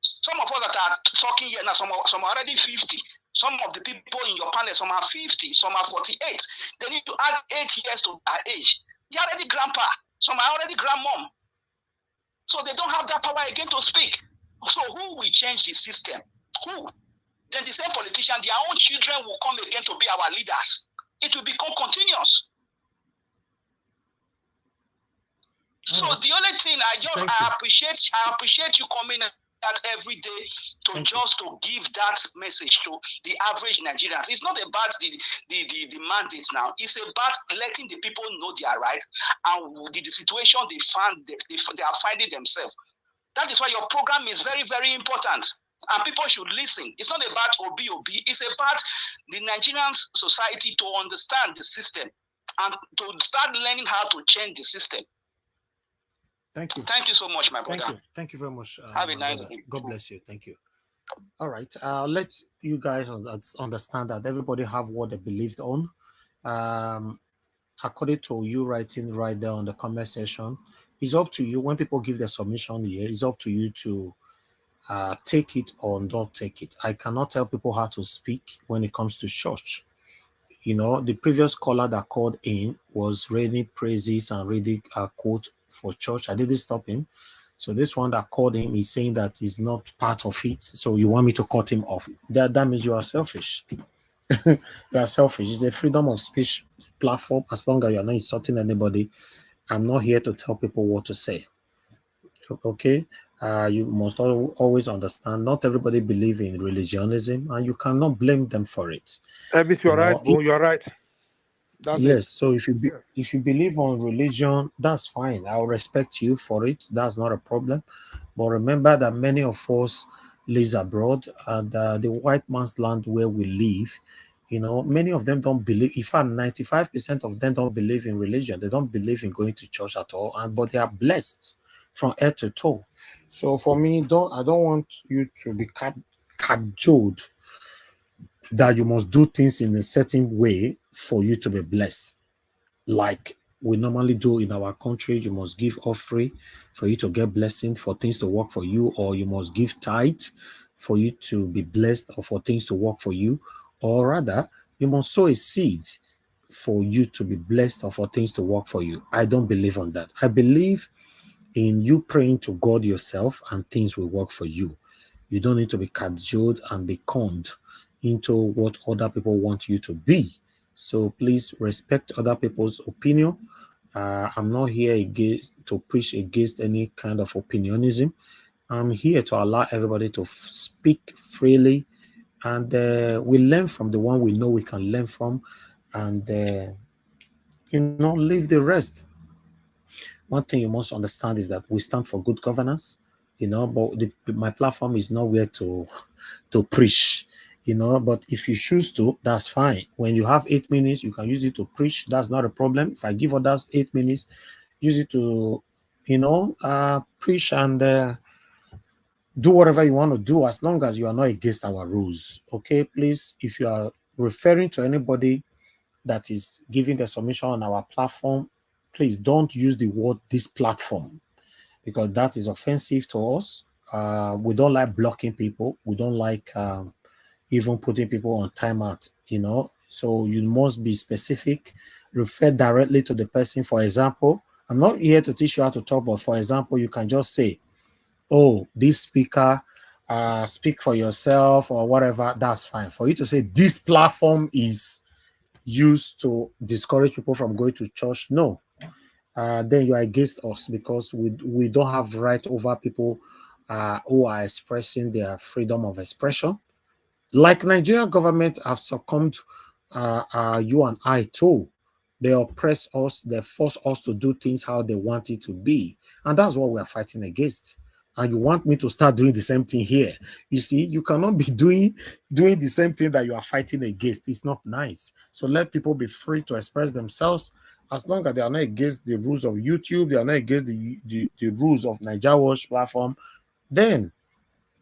Some of us that are talking here now, some are already 50. Some of the people in your panel, some are 50, some are 48. They need to add 8 years to their age. They're already grandpa. Some are already grandmom. So they don't have that power again to speak. So who will change the system? Who? Then the same politician, their own children will come again to be our leaders. It will become continuous. So the only thing I appreciate you coming that every day to give that message to the average Nigerians. It's not about the mandates now. It's about letting the people know their rights and the situation they are finding themselves. That is why your program is very, very important. And people should listen. It's not about OB. It's about the Nigerian society to understand the system and to start learning how to change the system. Thank you. Thank you so much, my brother. Thank you very much. Have a nice day. God bless you. Thank you. All right. Let you guys understand that everybody have what they believed on. According to you writing right there on the comment section, it's up to you. When people give their submission here, it's up to you to take it or not take it. I cannot tell people how to speak when it comes to church. You know, the previous caller that called in was reading praises and reading a quote for church. I didn't stop him. So this one that called him is saying that he's not part of it. So you want me to cut him off. That means you are selfish. You are selfish. It's a freedom of speech platform. As long as you're not insulting anybody, I'm not here to tell people what to say. Okay? You must always understand, not everybody believes in religionism, and you cannot blame them for it. Elvis, you're right. You're right. That's yes. it. So if you believe on religion, that's fine. I'll respect you for it. That's not a problem. But remember that many of us live abroad, and the white man's land where we live, you know, many of them don't believe. In fact, 95% of them don't believe in religion. They don't believe in going to church at all, but they are blessed from head to toe. So for me, I don't want you to be cajoled that you must do things in a certain way for you to be blessed. Like we normally do in our country, you must give offering for you to get blessing, for things to work for you, or you must give tithe for you to be blessed, or for things to work for you, or rather, you must sow a seed for you to be blessed, or for things to work for you. I don't believe on that. I believe in you praying to God yourself, and things will work for you. You don't need to be cajoled and be conned into what other people want you to be. So please respect other people's opinion. I'm not here to preach against any kind of opinionism. I'm here to allow everybody to speak freely, and we learn from the one we know we can learn from, and leave the rest. One thing you must understand is that we stand for good governance, but my platform is nowhere to preach, but if you choose to, that's fine. When you have 8 minutes, you can use it to preach. That's not a problem. If I give others 8 minutes, use it to, preach and do whatever you want to do, as long as you are not against our rules. Okay, please, if you are referring to anybody that is giving the submission on our platform, please don't use the word "this platform," because that is offensive to us. we don't like blocking people. We don't like even putting people on timeout, So you must be specific, refer directly to the person. For example, I'm not here to teach you how to talk, but for example, you can just say, oh, this speaker, speak for yourself or whatever. That's fine. For you to say this platform is used to discourage people from going to church, no. Then you are against us, because we don't have right over people who are expressing their freedom of expression. Like Nigerian government have succumbed you and I too. They oppress us, they force us to do things how they want it to be. And that's what we are fighting against. And you want me to start doing the same thing here. You see, you cannot be doing the same thing that you are fighting against. It's not nice. So let people be free to express themselves, as long as they are not against the rules of YouTube, they are not against the rules of Nigeria Watch platform, then,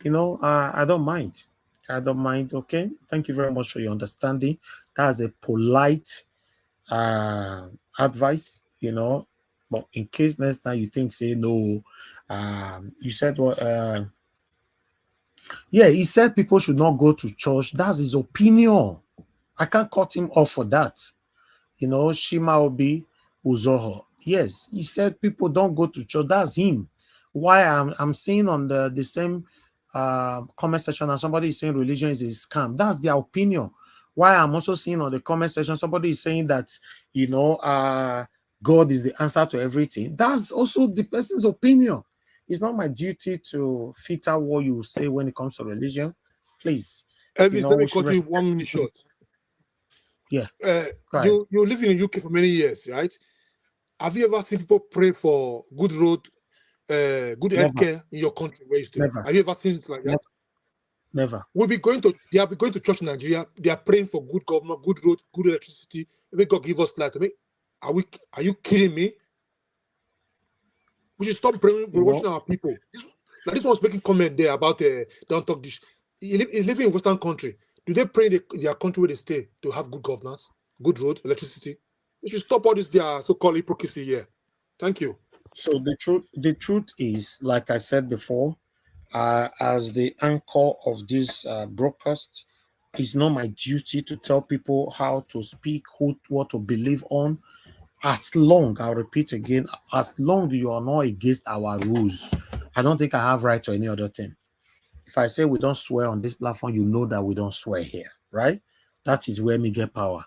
I don't mind. I don't mind. Okay. Thank you very much for your understanding. That's a polite advice, But in case next time you think, say no, you said what? Yeah, he said people should not go to church. That's his opinion. I can't cut him off for that. Shima Obi Uzoho. Yes, he said people don't go to church. That's him. Why I'm seeing on the same comment section, and somebody is saying religion is a scam. That's their opinion. Why I'm also seeing on the comment section, somebody is saying that God is the answer to everything. That's also the person's opinion. It's not my duty to filter what you say when it comes to religion. Please, Elvis, let me cut you 1 minute short. Yeah. You live in the UK for many years, right? Have you ever seen people pray for good road, good healthcare in your country where you stay? Never. Have you ever seen it like that? Never. They are going to church in Nigeria. They are praying for good government, good road, good electricity. May God give us light. Are you kidding me? We should stop brainwashing our people. This one's making comment there about don't talk this. He's living in Western country. Do they pray in their country where they stay to have good governance, good road, electricity? They should stop all this their so-called hypocrisy here. Thank you. So the truth is, like I said before, as the anchor of this broadcast, it's not my duty to tell people how to speak, what to believe on. As long, I'll repeat again, as long you are not against our rules, I don't think I have right to any other thing. If I say we don't swear on this platform, you know that we don't swear here, right? That is where me get power.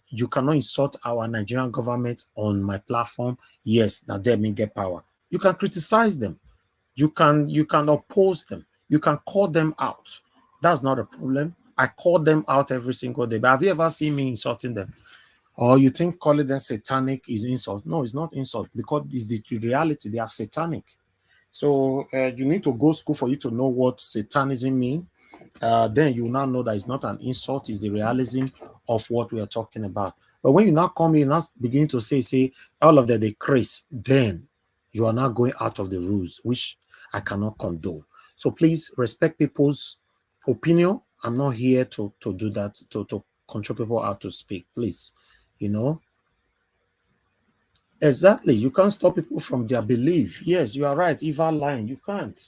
You cannot insult our Nigerian government on my platform. Yes, that they may get power. You can criticize them. You can oppose them. You can call them out. That's not a problem. I call them out every single day. But have you ever seen me insulting them? Or you think calling them satanic is insult? No, it's not insult, because it's the reality. They are satanic. So you need to go to school for you to know what satanism means. Then you now know that it's not an insult, it's the realism of what we are talking about. But when you now come in and begin to say all of the craze, then you are now going out of the rules, which I cannot condone. So please respect people's opinion. I'm not here to do that, to control people how to speak, please. Exactly. You can't stop people from their belief. Yes, you are right. Evil line. You can't.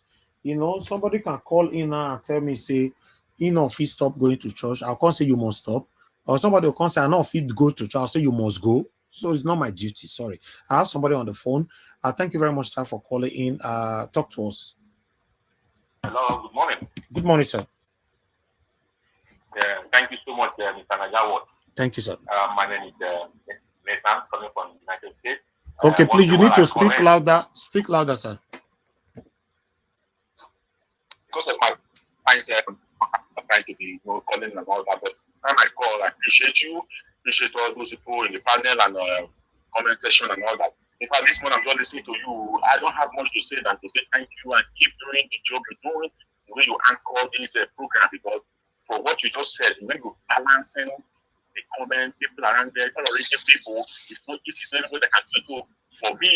Somebody can call in and tell me, say, if you stop going to church, I'll come say you must stop. Or somebody will come say, I know if you go to church, I'll say you must go. So it's not my duty. Sorry. I have somebody on the phone. Thank you very much, sir, for calling in. Talk to us. Hello, good morning. Good morning, sir. Thank you so much, Mr. Najawat. Thank you, sir. My name is Nathan, coming from the United States. Okay, please, you need to speak louder. Speak louder, sir. Because of my mindset, I'm trying to be calling and all that, but time I call, I appreciate all those people in the panel and comment section and all that. In fact, this morning I'm just listening to you. I don't have much to say than to say thank you and keep doing the job you're doing, the way you anchor this program, because for what you just said, when you're balancing the comment, people around there, tolerating people, it's not anybody that can do it. So for me,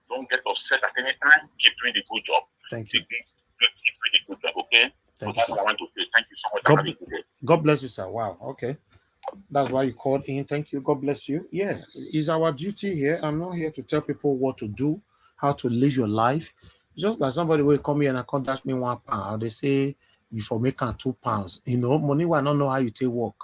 don't get upset at any time. Keep doing the good job. Thank you. Keep doing the good job, okay? Thank so you, that's what I want to say. Thank you so much. God bless you, sir. Wow. Okay. That's why you called in. Thank you. God bless you. Yeah, it's our duty here. I'm not here to tell people what to do, how to live your life. Just like somebody will come here and come dash me £1, they say you for make £2. You know, money will not know how you take work.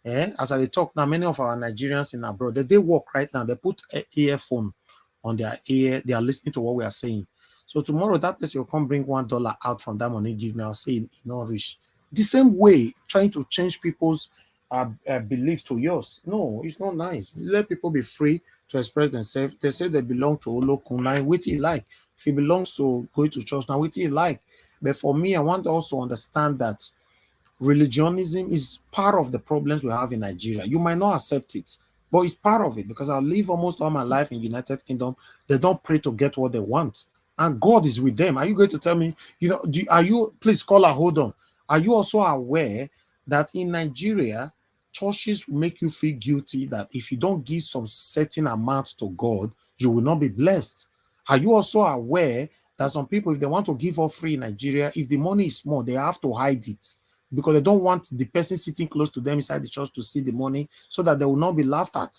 As I talk now, many of our Nigerians in abroad, they work right now. They put an earphone on their ear. They are listening to what we are saying. So tomorrow, that person will come bring $1 out from that money, give me, I'll say it's not rich. The same way, trying to change people's belief to yours. No, it's not nice. Let people be free to express themselves. They say they belong to Olokuna, which he like. If he belongs to going to church, now which he like. But for me, I want to also understand that religionism is part of the problems we have in Nigeria. You might not accept it, but it's part of it because I live almost all my life in United Kingdom. They don't pray to get what they want, and God is with them. Are you going to tell me, are you, please caller, hold on. Are you also aware that in Nigeria, churches will make you feel guilty that if you don't give some certain amount to God, you will not be blessed? Are you also aware that some people, if they want to give offering in Nigeria, if the money is small, they have to hide it because they don't want the person sitting close to them inside the church to see the money so that they will not be laughed at?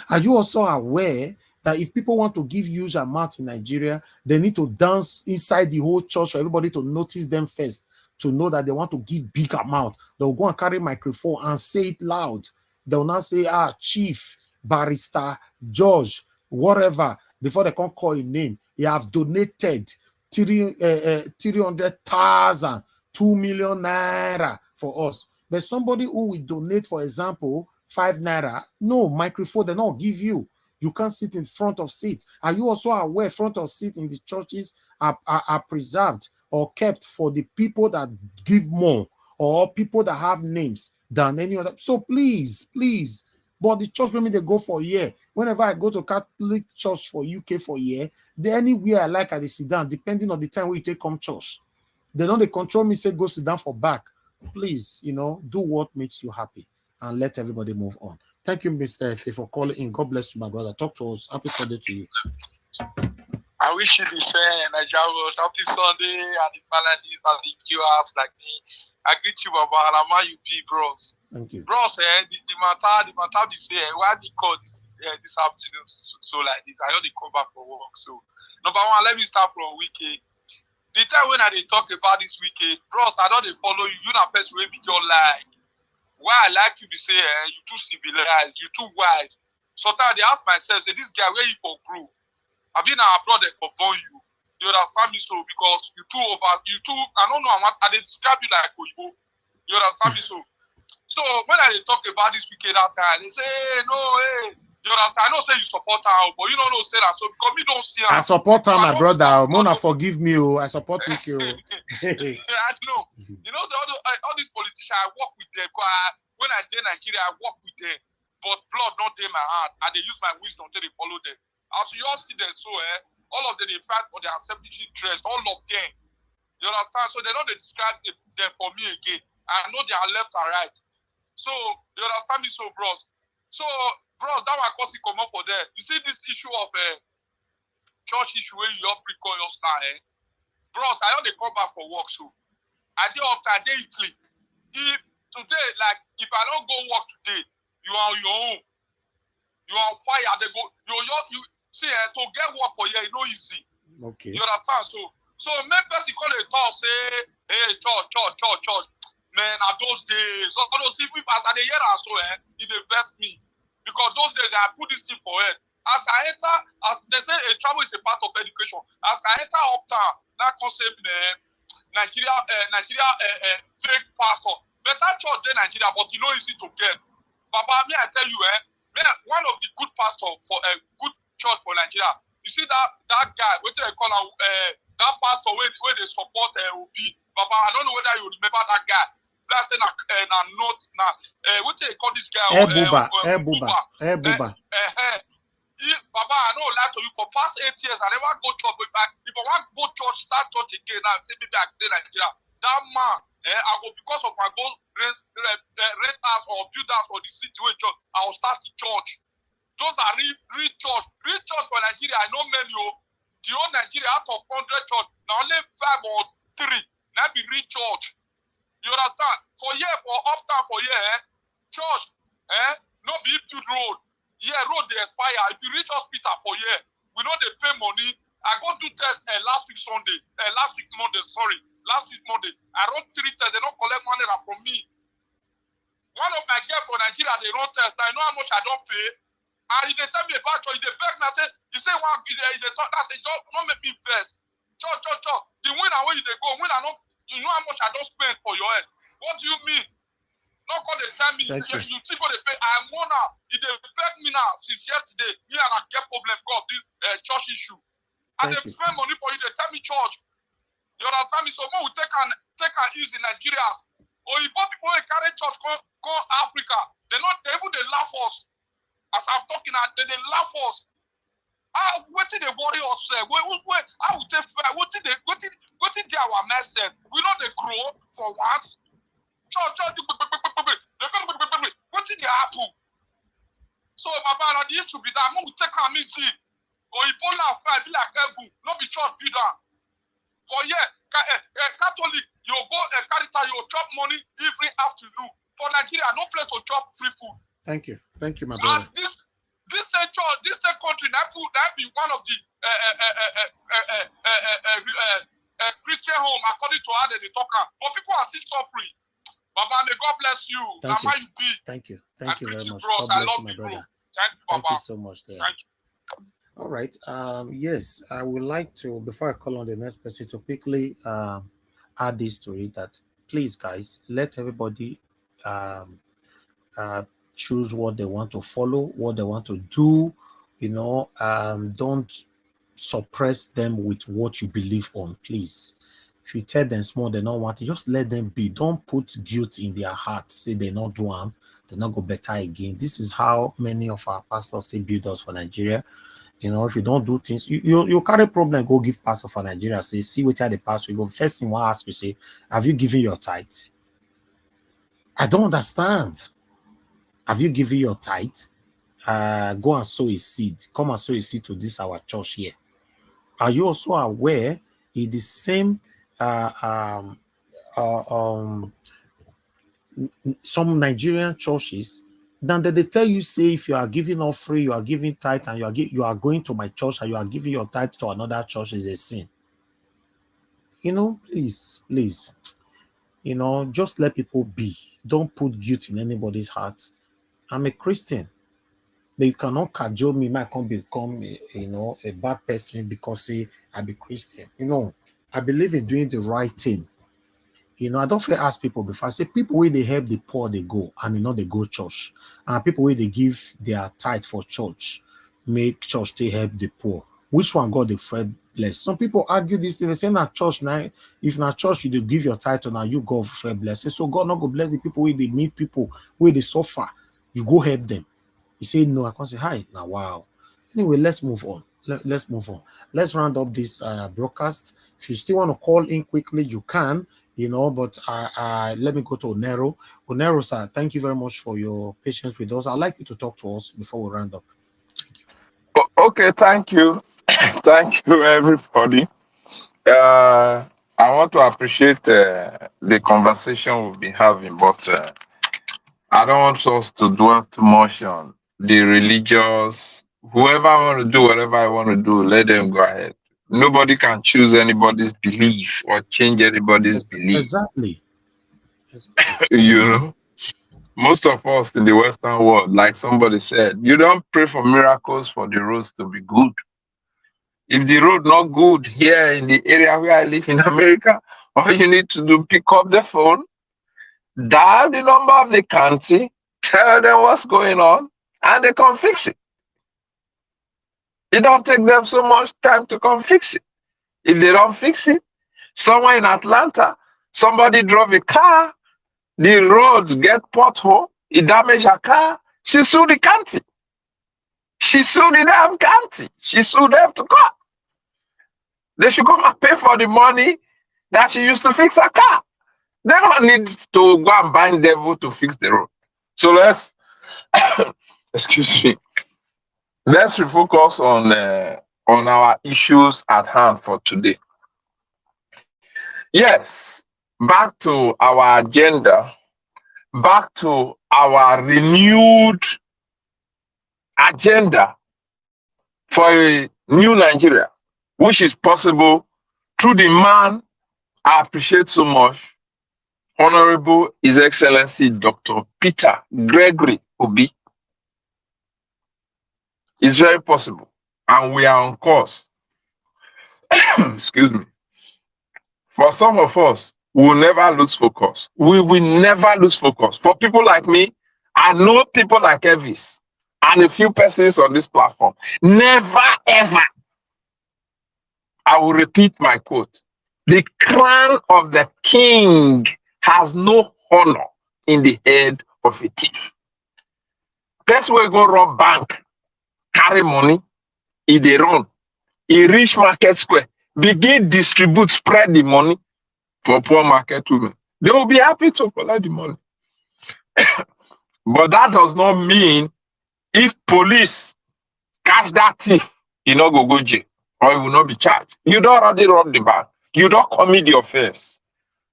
Are you also aware that if people want to give huge amount in Nigeria, they need to dance inside the whole church for everybody to notice them first, to know that they want to give big amount? They'll go and carry microphone and say it loud. They'll not say, chief, barrister, judge, whatever, before they can call a name. You have donated 300,000, 2 million naira for us. But somebody who will donate, for example, 5 naira, no microphone, they don't give you. You can't sit in front of seat. Are you also aware front of seat in the churches are preserved or kept for the people that give more or people that have names than any other? So please, but the church women, they go for a year. Whenever I go to Catholic church for UK for a year, anywhere I like, I sit down, depending on the time we take come church. They don't control me, say go sit down for back. Please, do what makes you happy and let everybody move on. Thank you, Mr. F, for calling in. God bless you, my brother. Talk to us. Happy Sunday to you. I wish you the same, Nigeria. Happy Sunday and the Paladins and the QRs like me. I greet you, Baba, and I'm you be, bros. Thank you. Bros, the matter be say, why they call this afternoon so like this? I know they come back for work. So, number one, let me start from weekend. The time when I talk about this weekend, bros, I know they follow you. You not person with your like. Why I like you be say, you too civilized, you too wise. Sometimes they ask myself, say, this guy, where you for grow? I've been abroad for born you. You understand me? So because I don't know, I they describe you like Oyibo. You understand me? So when I talk about this weekend that time, they say, hey, no, hey, you understand? I know say you support her, but you don't know say that. So because me don't see her. I support her, my brother. Mona, forgive me. I support Wiki. I know. You know, so all these politicians, I work with them. When I did Nigeria, I work with them. But blood not in my heart. And they use my wisdom to follow them. As you all see them, so all of them, they fight for their selfish interest. All of them. You understand? So they don't describe them for me again. I know they are left and right. So, you understand me? So, bros. So, bros, that one cause it come up for them. You see this issue of church issue where you all pre-call us now, bros, I know they come back for work, so I did up time, day Italy. If today, like, if I don't go work today, you are on your own. You are on fire. They go, you see, to get work for you, it's not easy. Okay. You understand? So main person call a talk, say, hey, church. Man, at those days, all those people, as I hear and so, it invest me. Because those days, I put this thing for it. As I enter, as they say, travel is a part of education. As I enter uptown, that concept, Nigeria, fake pastor. Better church than Nigeria, but you know easy to get. Papa, me, I tell you, one of the good pastors for a good church for Nigeria. You see that guy, what they call that pastor where they support Obi. Papa, I don't know whether you remember that guy. Let's say what they call this guy? Buba. Papa, I know a lot of you for past 8 years. I never go church. But if I want to go church, start church again now. Say maybe I can Nigeria. That man, I go because of my goal rent house or build house or the situation. I will start the church. Those are real church. Real church for Nigeria. I know many. The whole Nigeria out of 100 church, now only 5 or 3 now be real church. You understand? For uptown for church, no be build road. Yeah, road they expire. If you reach hospital for we know they pay money I go do test last week Monday. Last week Monday. I run 3 tests. They don't collect money from me. One of my girls from Nigeria, they run test. I know how much I don't pay. And they tell me about church. They beg me. I say, you say one. They talk. I say, don't make me invest. Church. The winner where they go. Winner no. You know how much I don't spend for your head. What do you mean? Not because they tell me you think what they pay. I want now. If they beg me now since yesterday, me and I get problem because this church issue. And they spend money for you. They tell me church. You understand me? So when we take an easy in Nigeria, or if people who carry church go Africa, they laugh us. As I'm talking, they laugh us. What did they worry us? I would take what did they our message? We know they grow for once. Church, what did they happen? So, Baba, the issue be that I'm going to take a easy. Or if all our fight be like heaven, not be church be down. For Catholic, you go Caritas, you chop money every afternoon. For Nigeria, no place to chop free food. Thank you, my brother. And this country that be one of the Christian home according to how they talk. But people are still suffering. Baba, may God bless you. Thank you very much. Bros. God bless I love you, my brother. Thank you, Baba. Thank you so much. There. Thank you. All right. Yes, I would like to, before I call on the next person, to quickly add this to it that please, guys, let everybody choose what they want to follow, what they want to do. Don't suppress them with what you believe on, please. If you tell them small, they don't want it, just let them be. Don't put guilt in their heart. Say they're not do harm, they're not go better again. This is how many of our pastors still build us for Nigeria. If you don't do things, you carry problem, go give pastor for Nigeria. Say, see what the pastor. You go first thing one ask you, say, have you given your tithe? I don't understand. Have you given your tithe? Go and sow a seed. Come and sow a seed to this our church here. Are you also aware in the same some Nigerian churches, then they tell you, say, if you are giving offering, you are giving tithe, and you are going to my church and you are giving your tithe to another church is a sin. Please, just let people be. Don't put guilt in anybody's heart. I'm a Christian, but you cannot cajole me. I can't become a bad person because say I be Christian. I believe in doing the right thing. I don't ask people before. I say people where they help the poor, they go, and they go church. And people where they give their tithe for church, make church they help the poor. Which one God the Fred bless? Some people argue this thing. They say not church now. If not church, you give your tithe, now you go Fred bless. So God not go bless the people where they meet people where they suffer. You go help them. You say no. I can't say hi. Now wow. Anyway, let's move on. Let's move on. Let's round up this broadcast. If you still want to call in quickly, you can. But let me go to Onero. Onero, sir, thank you very much for your patience with us. I'd like you to talk to us before we round up. Okay, thank you. Thank you, everybody. I want to appreciate the conversation we've been having, but I don't want us to dwell too much on the religious. Whoever want to do whatever I want to do, let them go ahead. Nobody can choose anybody's belief or change anybody's belief. Exactly. Most of us in the Western world, like somebody said, you don't pray for miracles for the roads to be good. If the road not good here in the area where I live in America, all you need to do, pick up the phone, dial the number of the county, tell them what's going on, and they can fix it. It don't take them so much time to come fix it. If they don't fix it, somewhere in Atlanta, somebody drove a car, the roads get pothole, it damaged her car, she sued the county. She sued the damn county. She sued them to court. They should come and pay for the money that she used to fix her car. They don't need to go and bind devil to fix the road. So let's, excuse me, let's refocus on our issues at hand for today. Yes, back to our agenda, back to our renewed agenda for a new Nigeria. which is possible through the man I appreciate so much, Honorable His Excellency Dr. Peter Gregory Obi. It's very possible, and we are on course. Excuse me. For some of us, we will never lose focus. We will never lose focus. For people like me, I know people like Elvis and a few persons on this platform. Never ever. I will repeat my quote. The crown of the king has no honor in the head of a thief. Best way go rob bank, carry money, he dey run. He reach market square, begin distribute, spread the money for poor market women. They will be happy to collect the money. But that does not mean if police catch that thief, he no go jail or he will not be charged. You don't already rob the bank. You don't commit the offense.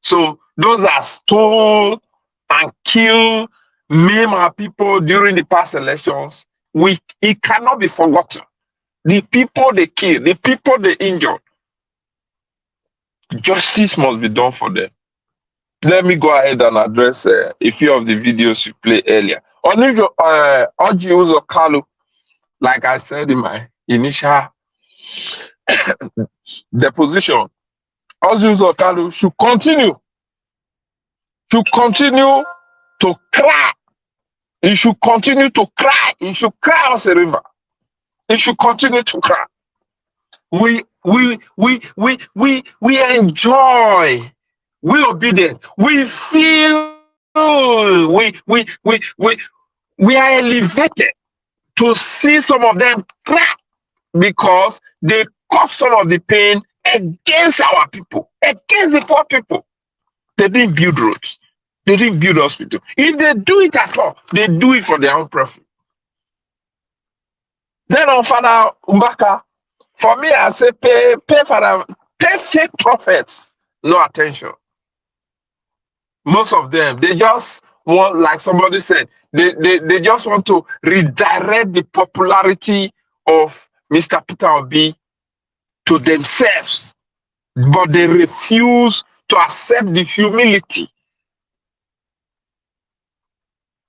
So those that stole and killed, maim our people during the past elections, it cannot be forgotten. The people they killed, the people they injured, justice must be done for them. Let me go ahead and address a few of the videos you played earlier. Unusual, Orji Kalu, like I said in my initial deposition, Orji Kalu should continue to cry. He should continue to cry. He should cry as a river. He should continue to cry. We enjoy. We obedient. We feel we are elevated to see some of them cry because they cause some of the pain against our people, against the poor people. They didn't build roads. They didn't build hospitals. If they do it at all, they do it for their own profit. Then on Father Mbaka, for me, I say pay fake prophets no attention. Most of them, they just want, like somebody said, they just want to redirect the popularity of Mr. Peter Obi to themselves, but they refuse to accept the humility.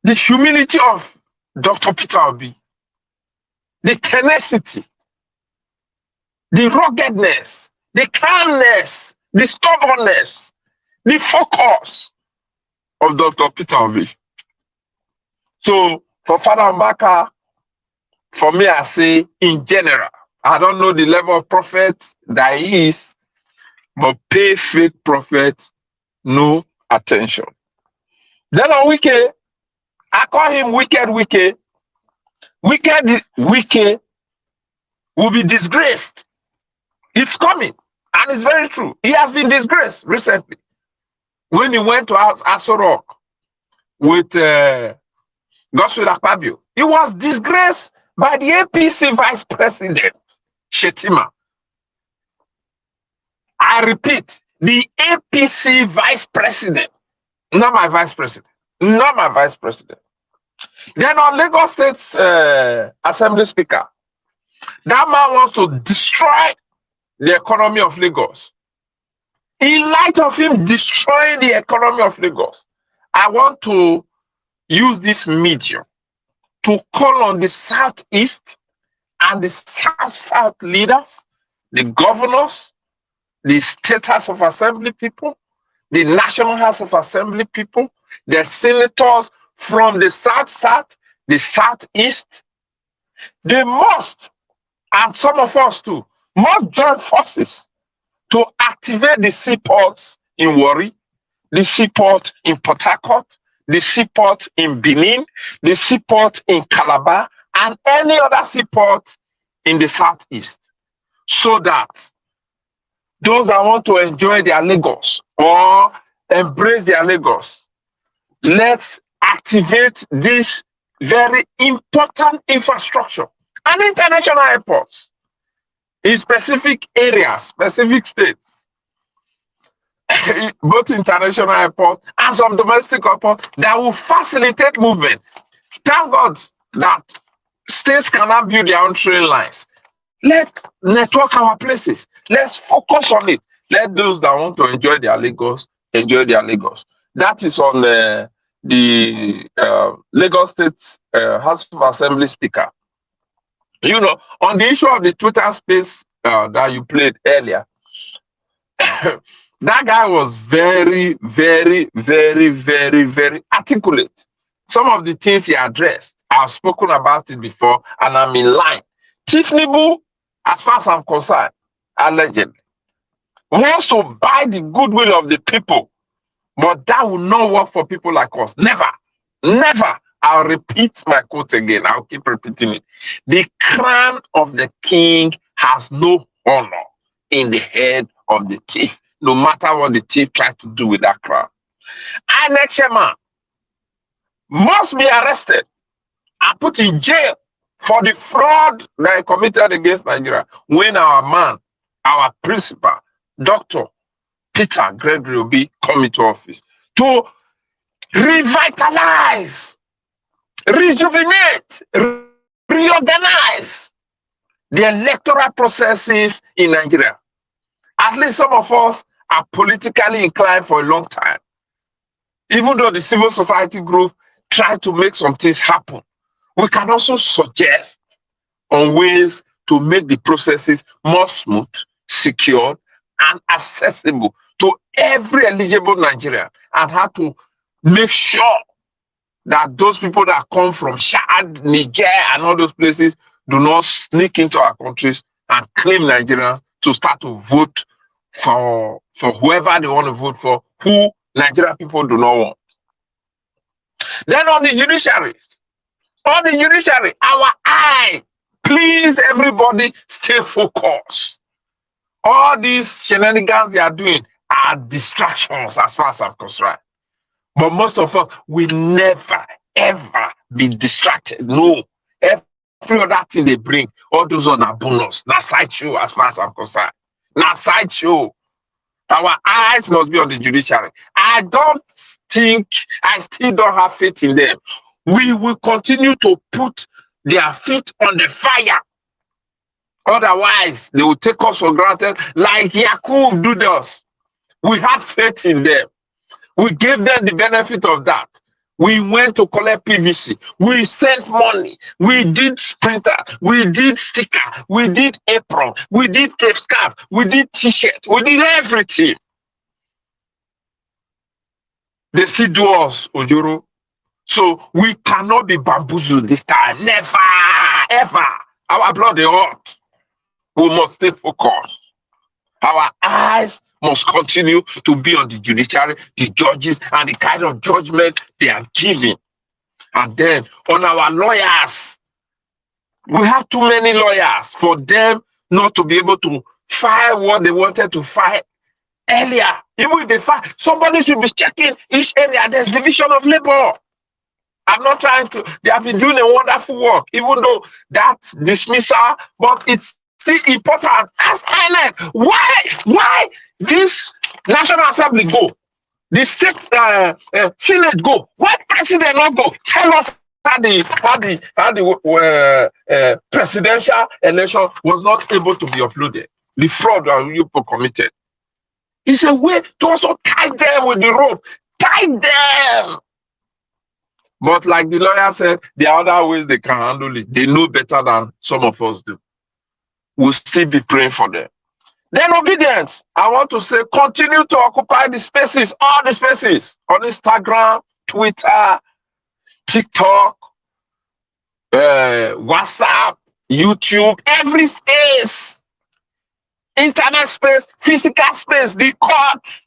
The humility of Dr. Peter Obi, the tenacity, the ruggedness, the calmness, the stubbornness, the focus of Dr. Peter Obi. So for Father Mbaka, for me, I say in general, I don't know the level of prophet that he is, but pay fake prophets no attention. Then on Wike, I call him Wicked Wike. Wicked Wike will be disgraced. It's coming, and it's very true. He has been disgraced recently. When he went to Aso Rock with Godswill Akpabio, he was disgraced by the APC Vice President, Shetima. I repeat, the APC Vice President, not my Vice President, not my Vice President. Then on Lagos State Assembly Speaker, that man wants to destroy the economy of Lagos. In light of him destroying the economy of Lagos, I want to use this medium to call on the Southeast and the South leaders, the governors, the State House of Assembly people, the National House of Assembly people, the senators from the South, the Southeast. They must, and some of us too, must join forces to activate the seaports in Warri, the seaport in Port Harcourt, the seaport in Benin, the seaport in Calabar, and any other seaport in the Southeast, so that those that want to enjoy their Lagos or embrace their Lagos, let's activate this very important infrastructure and international airports in specific areas, specific states, both international airports and some domestic airports that will facilitate movement. Thank God that states cannot build their own train lines. Let's network our places. Let's focus on it. Let those that want to enjoy their Lagos enjoy their Lagos. That is on the Lagos State House of Assembly Speaker. You know, on the issue of the Twitter space that you played earlier, that guy was very, very, very, very, very articulate. Some of the things he addressed, I've spoken about it before, and I'm in line. Chief Nibu, as far as I'm concerned, allegedly, wants to buy the goodwill of the people, but that will not work for people like us. Never, never. I'll repeat my quote again. I'll keep repeating it. The crown of the king has no honor in the head of the thief, no matter what the thief tried to do with that crown. Alex Shema must be arrested and put in jail for the fraud that he committed against Nigeria when our man, our principal, Dr. Peter Gregory Obi, come into office to revitalize, rejuvenate, reorganize the electoral processes in Nigeria. At least some of us are politically inclined for a long time. Even though the civil society group tried to make some things happen, we can also suggest on ways to make the processes more smooth, secure, and accessible to every eligible Nigerian, and how to make sure that those people that come from Chad, Niger, and all those places do not sneak into our countries and claim Nigerians to start to vote for whoever they want to vote for, who Nigerian people do not want. Then on the judiciary, our eye, please everybody stay focused. All these shenanigans they are doing are distractions as far as I'm concerned. But most of us will never, ever be distracted. No. Every other thing they bring, all those on a bonus. Not sideshow as far as I'm concerned. Not sideshow. Our eyes must be on the judiciary. I still don't have faith in them. We will continue to put their feet on the fire. Otherwise, they will take us for granted like Yakub did us. We had faith in them. We gave them the benefit of that. We went to collect PVC. We sent money. We did sprinter. We did sticker. We did apron. We did tape scarf. We did t-shirt. We did everything. They still do us, Ojoro. So we cannot be bamboozled this time. Never, ever. Our blood is hot. We must stay focused. Our eyes must continue to be on the judiciary, the judges, and the kind of judgment they are giving. And then on our lawyers, we have too many lawyers for them not to be able to file what they wanted to file earlier. Even if they file, somebody should be checking each area. There's division of labor. I'm not trying to, they have been doing a wonderful work, even though that's dismissal, but it's still important. Ask INEC, why this National Assembly go? The state Senate go? Why president not go? Tell us how the presidential election was not able to be uploaded. The fraud that you people committed. It's a way to also tie them with the rope. Tie them. But like the lawyer said, there are other ways they can handle it. They know better than some of us do. We'll still be praying for them. Then obedience. I want to say, continue to occupy the spaces, all the spaces, on Instagram, Twitter, TikTok, WhatsApp, YouTube, every space, internet space, physical space, the court.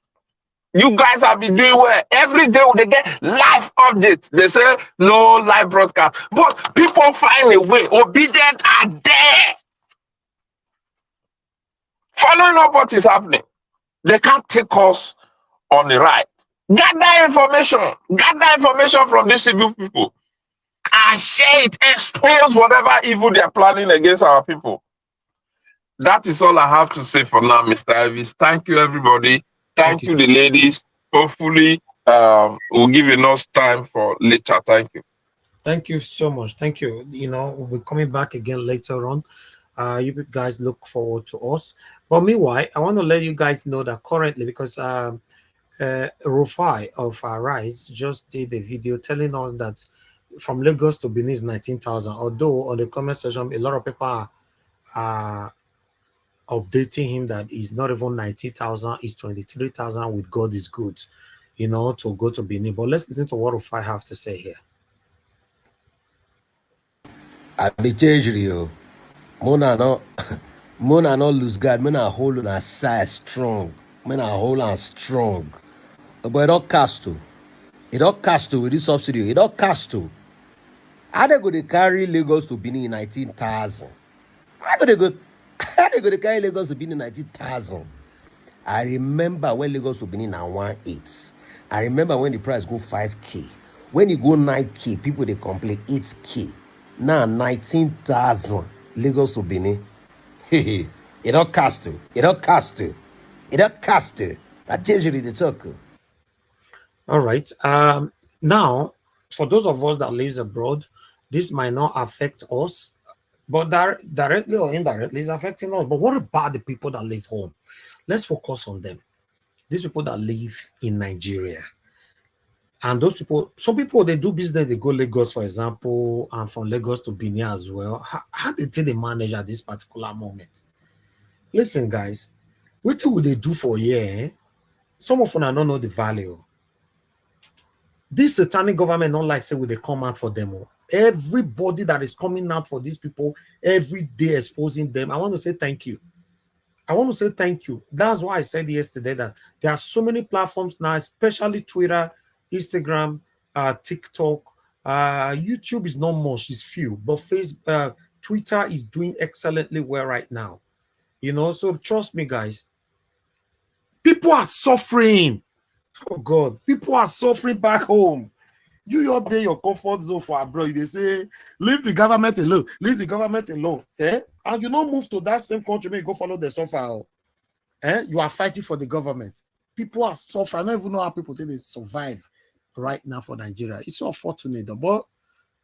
You guys have been doing well. Every day they get live updates. They say no live broadcast. But people find a way. Obedient are there. Following up what is happening. They can't take us on the right. Gather information. Gather information from these civil people. And share it. Expose whatever evil they are planning against our people. That is all I have to say for now, Mr. Elvis. Thank you, everybody. Thank you, the ladies. Hopefully, we'll give enough time for later. Thank you. Thank you so much. Thank you. You know, we'll be coming back again later on. You guys look forward to us. But meanwhile, I want to let you guys know that currently, because Rufai of Rise just did a video telling us that from Lagos to Benin is 19,000. Although on the comment section, a lot of people are updating him that it's not even 90,000, it's 23,000 with God is good, to go to Benin. But let's listen to what Rufai have to say here. I be change you. Mona no lose God. Mona hold on a size strong. Mona hold on strong. But it don't cast to. It don't cast to with this subsidy. It don't cast to. How they go to carry Lagos to Benin in 19,000? How they go to carry Lagos to Benin in 19,000? I remember when Lagos to Benin na 1.8. I remember when the price go 5K. When it go 9K, people they complain 8K. Now 19,000 Lagos to Benin. It don't cast to. It don't cast to. It don't cast to. That usually the talk. All right. Now, for those of us that lives abroad, this might not affect us, but directly or indirectly, it's affecting us. But what about the people that live home? Let's focus on them. These people that live in Nigeria. And those people, some people, they do business, they go Lagos, for example, and from Lagos to Benin as well. How they take the manage at this particular moment? Listen, guys, what will they do for a year? Some of them don't know the value. This satanic government not like say will they come out for them. Everybody that is coming out for these people every day exposing them. I want to say thank you. I want to say thank you. That's why I said yesterday that there are so many platforms now, especially Twitter, Instagram, TikTok, YouTube is not much, it's few, but Twitter is doing excellently well right now. So trust me, guys. People are suffering. Oh God, people are suffering back home. You're there, your comfort zone for abroad. They say, leave the government alone, leave the government alone. And you don't move to that same country, you go follow the suffer. You are fighting for the government. People are suffering. I don't even know how people think they survive right now for Nigeria. It's so unfortunate, but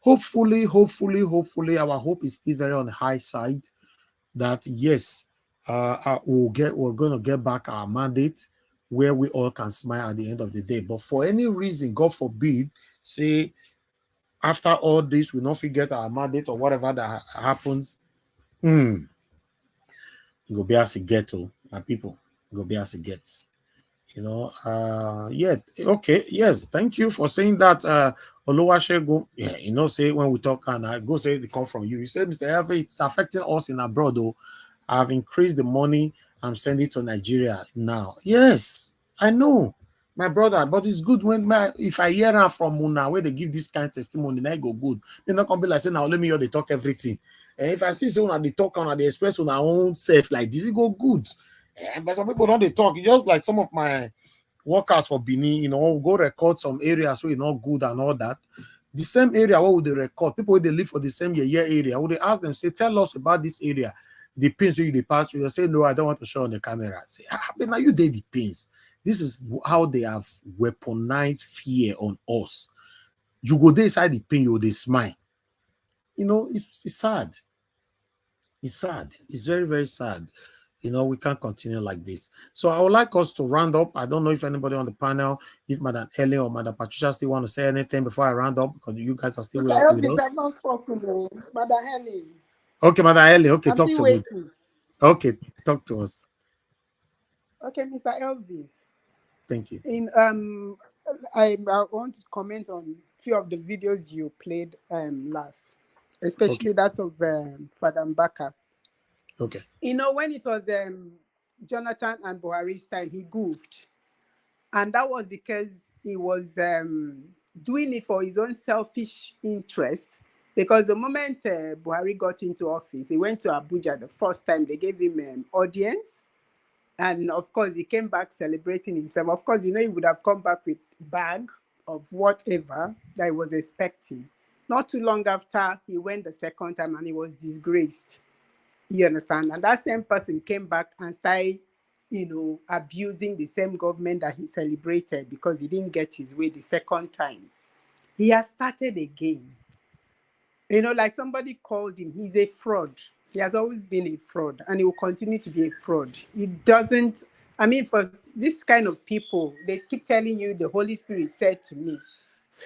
hopefully, our hope is still very on the high side that yes, we're going to get back our mandate where we all can smile at the end of the day. But for any reason, God forbid, say after all this, we don't forget our mandate or whatever that happens, you go be as a ghetto, and people go be as it gets. Yeah, okay, yes, thank you for saying that. Oluwashego, yeah, say when we talk and I go say they come from you. You say, Mr. Hervé, it's affecting us in abroad, though. I've increased the money I'm sending to Nigeria now. Yes, I know, my brother, but it's good when if I hear from Muna where they give this kind of testimony, then I go good. They're not gonna be like saying, now let me hear they talk everything. And if I see someone they talk on they express on our own self like this, it go good. But some people don't they talk. It's just like some of my workers for Benin, go record some areas where it's not good and all that. The same area, what would they record? People they live for the same year area. Would they ask them, say, tell us about this area, the pins where they pass through? They say, no, I don't want to show on the camera. I say, but now you did the pins. This is how they have weaponized fear on us. You go there inside the pin, you they smile. It's sad. It's sad. It's very, very sad. We can't continue like this. So I would like us to round up. I don't know if anybody on the panel, if Madam Ellie or Madam Patricia still want to say anything before I round up, because you guys are still with us. Not spoken, Madam Ellie. Okay, Madam Ellie. Okay, I'm talk still to waiting. me. Okay, talk to us. Okay, Mr. Elvis. Thank you. I want to comment on a few of the videos you played last, especially that of Father Mbaka. Okay. When it was Jonathan and Buhari's time, he goofed. And that was because he was doing it for his own selfish interest. Because the moment Buhari got into office, he went to Abuja the first time. They gave him an audience. And of course, he came back celebrating himself. Of course, he would have come back with bag of whatever that he was expecting. Not too long after, he went the second time and he was disgraced. You understand? And that same person came back and started, abusing the same government that he celebrated because he didn't get his way the second time. He has started again. Like somebody called him, he's a fraud. He has always been a fraud, and he will continue to be a fraud. He doesn't. I mean, for this kind of people, they keep telling you the Holy Spirit said to me.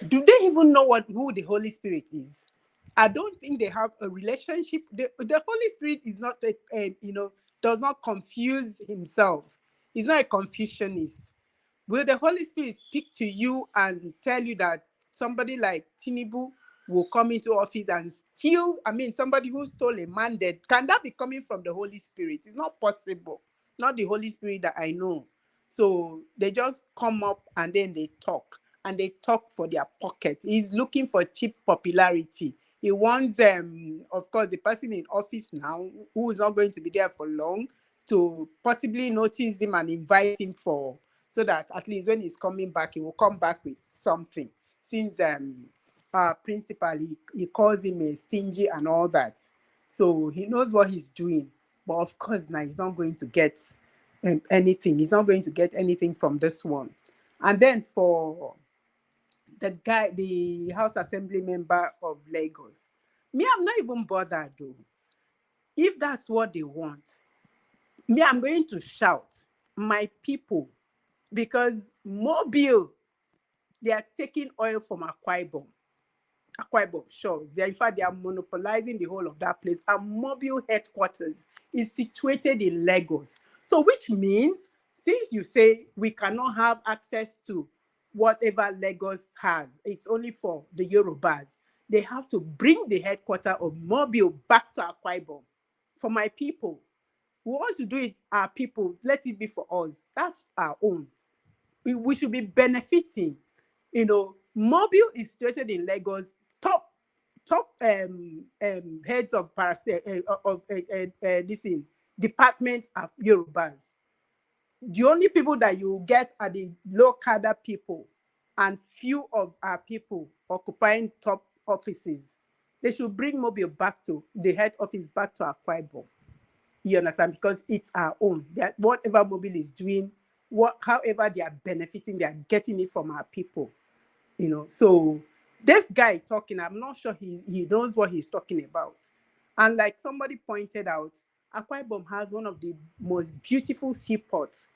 Do they even know who the Holy Spirit is? I don't think they have a relationship. The Holy Spirit is not does not confuse himself. He's not a Confucianist. Will the Holy Spirit speak to you and tell you that somebody like Tinubu will come into office and steal? I mean, somebody who stole a mandate, can that be coming from the Holy Spirit? It's not possible. Not the Holy Spirit that I know. So they just come up and then they talk, and they talk for their pocket. He's looking for cheap popularity. He wants, of course, the person in office now, who is not going to be there for long, to possibly notice him and invite him so that at least when he's coming back, he will come back with something. Since principal, he calls him a stingy and all that. So he knows what he's doing. But of course, now he's not going to get anything. He's not going to get anything from this one. And then for the House Assembly member of Lagos, me, I'm not even bothered though. If that's what they want, me, I'm going to shout, my people, because Mobile, they are taking oil from Akwa Ibom shores. In fact, they are monopolizing the whole of that place. And Mobile headquarters is situated in Lagos. So which means, since you say we cannot have access to whatever Lagos has, it's only for the Yorubas, they have to bring the headquarters of Mobile back to Akwa Ibom. For my people, we want to do it, our people, let it be for us. That's our own. We should be benefiting. Mobile is situated in Lagos. Top heads of this department of Yorubas. The only people that you get are the low cadre people, and few of our people occupying top offices. They should bring Mobile back to the head office, back to Akwa Ibom. You understand? Because it's our own. That whatever Mobile is doing, however they are benefiting, they are getting it from our people. So this guy talking, I'm not sure he knows what he's talking about. And like somebody pointed out, Akwa Ibom has one of the most beautiful seaports.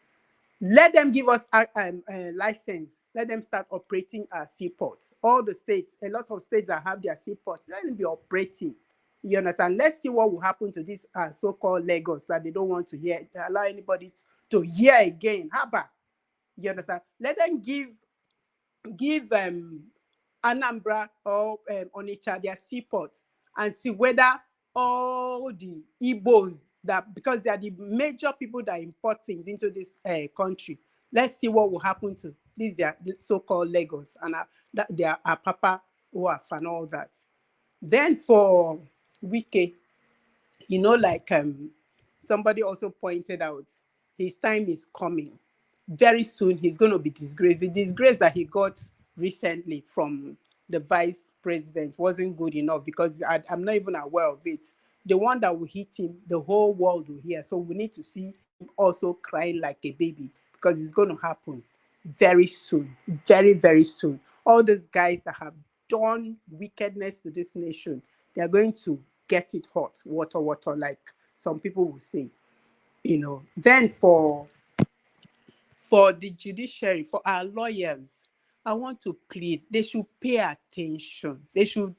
Let them give us a license. Let them start operating our seaports. All the states, a lot of states that have their seaports, let them be operating. You understand? Let's see what will happen to this so-called Lagos that they don't want to allow anybody to hear again. Haba. You understand? Let them give Anambra or Onitsha their seaport and see whether all the Igbos, because they are the major people that import things into this country. Let's see what will happen to these so-called Lagos and their Papa Waf and all that. Then for Wike, like somebody also pointed out, his time is coming. Very soon he's going to be disgraced. The disgrace that he got recently from the vice president wasn't good enough, because I'm not even aware of it. The one that will hit him, the whole world will hear. So we need to see him also crying like a baby, because it's going to happen very soon, very, very soon. All those guys that have done wickedness to this nation, they are going to get it hot, water, like some people will say. Then for the judiciary, for our lawyers, I want to plead, they should pay attention. They should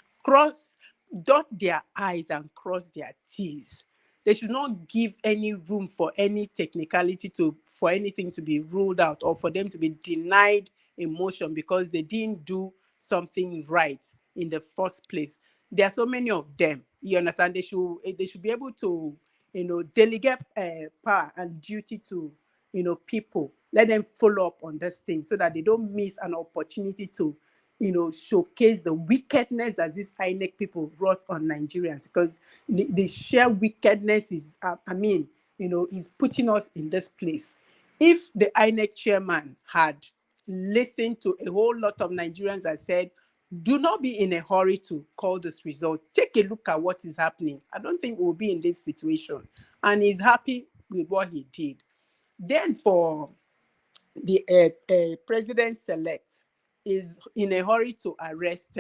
dot their I's and cross their T's. They should not give any room for any technicality for anything to be ruled out, or for them to be denied a motion because they didn't do something right in the first place. There are so many of them. You understand? They should be able to, delegate power and duty to, people. Let them follow up on this thing so that they don't miss an opportunity to, showcase the wickedness that these INEC people wrought on Nigerians, because the sheer wickedness is, is putting us in this place. If the INEC chairman had listened to a whole lot of Nigerians that said, do not be in a hurry to call this result. Take a look at what is happening. I don't think we'll be in this situation. And he's happy with what he did. Then for the president-select is in a hurry to arrest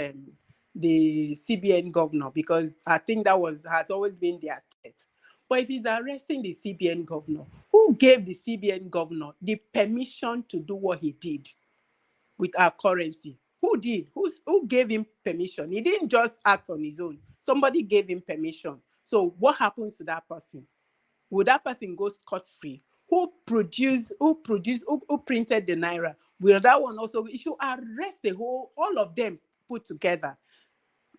the CBN governor, because I think that has always been their But if he's arresting the CBN governor, who gave the CBN governor the permission to do what he did with our currency? Who did? Who gave him permission? He didn't just act on his own. Somebody gave him permission. So what happens to that person? Will that person go scot-free? Who printed the naira? Will that one also? You should arrest all of them put together.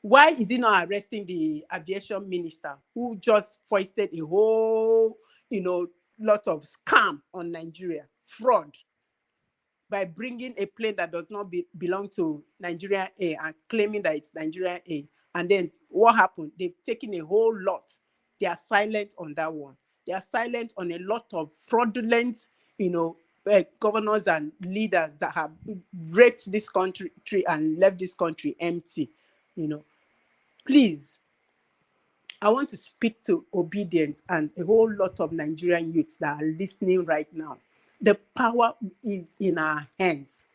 Why is he not arresting the aviation minister who just foisted a whole, lot of scam on Nigeria, fraud, by bringing a plane that does not belong to Nigeria Air and claiming that it's Nigeria Air? And then what happened? They've taken a whole lot. They are silent on that one. They are silent on a lot of fraudulent, governors and leaders that have raped this country and left this country empty. Please, I want to speak to obedience and a whole lot of Nigerian youths that are listening right now. The power is in our hands.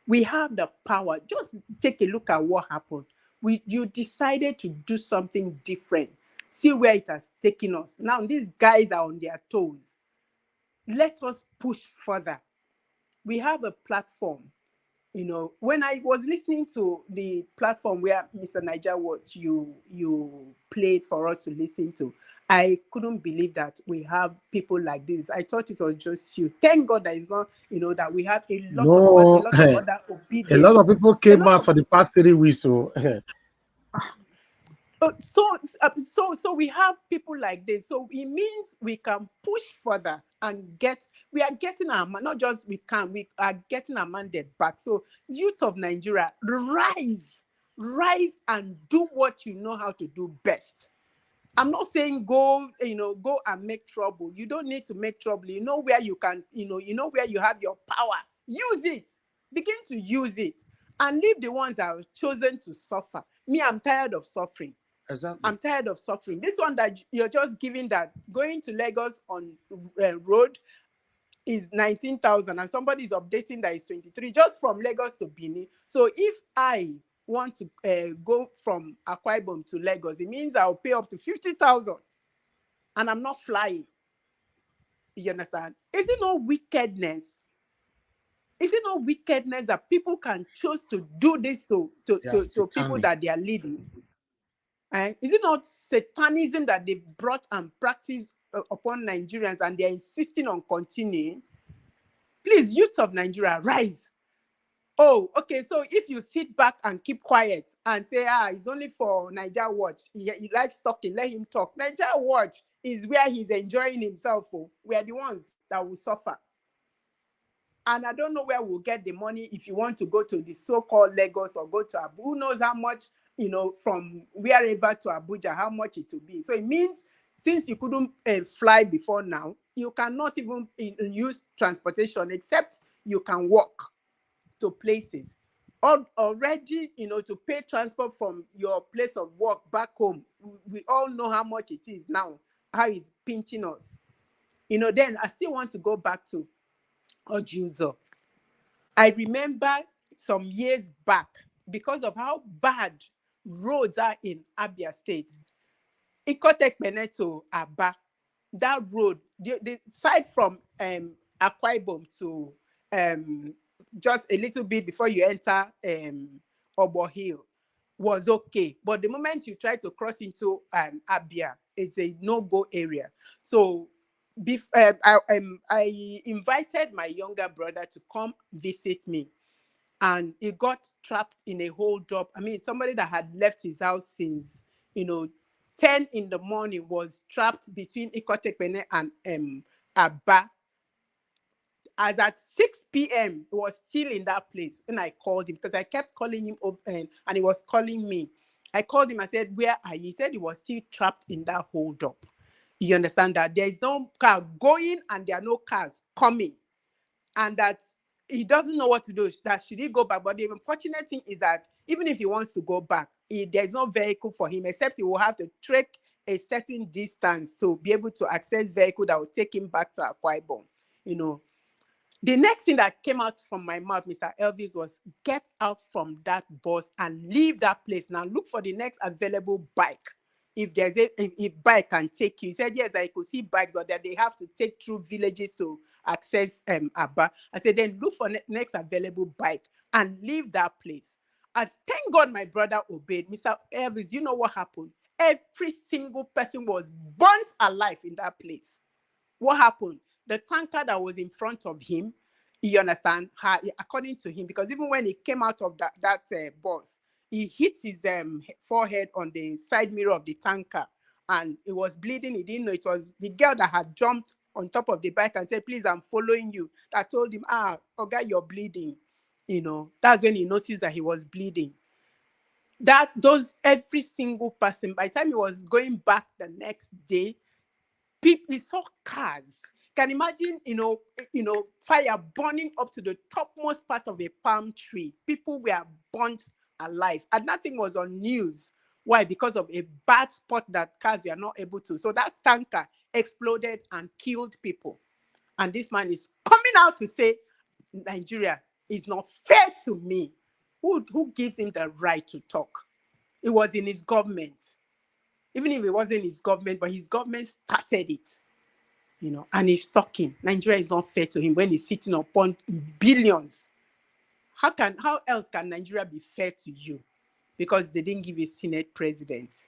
We have the power. Just take a look at what happened. You decided to do something different. See where it has taken us. Now these guys are on their toes. Let us push further. We have a platform. When I was listening to the platform where Mr. Niger Watch you played for us to listen to, I couldn't believe that we have people like this. I thought it was just you. Thank God that it's not, that we have a lot No, of other obedience. a lot of people came out for the past 3 weeks. So So we have people like this. So it means we can push further and we are getting our, not just we are getting our mandate back. So youth of Nigeria, rise and do what you know how to do best. I'm not saying go and make trouble. You don't need to make trouble. You know where you can, where you have your power. Use it. Begin to use it. And leave the ones that are chosen to suffer. Me, I'm tired of suffering. Exactly. I'm tired of suffering. This one that you're just giving, that going to Lagos on road is 19,000 and somebody is updating that it's 23 just from Lagos to Benin. So if I want to go from Akwa Ibom to Lagos, it means I'll pay up to 50,000 and I'm not flying. You understand? Is it no wickedness? Is it not wickedness that people can choose to do this to people that they are leading? Is it not satanism that they've brought and practiced upon Nigerians and they're insisting on continuing? Please, youth of Nigeria, rise. Oh, okay, so if you sit back and keep quiet and say, it's only for Niger Watch, he likes talking, let him talk. Niger Watch is where he's enjoying himself. We are the ones that will suffer. And I don't know where we'll get the money if you want to go to the so-called Lagos or go to Abuja. Who knows how much, from wherever to Abuja, how much it will be. So it means since you couldn't fly before now, you cannot even use transportation except you can walk to places. Already, to pay transport from your place of work back home, we all know how much it is now, how it's pinching us. Then I still want to go back to Ojuzo. I remember some years back, because of how bad roads are in Abia State, Ikotekpene to Aba, that road, the side from Akwa Ibom to just a little bit before you enter Obo Hill was okay. But the moment you try to cross into Abia, it's a no-go area. So I invited my younger brother to come visit me, and he got trapped in a hold-up. I mean, somebody that had left his house since 10 in the morning was trapped between Ikotekpene and Aba. As at 6 p.m., he was still in that place when I called him, because I kept calling him up and he was calling me. I called him, I said, where are you? He said he was still trapped in that hold-up. You understand that there is no car going and there are no cars coming, and that he doesn't know what to do. That should he go back? But the unfortunate thing is that even if he wants to go back, there's no vehicle for him, except he will have to trek a certain distance to be able to access vehicle that will take him back to Akwa Ibom. The next thing that came out from my mouth, Mr. Elvis, was get out from that bus and leave that place. Now look for the next available bike if there's a bike can take you. He said, yes, I could see bike, but that they have to take through villages to access Aba. I said, then look for next available bike and leave that place. And thank God my brother obeyed. Mr. Elvis, you know what happened? Every single person was burnt alive in that place. What happened? The tanker that was in front of him, you understand, according to him, because even when he came out of that bus, he hit his forehead on the side mirror of the tanker and it was bleeding. He didn't know it was the girl that had jumped on top of the bike and said, please, I'm following you. That told him, okay, you're bleeding. You know, that's when he noticed that he was bleeding. Every single person, by the time he was going back the next day, people saw cars. Can imagine, fire burning up to the topmost part of a palm tree. People were burnt alive, and nothing was on news. Why? Because of a bad spot that cars were not able to. So that tanker exploded and killed people. And this man is coming out to say, Nigeria is not fair to me. Who gives him the right to talk? It was in his government. Even if it wasn't his government, but his government started it, and he's talking. Nigeria is not fair to him when he's sitting upon billions. How else can Nigeria be fair to you? Because they didn't give a Senate president.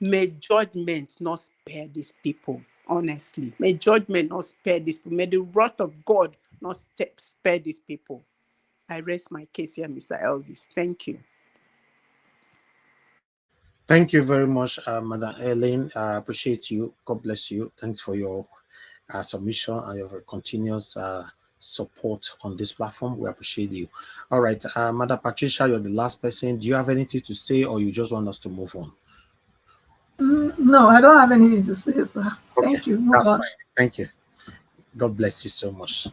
May judgment not spare these people, honestly. May judgment not spare these people. May the wrath of God not spare these people. I rest my case here, Mr. Elvis. Thank you. Thank you very much, Madam Ellen. I appreciate you. God bless you. Thanks for your submission and your continuous support on this platform. We appreciate you. All right, Madam Patricia, you're the last person. Do you have anything to say, or you just want us to move on? No, I don't have anything to say, sir. Okay, thank you. That's fine. Thank you. God bless you so much.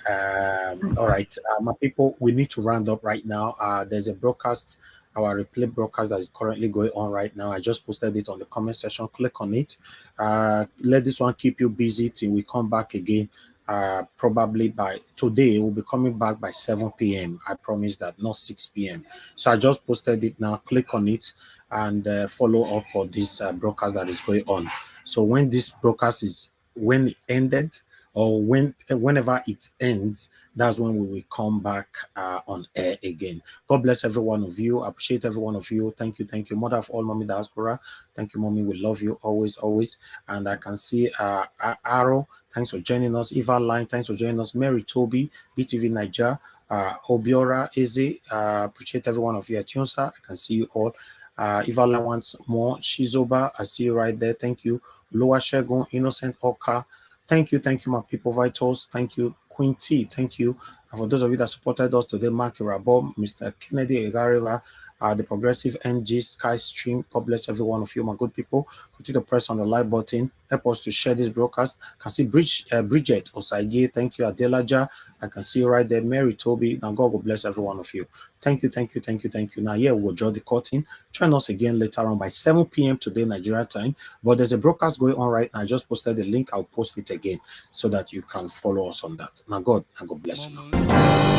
All right, my people, we need to round up right now. There's a broadcast, our replay broadcast that is currently going on right now. I just posted it on the comment section. Click on it. Let this one keep you busy till we come back again. Probably by today, we'll be coming back by 7 p.m. I promise that, not 6 p.m. So I just posted it now. Click on it and follow up for this broadcast that is going on. So when this broadcast when it ended, or whenever it ends, that's when we will come back on air again. God bless every one of you. I appreciate every one of you. Thank you. Mother of all, Mommy Diaspora. Thank you, Mommy. We love you always. And I can see Arrow. Thanks for joining us. Eva Line. Thanks for joining us. Mary Toby, BTV Niger. Obiora Eze. Appreciate every one of you. Atunsa. I can see you all. Eva Line wants more. Shizoba. I see you right there. Thank you. Loa Shegun. Innocent Oka. Thank you, my people vitals. Thank you, Queen T. Thank you. And for those of you that supported us today, Mark Irabo, Mr. Kennedy Egareva, the Progressive NG Sky Stream. God bless every one of you, my good people. Continue to press on the like button. Help us to share this broadcast. I can see Bridget Osagie. Thank you, Adelaja. I can see you right there, Mary Toby. Now God will bless every one of you. Thank you. Now here we'll draw the curtain. Join us again later on by 7 p.m. today, Nigeria time. But there's a broadcast going on right now. I just posted the link. I'll post it again so that you can follow us on that. Now God bless you.